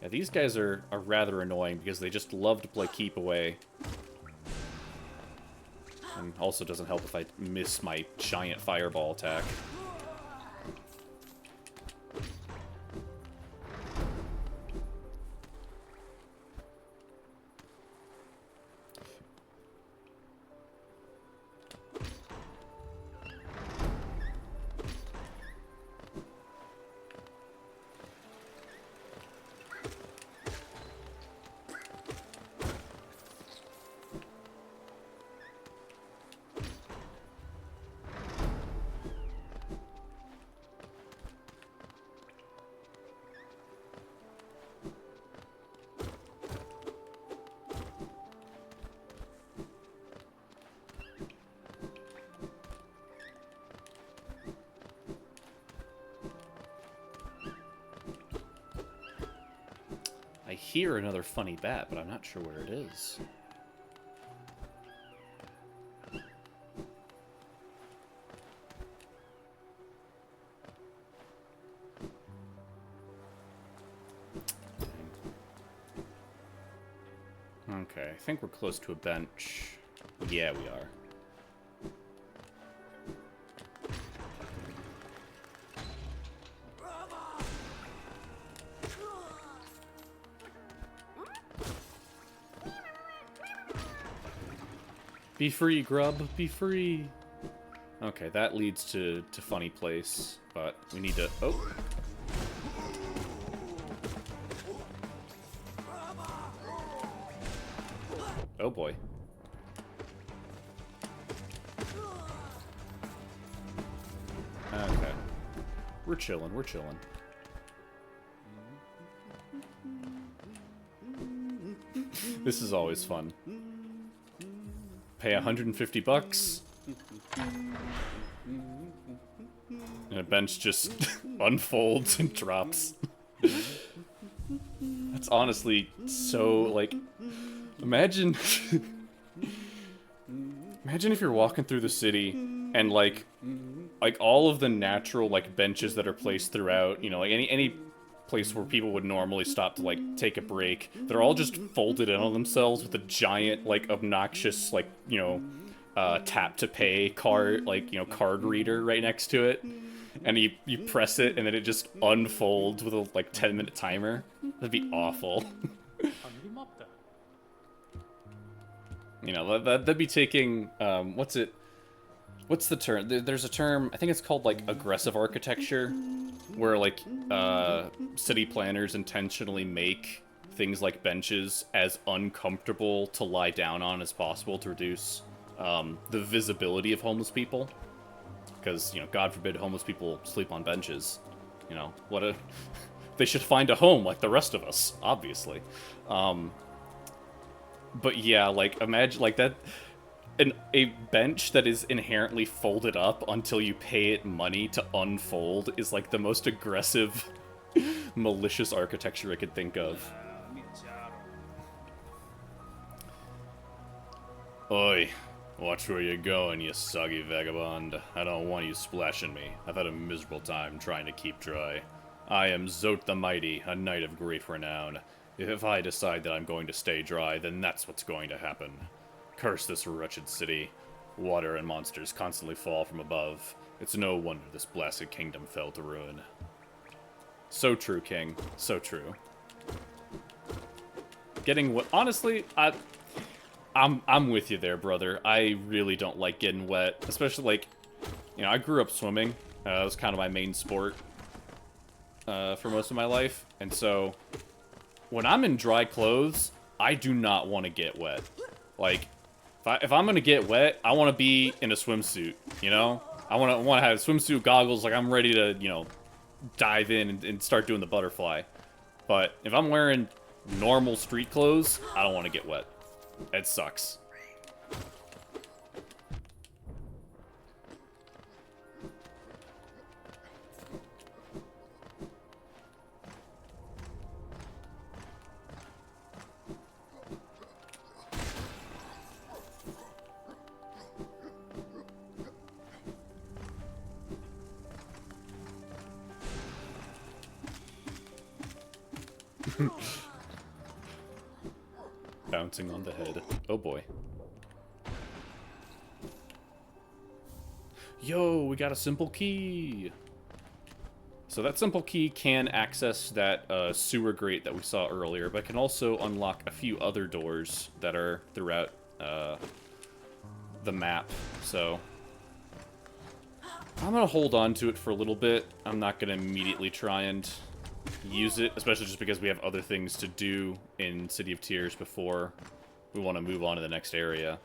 Yeah, these guys are rather annoying because they just love to play keep away. And also doesn't help if I miss my giant fireball attack. I hear another funny bat, but I'm not sure where it is. Okay, I think we're close to a bench. Yeah, we are. Be free, grub. Be free. Okay, that leads to funny place, but we need to... Oh. Oh, boy. Okay. We're chilling, we're chilling. This is always fun. Pay 150 bucks. And a bench just unfolds and drops. That's honestly so, like... Imagine... Imagine if you're walking through the city and, like all of the natural, like, benches that are placed throughout, you know, like, any place where people would normally stop to, like, take a break, they're all just folded in on themselves with a giant, like, obnoxious, like, you know, tap to pay card, like, you know, card reader right next to it. And you press it and then it just unfolds with a, like, 10-minute timer. That'd be awful. You know, that'd be taking, what's the term? There's a term, I think it's called, like, aggressive architecture, where, like, city planners intentionally make things like benches as uncomfortable to lie down on as possible to reduce the visibility of homeless people. Because, you know, God forbid homeless people sleep on benches. You know, they should find a home like the rest of us, obviously. But yeah, like, imagine, like, that... a bench that is inherently folded up until you pay it money to unfold is, like, the most aggressive, malicious architecture I could think of. Oi, watch where you're going, you soggy vagabond. I don't want you splashing me. I've had a miserable time trying to keep dry. I am Zote the Mighty, a knight of great renown. If I decide that I'm going to stay dry, then that's what's going to happen. Curse this wretched city. Water and monsters constantly fall from above. It's no wonder this blasted kingdom fell to ruin. So true, King. So true. Getting wet. Honestly, I'm with you there, brother. I really don't like getting wet, especially, like, you you know, I grew up swimming. That was kind of my main sport for most of my life. And so, when I'm in dry clothes, I do not want to get wet. Like, if I'm going to get wet, I want to be in a swimsuit, you know? I want to have swimsuit goggles, like I'm ready to, you know, dive in and start doing the butterfly. But if I'm wearing normal street clothes, I don't want to get wet. It sucks. Bouncing on the head. Oh boy. Yo, we got a simple key! So that simple key can access that sewer grate that we saw earlier, but can also unlock a few other doors that are throughout the map. So I'm gonna hold on to it for a little bit. I'm not gonna immediately try and use it, especially just because we have other things to do in City of Tears before we want to move on to the next area.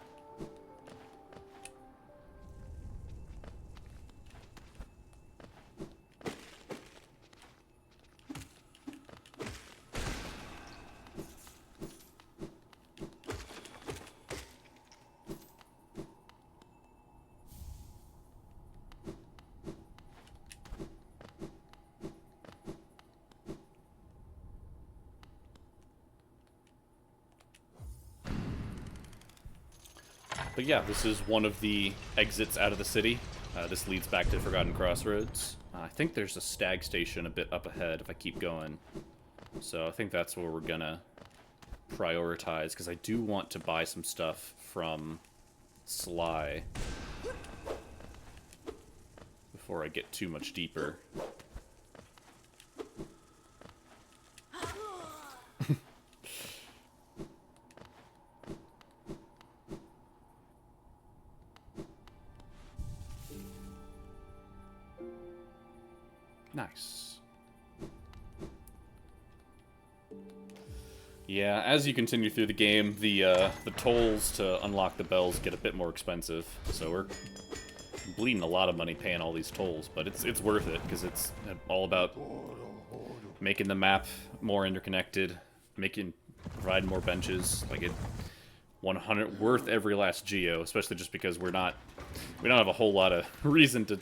But yeah, this is one of the exits out of the city. This leads back to Forgotten Crossroads. I think there's a stag station a bit up ahead if I keep going. So I think that's where we're gonna prioritize, because I do want to buy some stuff from Sly before I get too much deeper. Nice. Yeah, as you continue through the game, the tolls to unlock the bells get a bit more expensive. So we're bleeding a lot of money paying all these tolls, but it's worth it because it's all about making the map more interconnected, providing more benches. Like 100 worth every last geo, especially just because we don't have a whole lot of reason to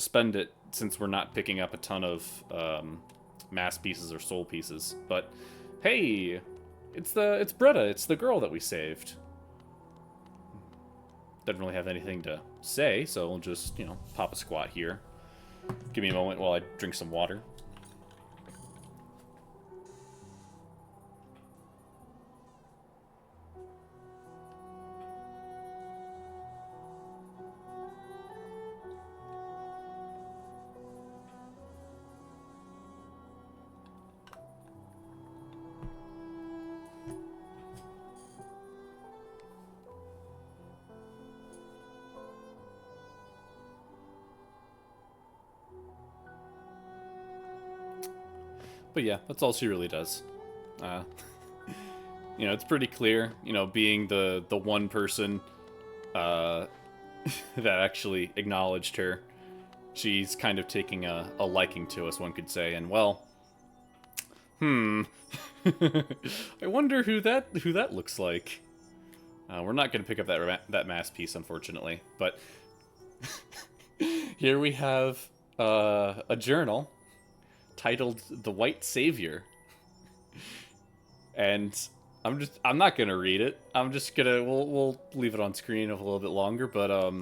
spend it, since we're not picking up a ton of mass pieces or soul pieces. But hey, it's Bretta. It's the girl that we saved. Doesn't really have anything to say, so we'll just, you know, pop a squat here. Give me a moment while I drink some water. But yeah, that's all she really does. You know, it's pretty clear, you know, being the one person that actually acknowledged her, she's kind of taking a liking to us, one could say. And well, I wonder who that looks like. We're not going to pick up that mass piece, unfortunately. But here we have a journal titled "The White Savior," and I'm not gonna read it. I'm just gonna we'll leave it on screen a little bit longer. But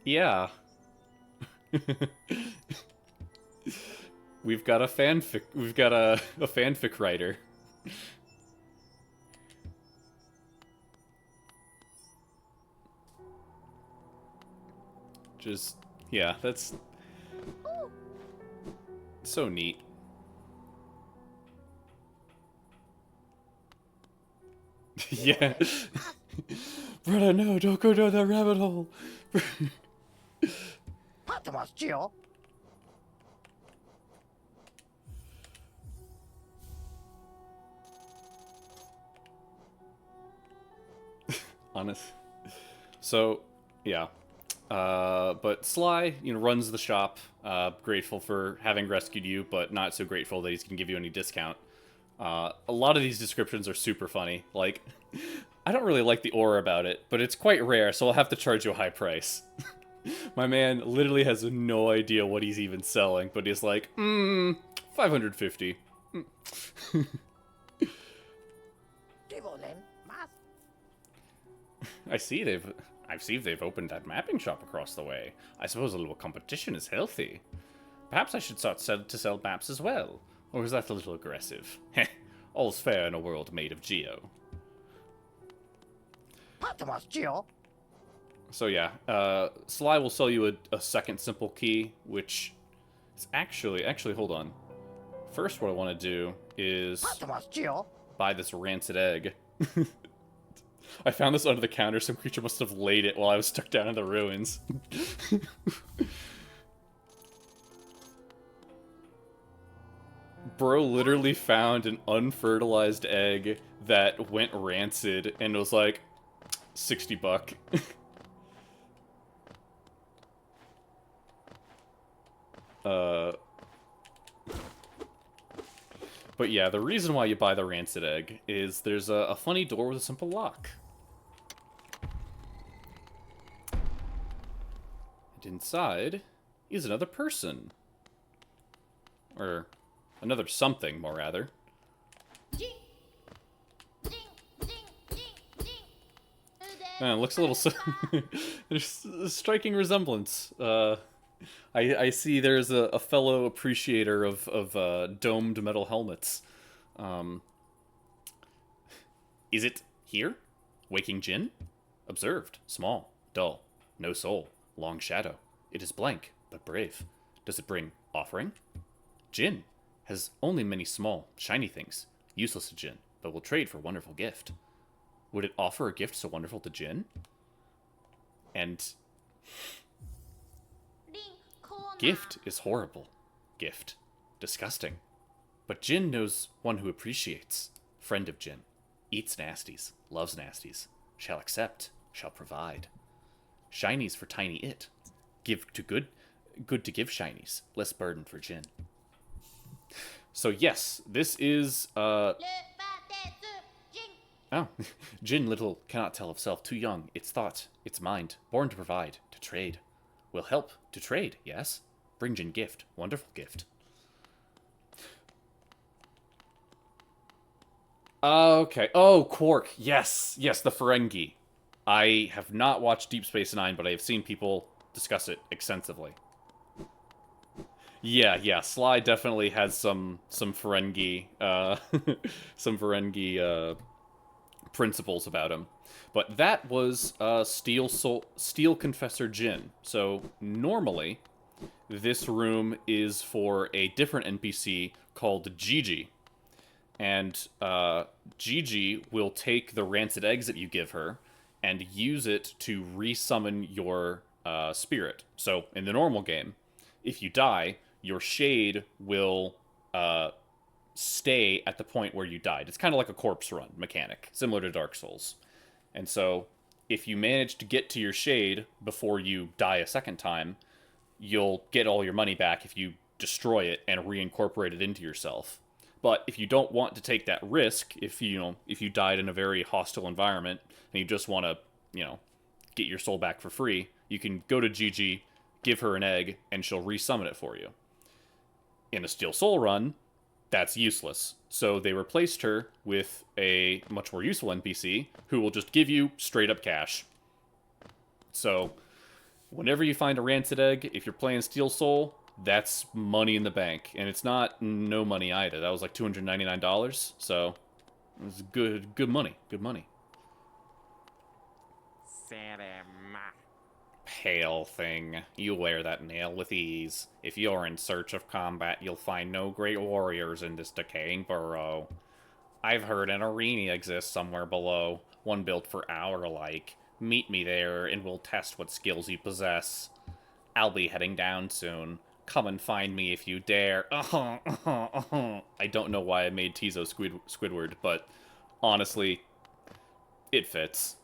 yeah, we've got a fanfic. We've got a fanfic writer. Just yeah, that's so neat. Yeah. Brother, no, don't go down that rabbit hole. Honest. So, yeah. But Sly, runs the shop. Grateful for having rescued you, but not so grateful that he's gonna give you any discount. A lot of these descriptions are super funny. Like, I don't really like the aura about it, but it's quite rare, so I'll have to charge you a high price. My man literally has no idea what he's even selling, but he's like, 550. I see they've opened that mapping shop across the way. I suppose a little competition is healthy. Perhaps I should start to sell maps as well. Or is that a little aggressive? Heh, all's fair in a world made of Geo. So yeah, Sly will sell you a second simple key, which is actually, hold on. First what I want to do is buy this rancid egg. I found this under the counter. Some creature must have laid it while I was stuck down in the ruins. Bro literally found an unfertilized egg that went rancid and was like, $60. But yeah, the reason why you buy the rancid egg is there's a funny door with a simple lock. And inside is another person. Or another something, more rather. It looks a little... There's a striking resemblance. I see there's a fellow appreciator of domed metal helmets. Is it here? Waking Jinn? Observed. Small. Dull. No soul. Long shadow. It is blank, but brave. Does it bring offering? Jinn has only many small, shiny things. Useless to Jinn, but will trade for wonderful gift. Would it offer a gift so wonderful to Jinn? And... Gift is horrible. Gift. Disgusting. But Jinn knows one who appreciates. Friend of Jinn. Eats nasties. Loves nasties. Shall accept. Shall provide. Shinies for tiny it. Give to good. Good to give shinies. Less burden for Jinn. So yes, this is, Oh. Jinn little cannot tell of self. Too young. Its thought. Its mind. Born to provide. To trade. Will help. To trade. Yes. Bring Jinn gift. Wonderful gift. Okay. Oh, Quark. Yes. Yes, the Ferengi. I have not watched Deep Space Nine, but I have seen people discuss it extensively. Yeah. Sly definitely has some Ferengi, some Ferengi, principles about him. But that was, Steel Confessor Jinn. So, normally, this room is for a different NPC called Gigi. And, Gigi will take the rancid eggs that you give her and use it to resummon your, spirit. So, in the normal game, if you die, your shade will, stay at the point where you died. It's kind of like a corpse run mechanic, similar to Dark Souls. And so, if you manage to get to your shade before you die a second time, you'll get all your money back if you destroy it and reincorporate it into yourself. But if you don't want to take that risk, if you died in a very hostile environment and you just want to, get your soul back for free, you can go to Gigi, give her an egg, and she'll resummon it for you. In a Steel Soul run, that's useless. So they replaced her with a much more useful NPC who will just give you straight up cash. So whenever you find a rancid egg, if you're playing Steel Soul, that's money in the bank. And it's not no money either. That was like $299. So it was good money. Good money. Pale thing. You wear that nail with ease. If you're in search of combat, you'll find no great warriors in this decaying burrow. I've heard an arena exists somewhere below, one built for our like. Meet me there, and we'll test what skills you possess. I'll be heading down soon. Come and find me if you dare. I don't know why I made Tizo Squidward, but honestly, it fits.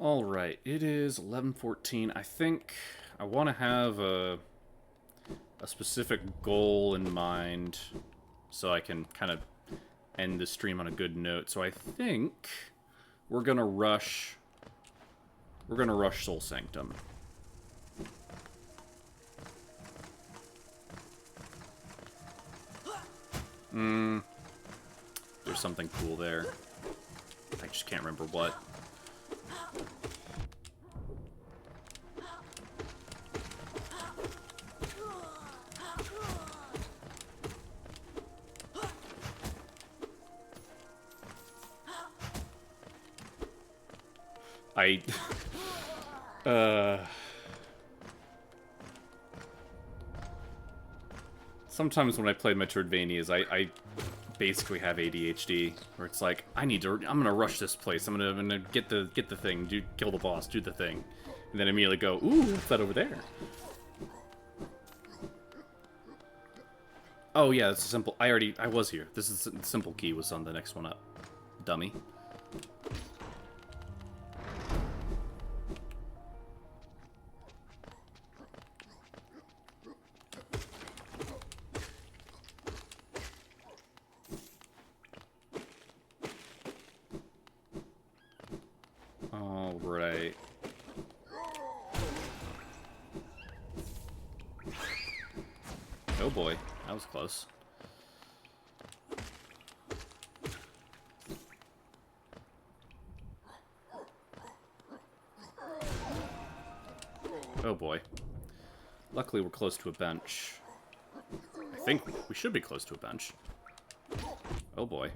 Alright, it is 11:14. I think I want to have a specific goal in mind so I can kind of end the stream on a good note. So I think we're gonna rush Soul Sanctum. There's something cool there. I just can't remember what. Sometimes when I play Metroidvanias, I basically have ADHD, where it's like, I'm gonna rush this place, I'm gonna get the thing, kill the boss, do the thing, and then immediately go, ooh, what's that over there? Oh yeah, it's a simple, I was here. This is the simple key was on the next one up. Dummy. Alright. Oh boy, that was close. Oh boy. Luckily we're close to a bench. I think we should be close to a bench. Oh boy.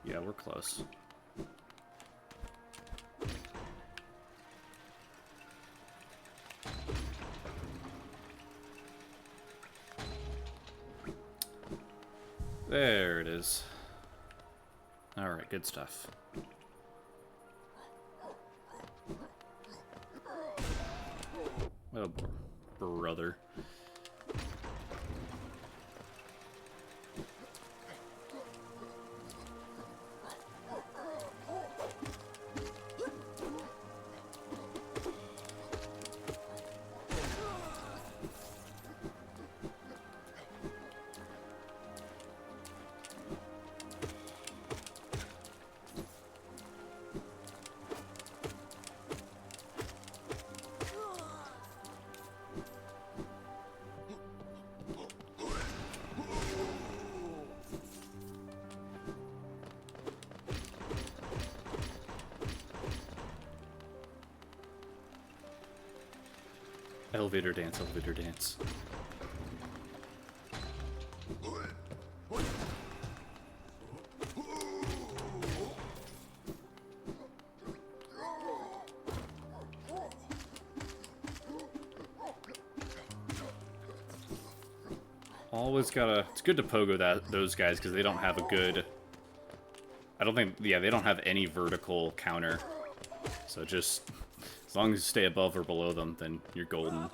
Yeah, we're close. There it is. Alright, good stuff. Oh, brother. Elevator dance, elevator dance. Always gotta... It's good to pogo those guys, because they don't have a good... I don't think... Yeah, they don't have any vertical counter. So just... As long as you stay above or below them, then you're golden.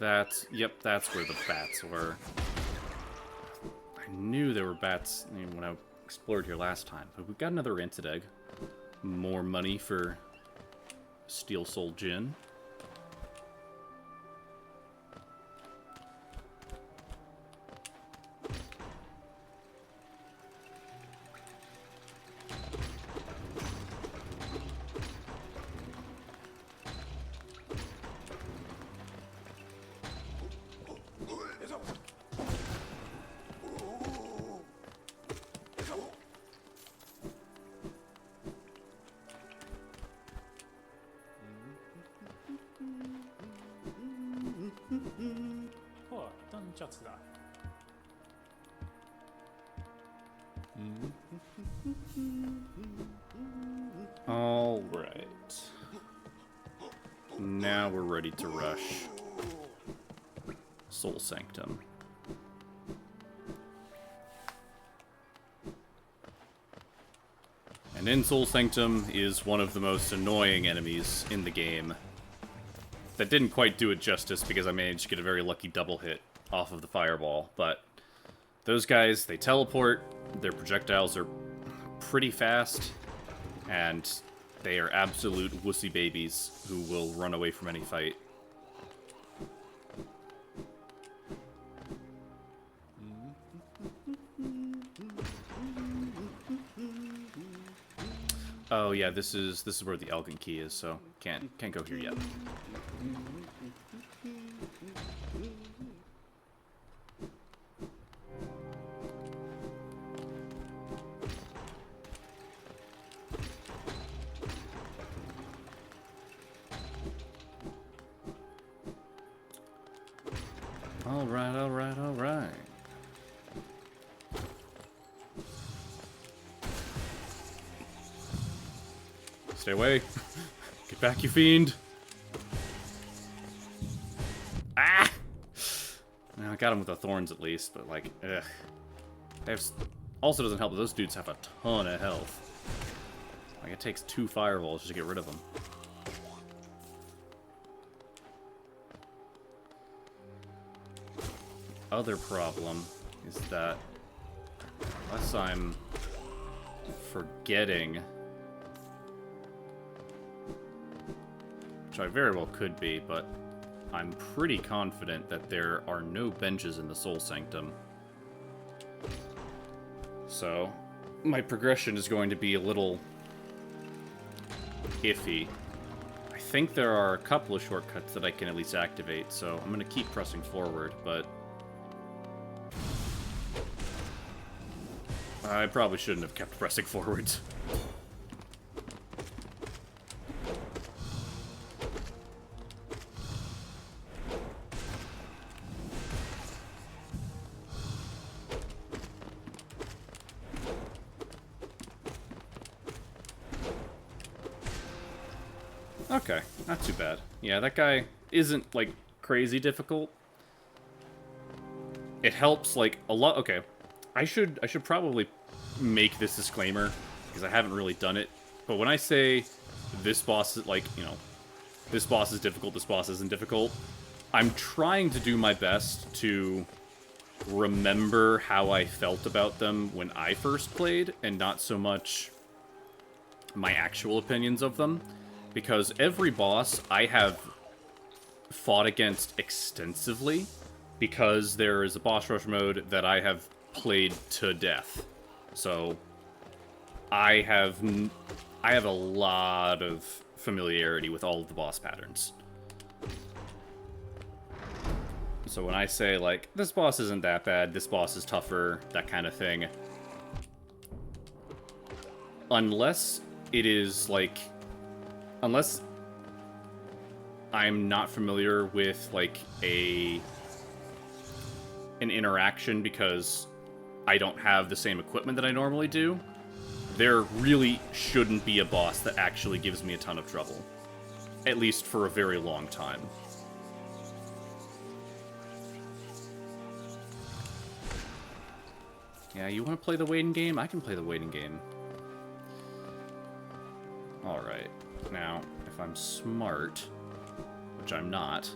Yep, that's where the bats were. I knew there were bats when I explored here last time, but we've got another rancid egg. More money for Steel Soul Gin. All right. Now we're ready to rush Soul Sanctum. And in Soul Sanctum is one of the most annoying enemies in the game. That didn't quite do it justice because I managed to get a very lucky double hit off of the fireball, but those guys, they teleport, their projectiles are pretty fast, and they are absolute wussy babies who will run away from any fight. Oh yeah, this is where the Elgin key is, so can't go here yet. Alright, alright, alright. Stay away. Get back, you fiend. Ah! Now, I got him with the thorns at least, but like, ugh. Also doesn't help that those dudes have a ton of health. Like, it takes 2 fireballs just to get rid of them. Other problem is that, unless I'm forgetting, which I very well could be, but I'm pretty confident that there are no benches in the Soul Sanctum. So, my progression is going to be a little iffy. I think there are a couple of shortcuts that I can at least activate, so I'm going to keep pressing forward, but I probably shouldn't have kept pressing forwards. Okay, not too bad. Yeah, that guy isn't, like, crazy difficult. It helps, like, a lot. Okay, I should probably make this disclaimer, because I haven't really done it. But when I say this boss is, like, you know, this boss is difficult, this boss isn't difficult, I'm trying to do my best to remember how I felt about them when I first played, and not so much my actual opinions of them. Because every boss I have fought against extensively, because there is a boss rush mode that I have played to death. So I have a lot of familiarity with all of the boss patterns. So when I say, like, this boss isn't that bad, this boss is tougher, that kind of thing, unless it is, like, unless I'm not familiar with, like, an interaction because I don't have the same equipment that I normally do, there really shouldn't be a boss that actually gives me a ton of trouble. At least for a very long time. Yeah, you want to play the waiting game? I can play the waiting game. Alright. Now, if I'm smart, which I'm not,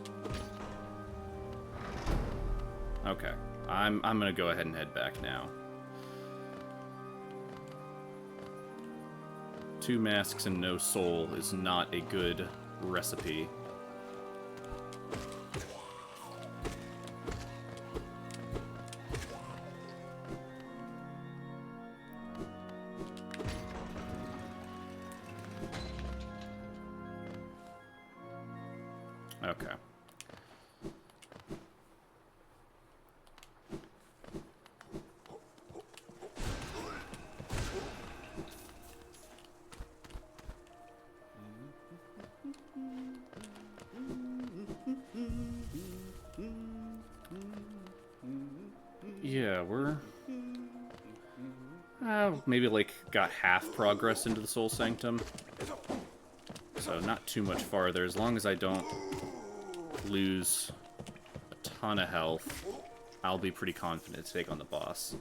Okay. I'm gonna go ahead and head back now. 2 masks and no soul is not a good recipe. Okay. Yeah, we're maybe like got half progress into the Soul Sanctum. So not too much farther, as long as I don't lose a ton of health, I'll be pretty confident to take on the boss.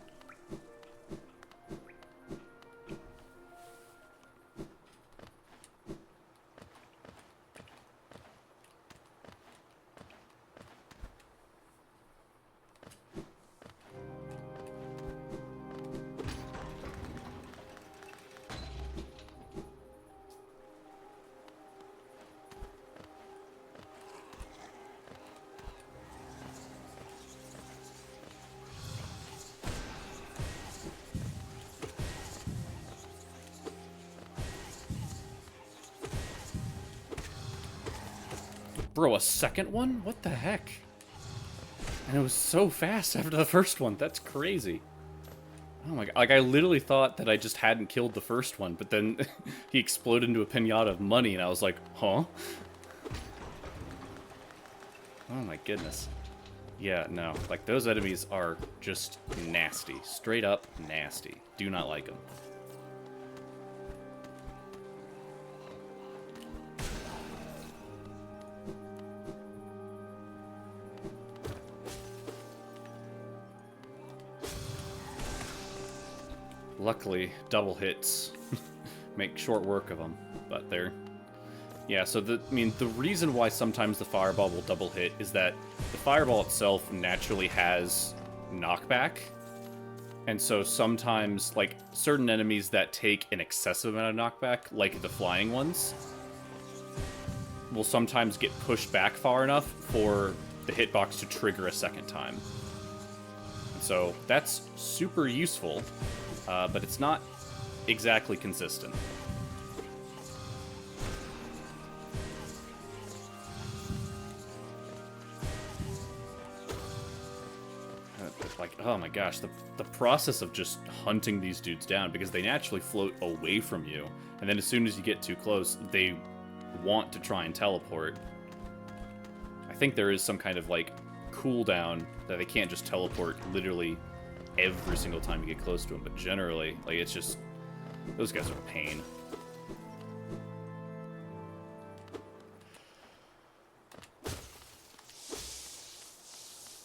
Bro, a second one? What the heck? And it was so fast after the first one. That's crazy. Oh my god. Like, I literally thought that I just hadn't killed the first one, but then he exploded into a pinata of money, and I was like, huh? Oh my goodness. Yeah, no. Like, those enemies are just nasty. Straight up nasty. Do not like them. Luckily, double hits make short work of them, but they're... Yeah, so the reason why sometimes the fireball will double hit is that the fireball itself naturally has knockback, and so sometimes, like, certain enemies that take an excessive amount of knockback, like the flying ones, will sometimes get pushed back far enough for the hitbox to trigger a second time. So that's super useful. But it's not exactly consistent. Like, oh my gosh, the process of just hunting these dudes down, because they naturally float away from you, and then as soon as you get too close, they want to try and teleport. I think there is some kind of, like, cooldown that they can't just teleport literally every single time you get close to them, but generally, like, it's just, those guys are a pain.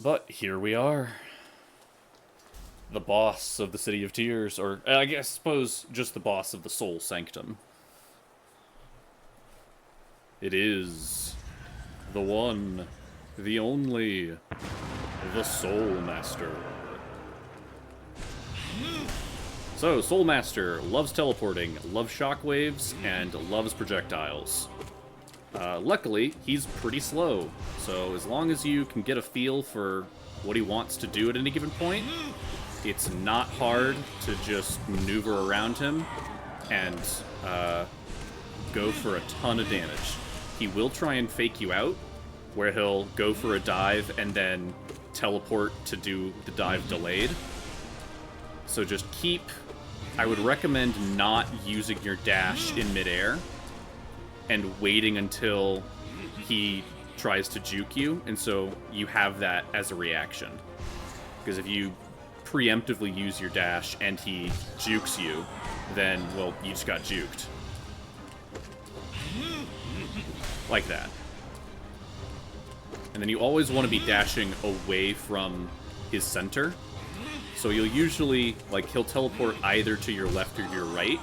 But here we are. The boss of the City of Tears, or I suppose just the boss of the Soul Sanctum. It is the one, the only, the Soul Master. So, Soul Master loves teleporting, loves shockwaves, and loves projectiles. Luckily, he's pretty slow, so as long as you can get a feel for what he wants to do at any given point, it's not hard to just maneuver around him and go for a ton of damage. He will try and fake you out, where he'll go for a dive and then teleport to do the dive delayed. So just keep... I would recommend not using your dash in midair and waiting until he tries to juke you, and so you have that as a reaction. Because if you preemptively use your dash and he jukes you, then, well, you just got juked. Like that. And then you always want to be dashing away from his center. So you'll usually, like, he'll teleport either to your left or your right.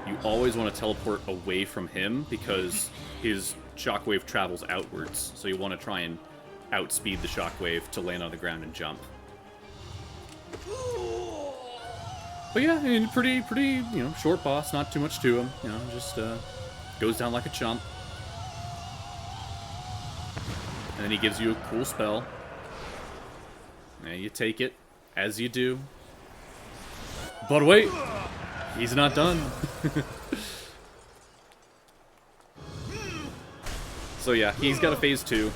You always want to teleport away from him because his shockwave travels outwards. So you want to try and outspeed the shockwave to land on the ground and jump. But yeah, I mean, pretty, short boss, not too much to him. Just goes down like a chump. And then he gives you a cool spell. And you take it, as you do. But wait, he's not done. So yeah, he's got a phase 2.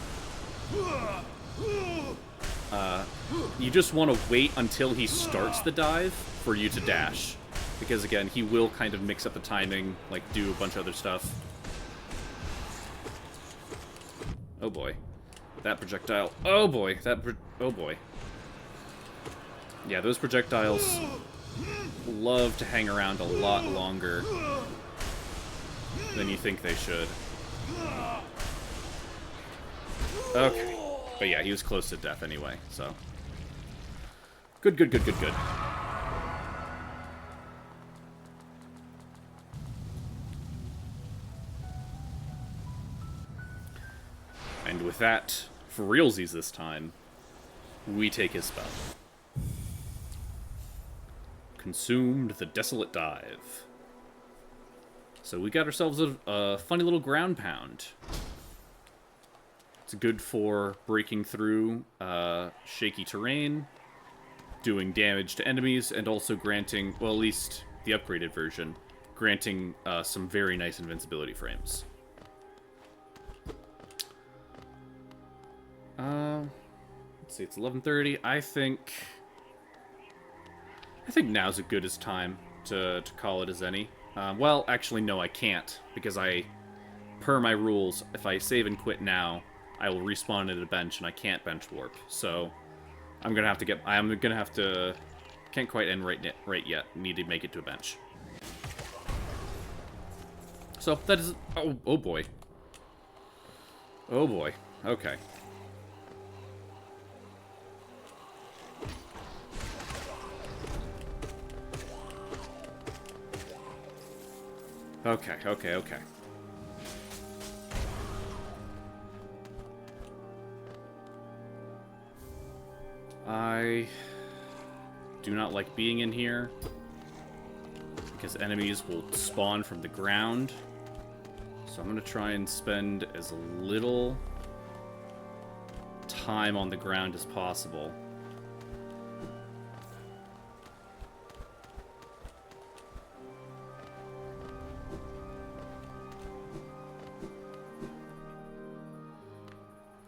You just want to wait until he starts the dive for you to dash. Because again, he will kind of mix up the timing, like do a bunch of other stuff. Oh boy. That projectile. Oh boy. Oh boy. Yeah, those projectiles love to hang around a lot longer than you think they should. Okay. But yeah, he was close to death anyway, so. Good, good, good, good, good. And with that, for realsies this time, we take his spell. Consumed the Desolate Dive. So we got ourselves a funny little ground pound. It's good for breaking through shaky terrain, doing damage to enemies, and also granting, well, at least the upgraded version, granting some very nice invincibility frames. Let's see, it's 11:30. I think now's as good as time to call it as any. Well, actually, no, I can't, because per my rules, if I save and quit now, I will respawn at a bench, and I can't bench warp. So, I'm gonna have to can't quite end right yet. Need to make it to a bench. So, that is, oh boy. Oh boy, okay. Okay. I do not like being in here, because enemies will spawn from the ground. So I'm going to try and spend as little time on the ground as possible.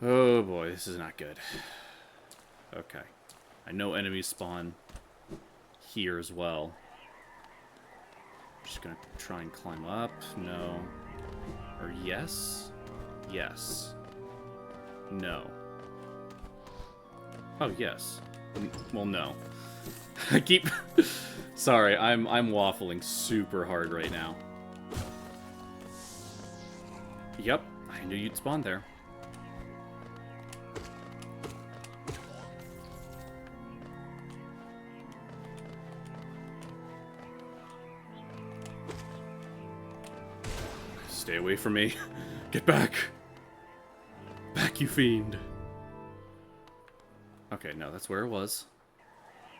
Oh boy, this is not good. Okay. I know enemies spawn here as well. Just gonna try and climb up. No. Or yes? Yes. No. Oh, yes. Well, no. I keep... Sorry, I'm waffling super hard right now. Yep, I knew you'd spawn there. Stay away from me. Get back. Back, you fiend. Okay, no, that's where it was.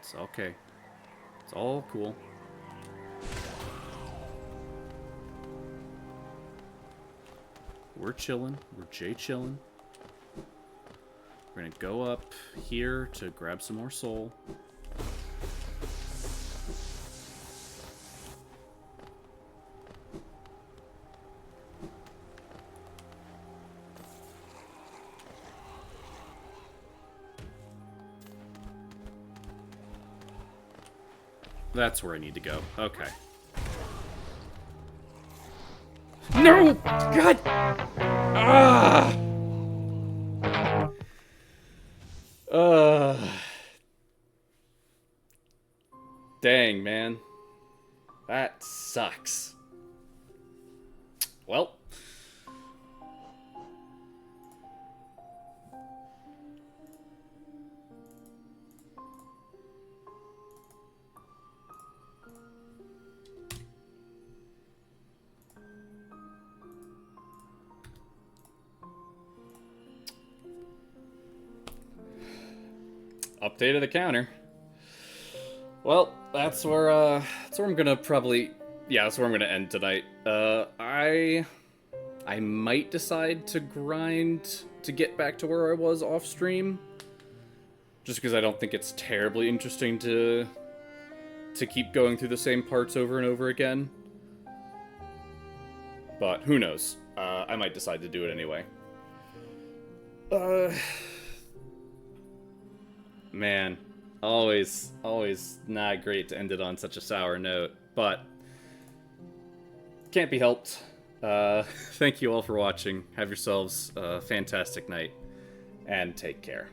It's okay. It's all cool. We're chilling. We're chillin'. We're gonna go up here to grab some more soul. That's where I need to go. Okay. No! God! Ah! Dang, man. That sucks. Well. Updated the counter. Well, that's where I'm gonna probably... Yeah, that's where I'm gonna end tonight. I might decide to grind to get back to where I was off stream. Just because I don't think it's terribly interesting to keep going through the same parts over and over again. But who knows? I might decide to do it anyway. Man, always not great to end it on such a sour note, but can't be helped. Thank you all for watching. Have yourselves a fantastic night, and take care.